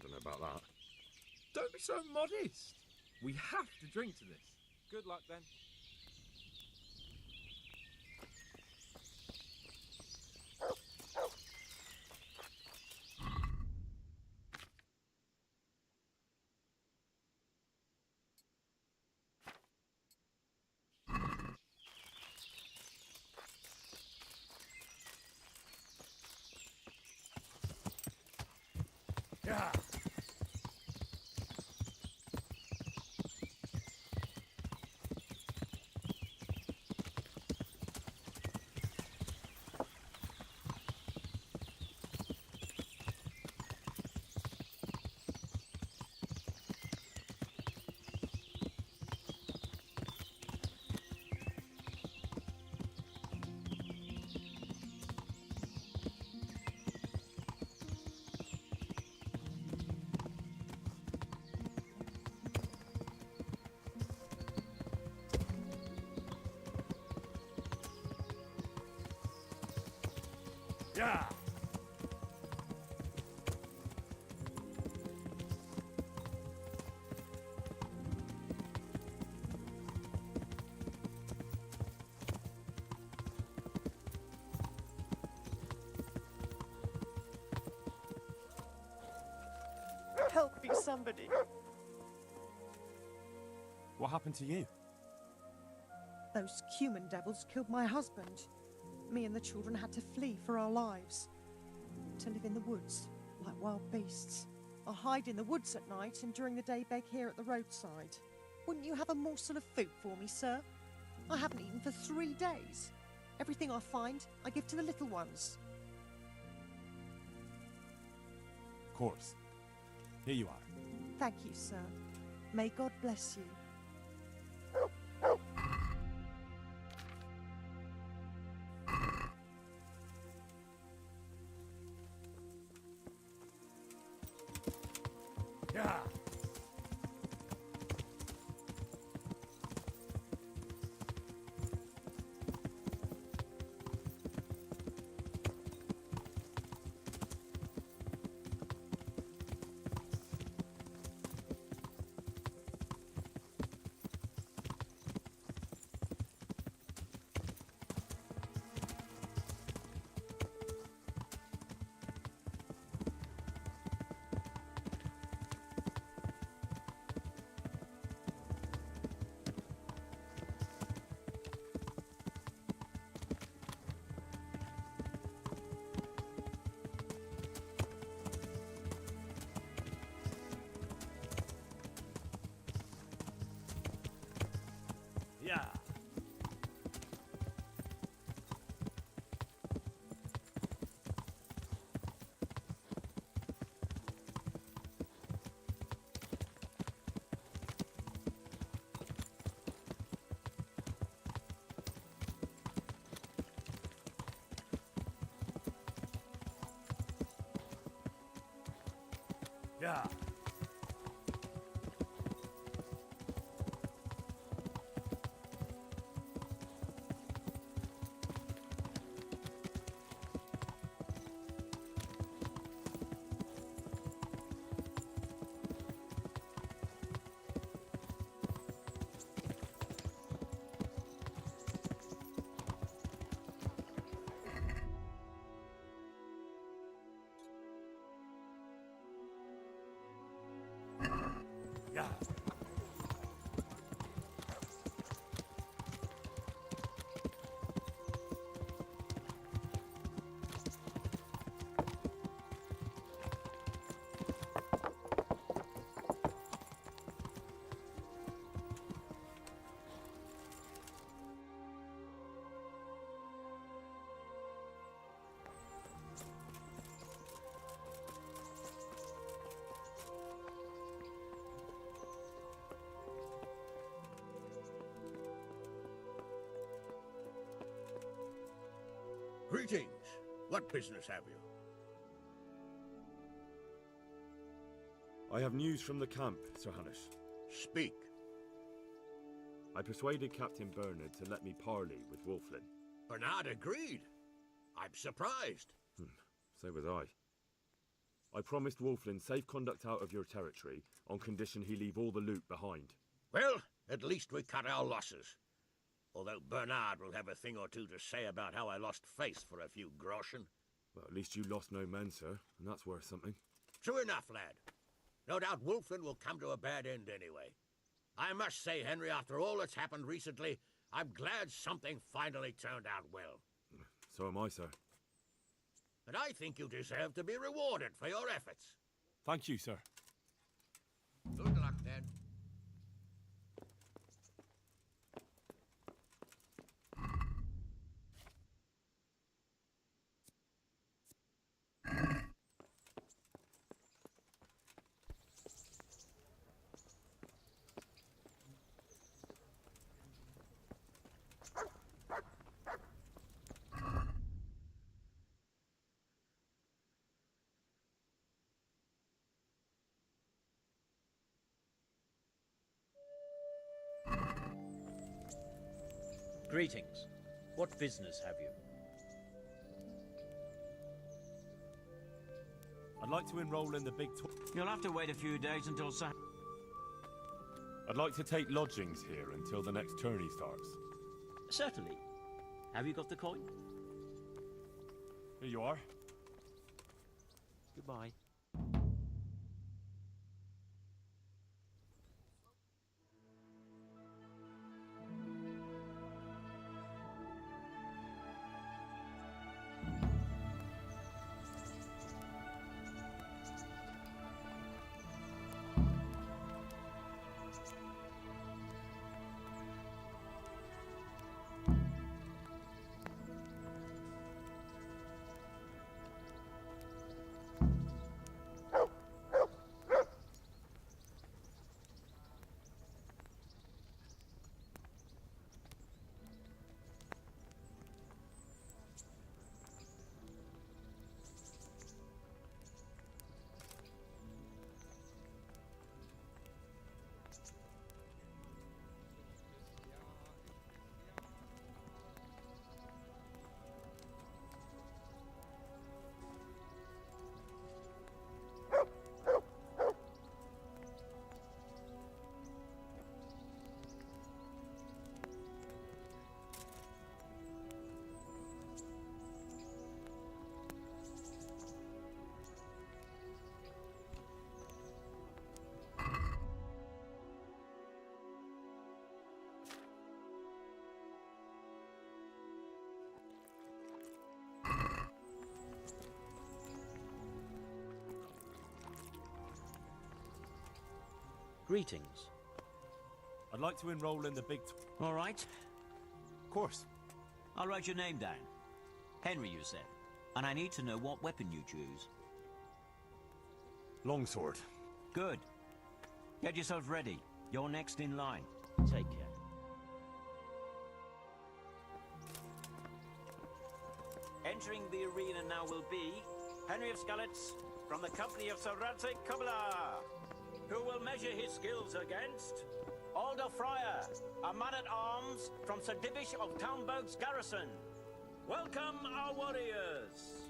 don't know about that. Don't be so modest. We have to drink to this. Good luck, then. Yeah. Yeah. Help me, somebody. What happened to you? Those human devils killed my husband. Me and the children had to flee for our lives. To live in the woods, like wild beasts. I hide in the woods at night and during the day beg here at the roadside. Wouldn't you have a morsel of food for me, sir? I haven't eaten for 3 days. Everything I find, I give to the little ones. Of course. Here you are. Thank you, sir. May God bless you. Yeah. Yeah. Yeah. Yeah. Greetings. What business have you? I have news from the camp, Sir Hanish. Speak. I persuaded Captain Bernard to let me parley with Wolflin. Bernard agreed. I'm surprised. So was I. I promised Wolflin safe conduct out of your territory on condition he leave all the loot behind. Well, at least we cut our losses. Although Bernard will have a thing or two to say about how I lost face for a few groschen. Well, at least you lost no men, sir, and that's worth something. True enough, lad. No doubt Wolflin will come to a bad end anyway. I must say, Henry, after all that's happened recently, I'm glad something finally turned out well. So am I, sir. And I think you deserve to be rewarded for your efforts. Thank you, sir. Good luck, then. Greetings. What business have you? I'd like to enroll in the big tour. You'll have to wait a few days until I'd like to take lodgings here until the next tourney starts. Certainly. Have you got the coin? Here you are. Goodbye. Greetings. I'd like to enroll in the big... All right. Of course. I'll write your name down. Henry, you said. And I need to know what weapon you choose. Longsword. Good. Get yourself ready. You're next in line. Take care. Entering the arena now will be Henry of Skalitz from the company of Sir Radzik Kubla, who will measure his skills against Alder Fryer, a man-at-arms from Sir Divish of Townburg's garrison. Welcome, our warriors!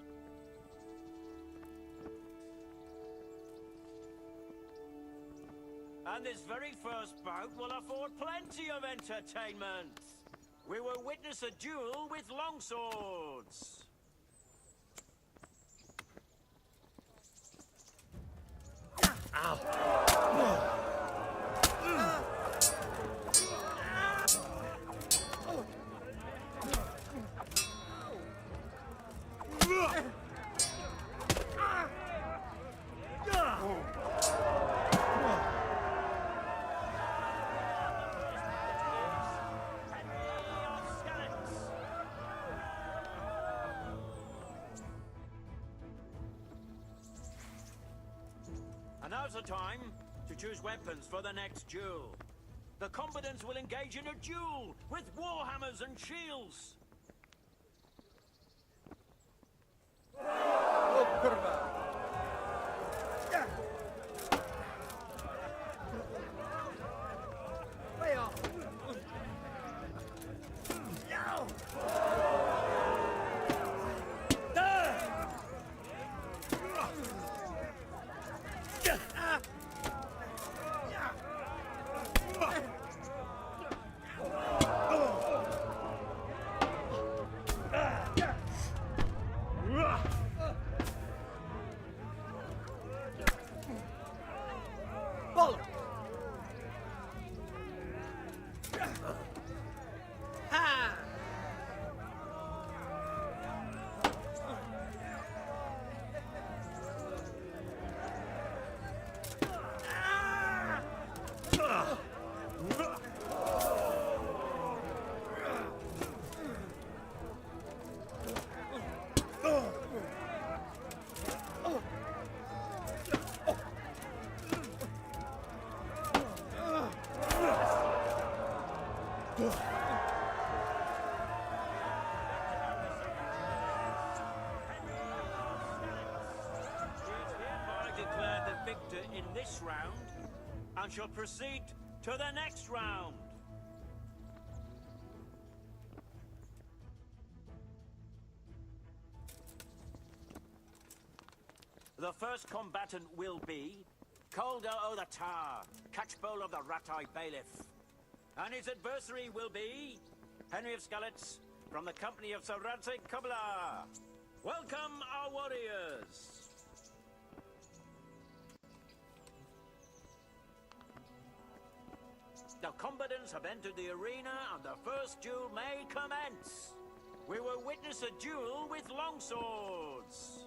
And this very first bout will afford plenty of entertainment. We will witness a duel with longswords. Ow! now's the time to choose weapons for the next duel. The combatants will engage in a duel with warhammers and shields. In this round, and shall proceed to the next round. The first combatant will be Calder o' the Tar, Catchpole of the Rat-Eye Bailiff. And his adversary will be Henry of Skalitz from the company of Sir Radzik Kubla. Welcome, our warriors! The combatants have entered the arena and the first duel may commence. We will witness a duel with longswords.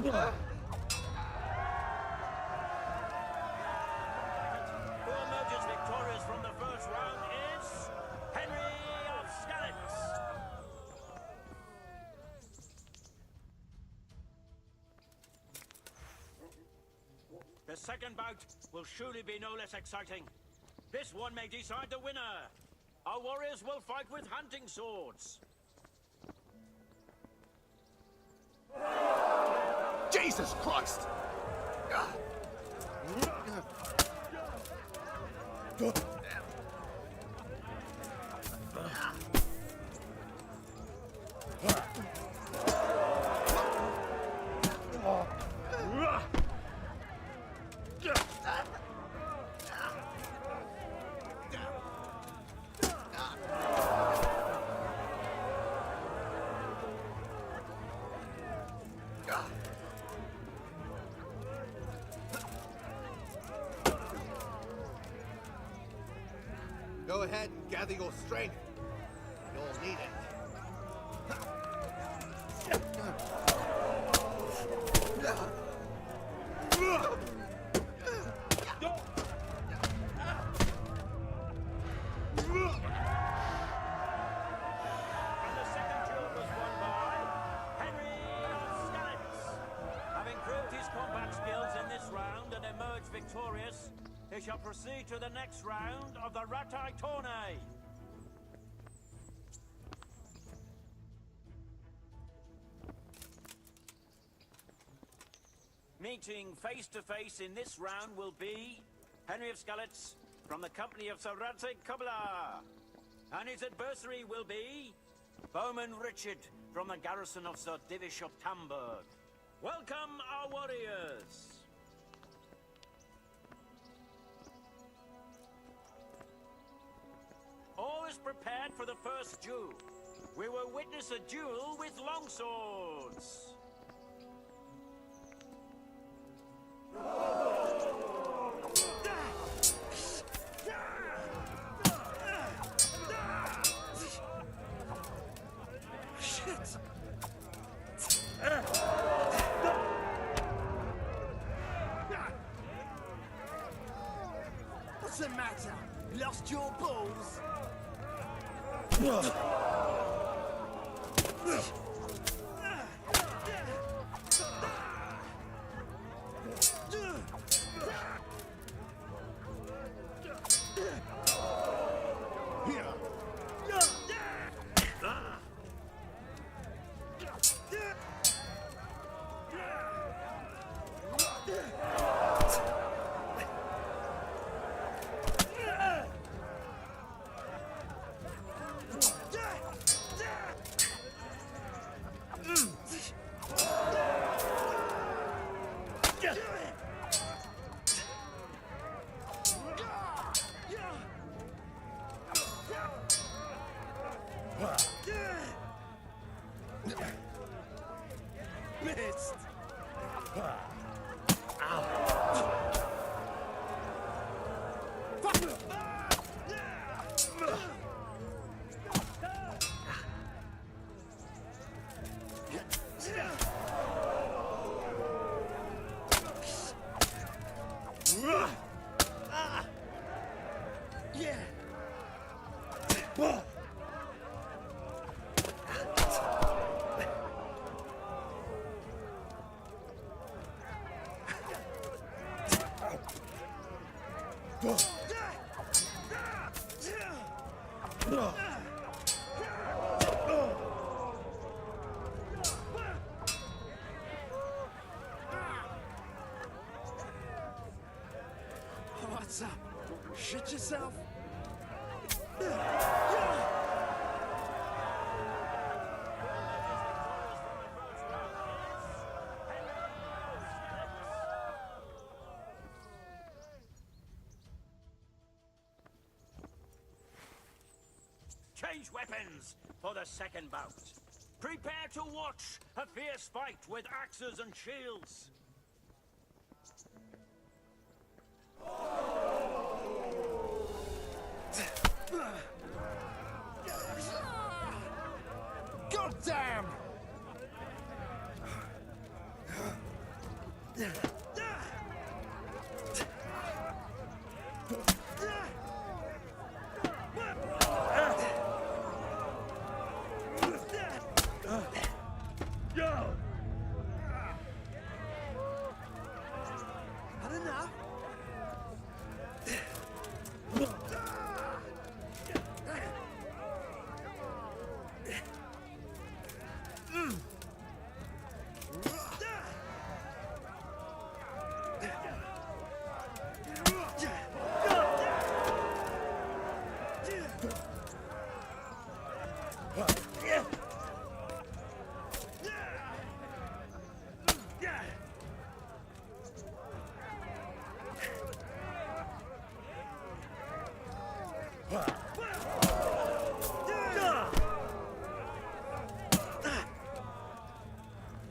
Who emerges victorious from the first round is Henry of Skalitz. The second bout will surely be no less exciting. This one may decide the winner. Our warriors will fight with hunting swords. Jesus Christ! Go ahead and gather your strength. You'll need it. And the second duel was won by Henry of Skalitz. Having proved his combat skills in this round and emerged victorious, he shall proceed to the next round of the Ratai Tourney. Meeting face to face in this round will be Henry of Skalitz from the company of Sir Radzig Kobyla. And his adversary will be Bowman Richard from the garrison of Sir Divish of Tamburg. Welcome, our warriors! All is prepared for the first duel. We will witness a duel with longswords. Shit! What's the matter? Lost your balls? Missed. Yeah. What's up? Shit yourself? Change weapons for the second bout. Prepare to watch a fierce fight with axes and shields. God damn! Had enough?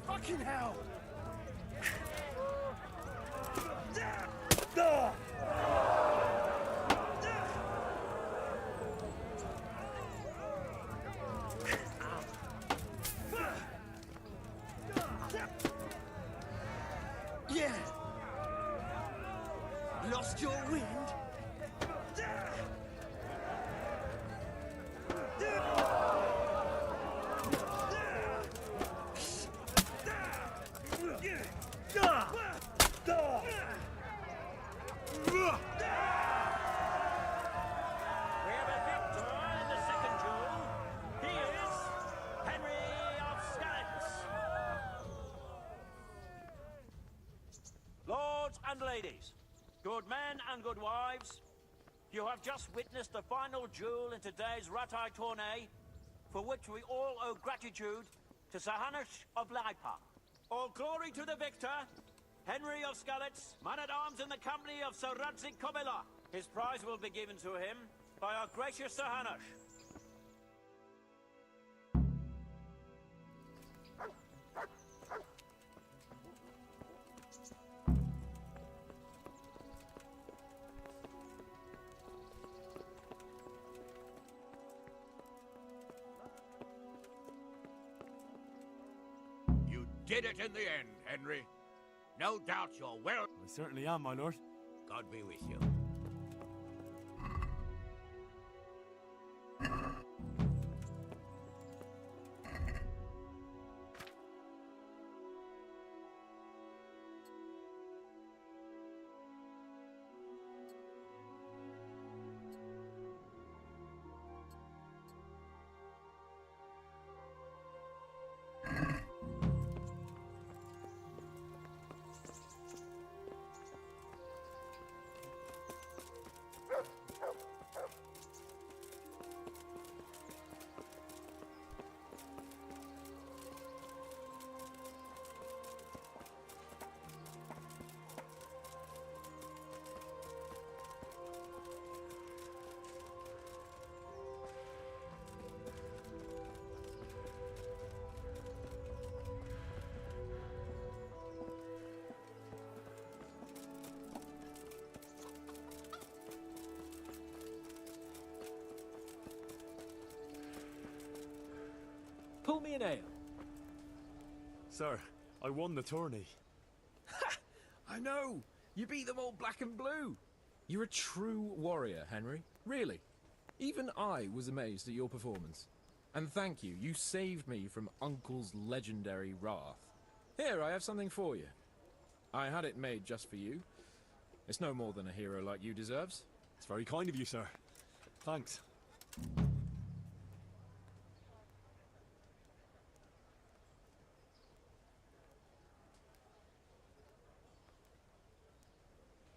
Fucking hell! Lost your wind? We have a victor in the second duel. He is Henry of Skalitz. Lords and ladies, good men and good wives, you have just witnessed the final duel in today's Ratai tourney, for which we all owe gratitude to Sir Hanush of Laipa. All glory to the victor, Henry of Skalitz, man-at-arms in the company of Sir Radzik Kobila. His prize will be given to him by our gracious Sir Hanush. You did it in the end, Henry. No doubt you're well. I certainly am, my lord. God be with you. Pull me an ale. Sir, I won the tourney. I know! You beat them all black and blue! You're a true warrior, Henry. Really. Even I was amazed at your performance. And thank you, you saved me from Uncle's legendary wrath. Here, I have something for you. I had it made just for you. It's no more than a hero like you deserves. It's very kind of you, sir. Thanks.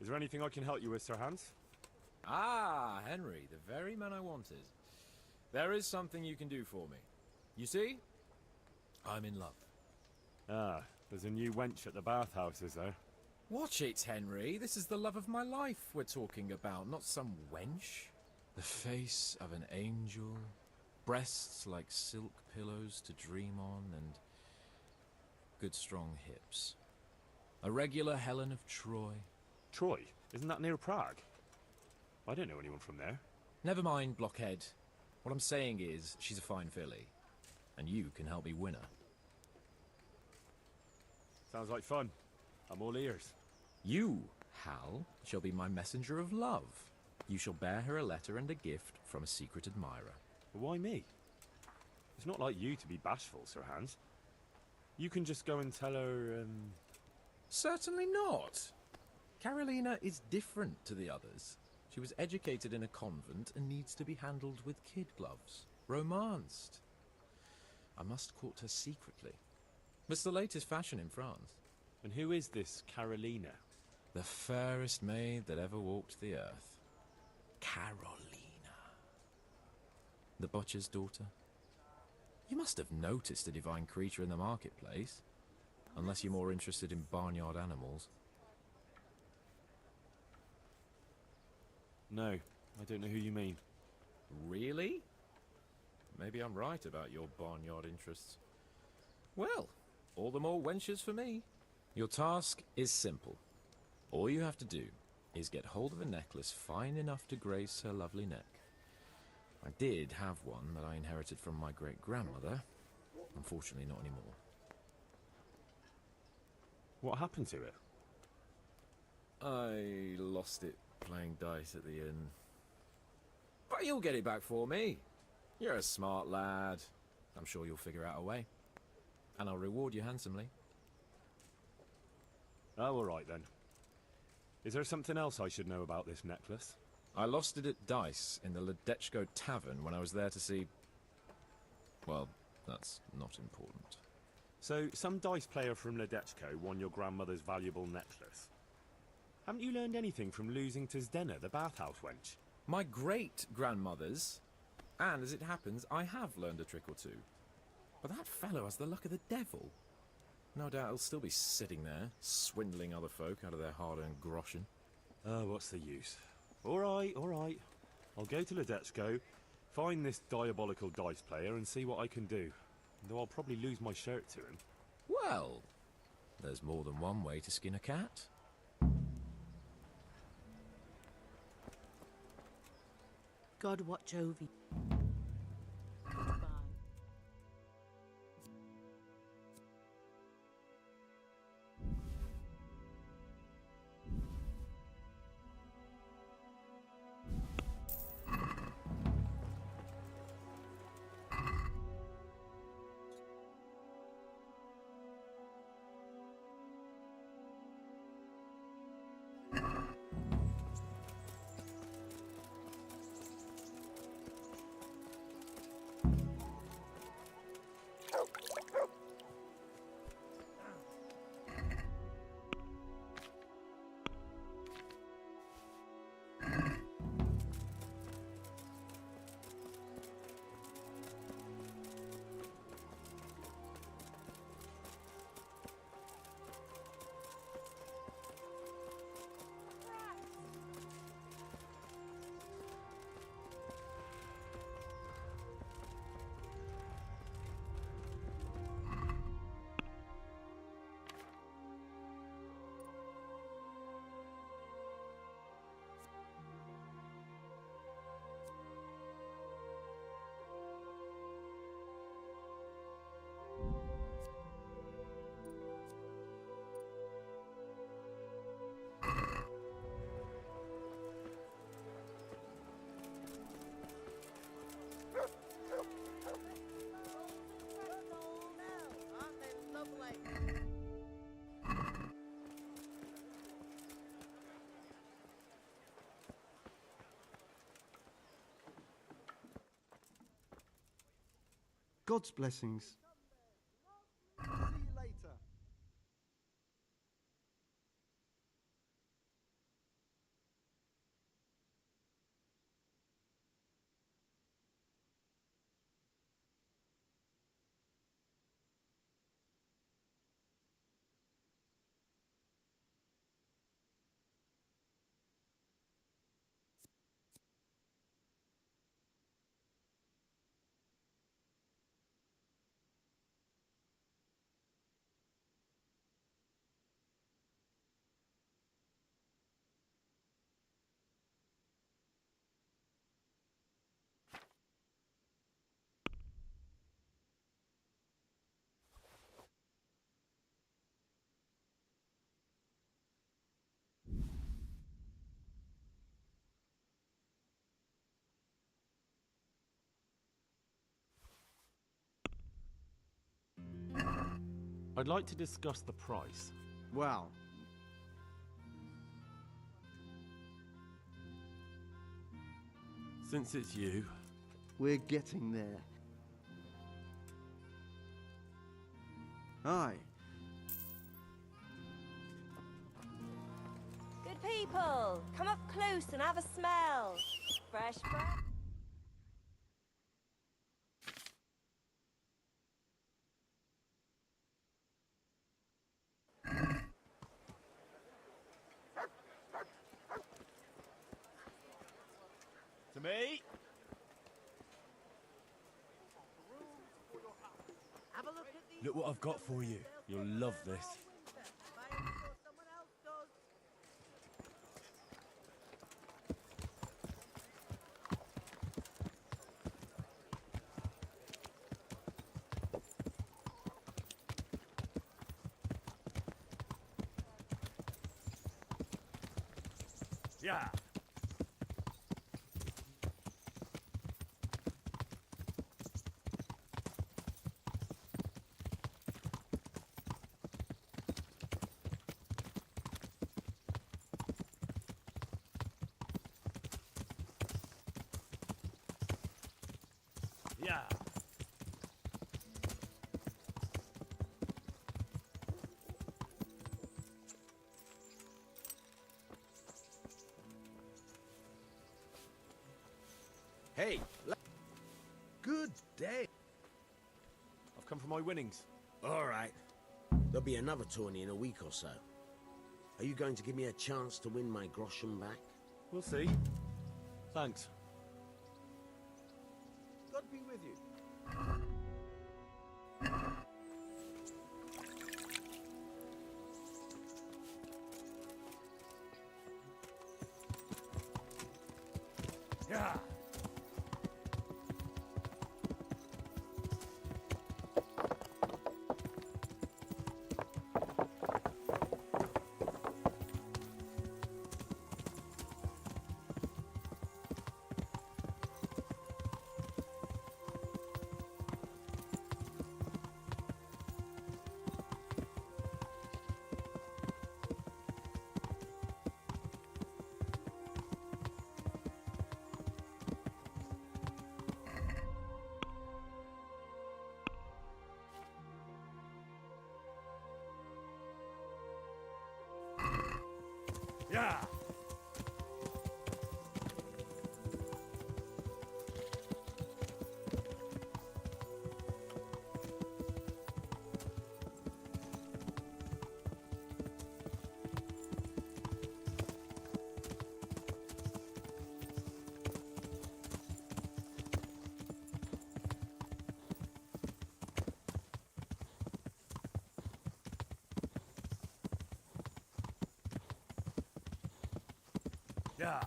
Is there anything I can help you with, Sir Hans? Ah, Henry, the very man I wanted. There is something you can do for me. You see? I'm in love. Ah, there's a new wench at the bathhouse, is there? Watch it, Henry. This is the love of my life we're talking about, not some wench. The face of an angel, breasts like silk pillows to dream on, and good strong hips. A regular Helen of Troy. Troy? Isn't that near Prague? I don't know anyone from there. Never mind, blockhead. What I'm saying is, she's a fine filly, and you can help me win her. Sounds like fun. I'm all ears. You, Hal, shall be my messenger of love. You shall bear her a letter and a gift from a secret admirer. Why me? It's not like you to be bashful, Sir Hans. You can just go and tell her, Certainly not. Carolina is different to the others. She was educated in a convent and needs to be handled with kid gloves. Romanced. I must court her secretly. It's the latest fashion in France. And who is this Carolina? The fairest maid that ever walked the earth. Carolina. The butcher's daughter. You must have noticed a divine creature in the marketplace. Unless you're more interested in barnyard animals. No, I don't know who you mean. Really? Maybe I'm right about your barnyard interests. Well, all the more wenches for me. Your task is simple. All you have to do is get hold of a necklace fine enough to grace her lovely neck. I did have one that I inherited from my great-grandmother. Unfortunately, not anymore. What happened to it? I lost it playing dice at the inn. But you'll get it back for me. You're a smart lad. I'm sure you'll figure out a way. And I'll reward you handsomely. Oh, all right then. Is there something else I should know about this necklace? I lost it at dice in the Ledechko Tavern when I was there to see... Well, that's not important. So, some dice player from Ledechko won your grandmother's valuable necklace. Haven't you learned anything from losing to Zdena, the bathhouse wench? My great-grandmother's. And as it happens, I have learned a trick or two. But that fellow has the luck of the devil. No doubt he'll still be sitting there, swindling other folk out of their hard-earned groschen. Oh, what's the use? All right. I'll go to Ledechko, find this diabolical dice player and see what I can do. Though I'll probably lose my shirt to him. Well, there's more than one way to skin a cat. God watch over you. God's blessings. See you later. I'd like to discuss the price. Well, Since it's you, we're getting there. Aye. Good people, come up close and have a smell. Fresh breath. To me. Have a look at these. look what I've got for you. You'll love this. Someone else does. Yeah. Yeah. Hey, good day. I've come for my winnings. All right. There'll be another tourney in a week or so. Are you going to give me a chance to win my groschen back? We'll see. Thanks. God be with you. Yeah. Yeah. Yeah.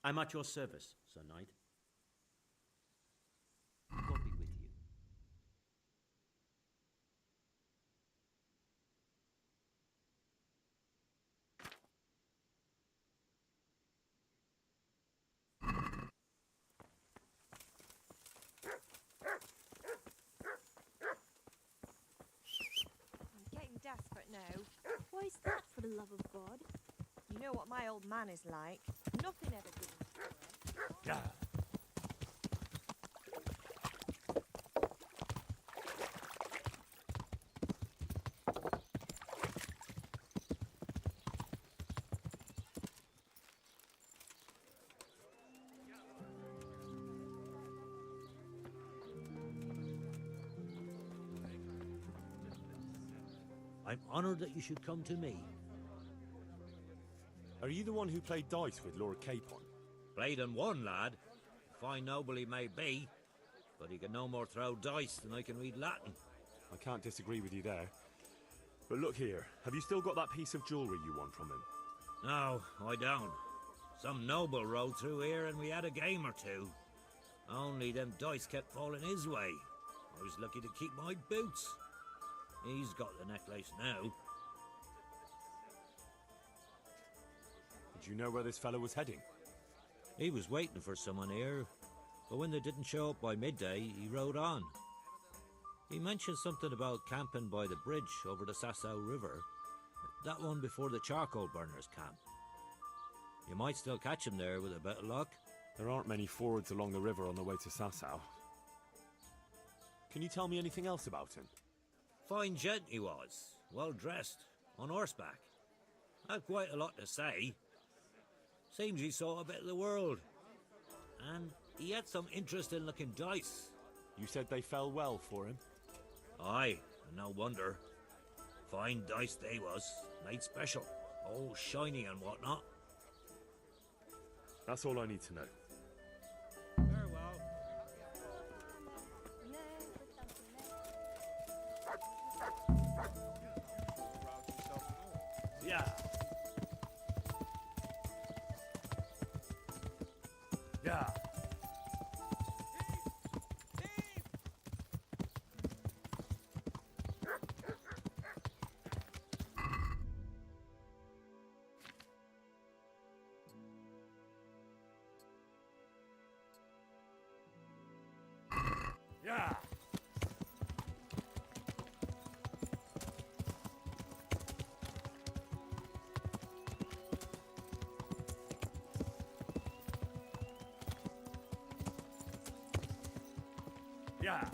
I'm at your service, Sir Knight. God be with you. I'm getting desperate now. Why is that, for the love of God? You know what my old man is like. Nothing ever good. Yeah. I'm honored that you should come to me. Are you the one who played dice with Lord Capon? Played and won, lad. Fine noble he may be, but he can no more throw dice than I can read Latin. I can't disagree with you there. But look here, have you still got that piece of jewellery you won from him? No, I don't. Some noble rode through here and we had a game or two. Only them dice kept falling his way. I was lucky to keep my boots. He's got the necklace now. Did you know where this fellow was heading? He was waiting for someone here, but when they didn't show up by midday, he rode on. He mentioned something about camping by the bridge over the Sasau River. That one before the charcoal burners camp. You might still catch him there with a bit of luck. There aren't many fords along the river on the way to Sasau. Can you tell me anything else about him? Fine gent he was, well dressed, on horseback. Had quite a lot to say. Seems he saw a bit of the world. And he had some interesting looking dice. You said they fell well for him? Aye, and no wonder. Fine dice they was, made special, all shiny and whatnot. That's all I need to know. Very well. Yeah. Yeah. Yeah. Yeah.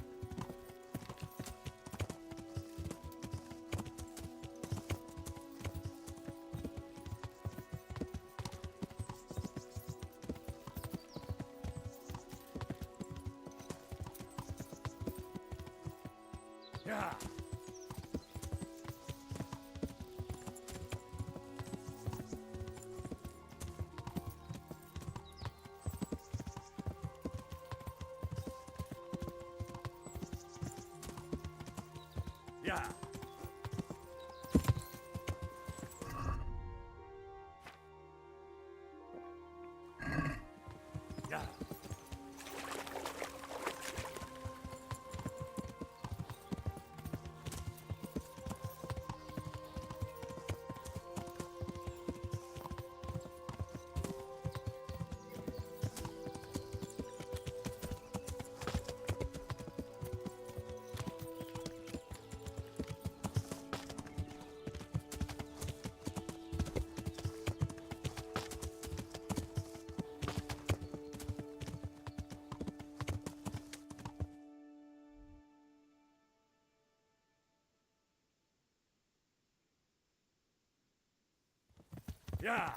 Yeah. Yeah. Yeah. Yeah.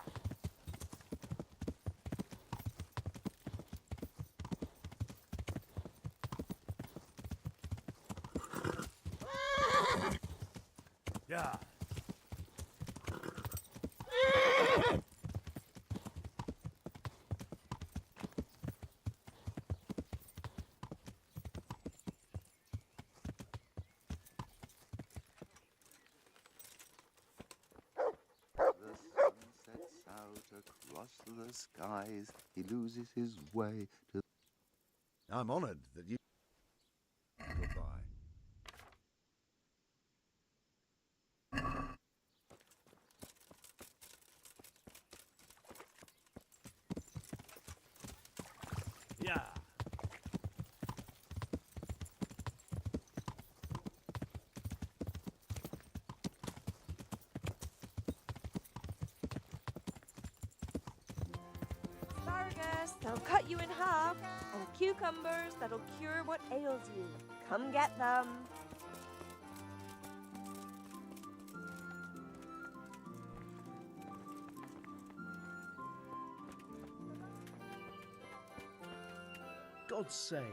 Yeah. The sun sets out across the skies. He loses his way to... I'm honored that you... Goodbye. Yeah. Asparagus, that'll cut you in half. And cucumbers, that'll cure what ails you. Come get them. God save.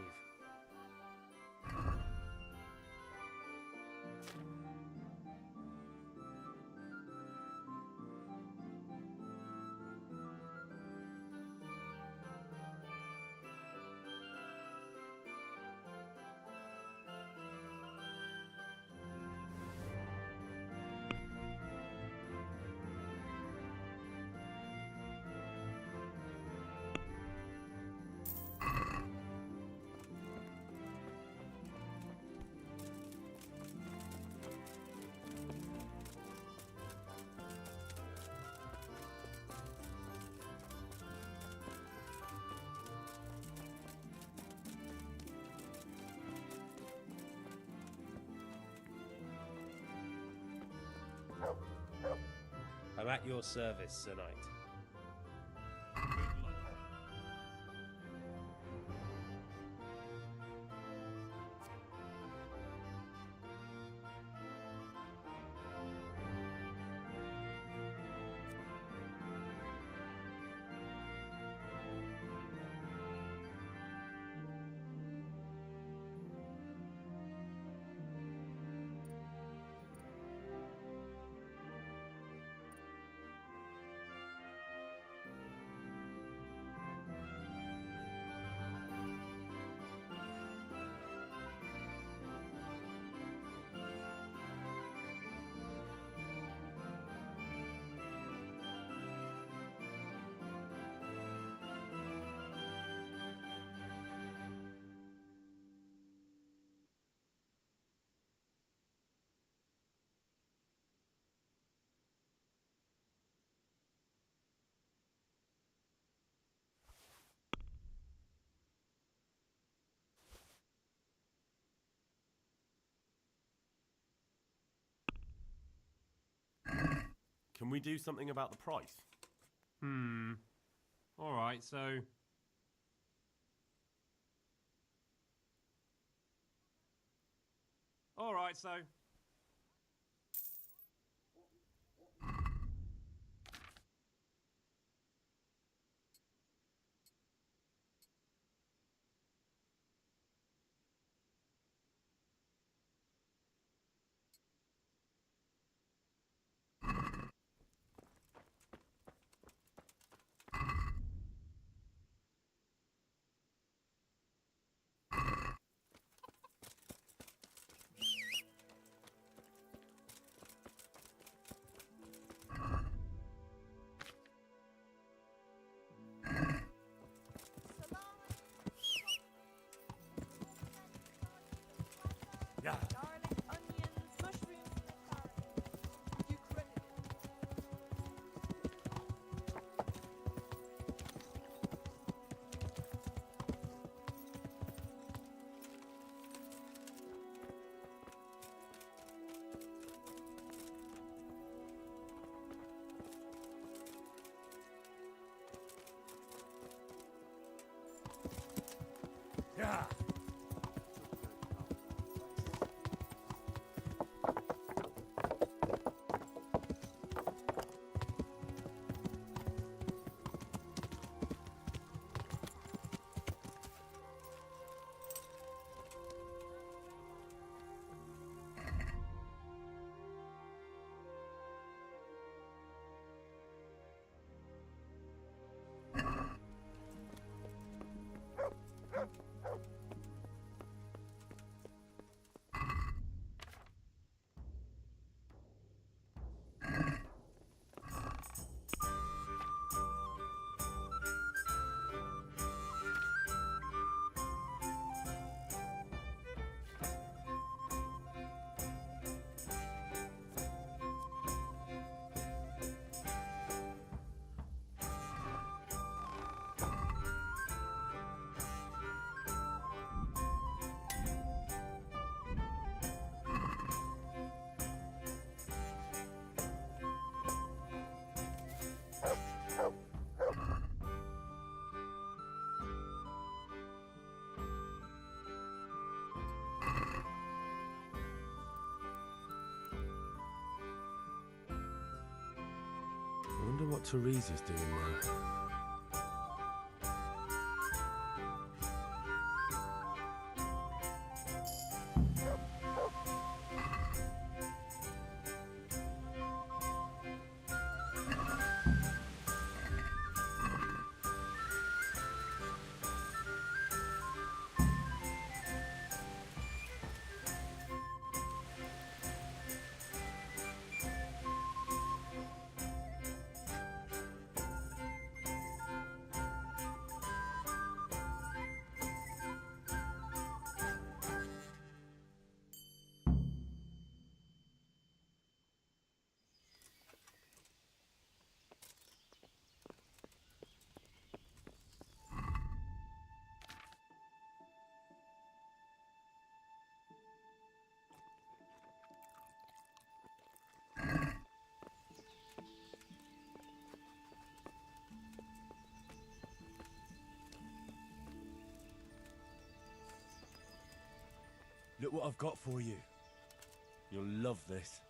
I'm at your service, Sir Knight. Can we do something about the price? Alright, so... Alright, so... Yeah. Garlic, onions, mushrooms, and asparagus. You credit Yeah. I wonder what Teresa's doing now. Look what I've got for you. You'll love this.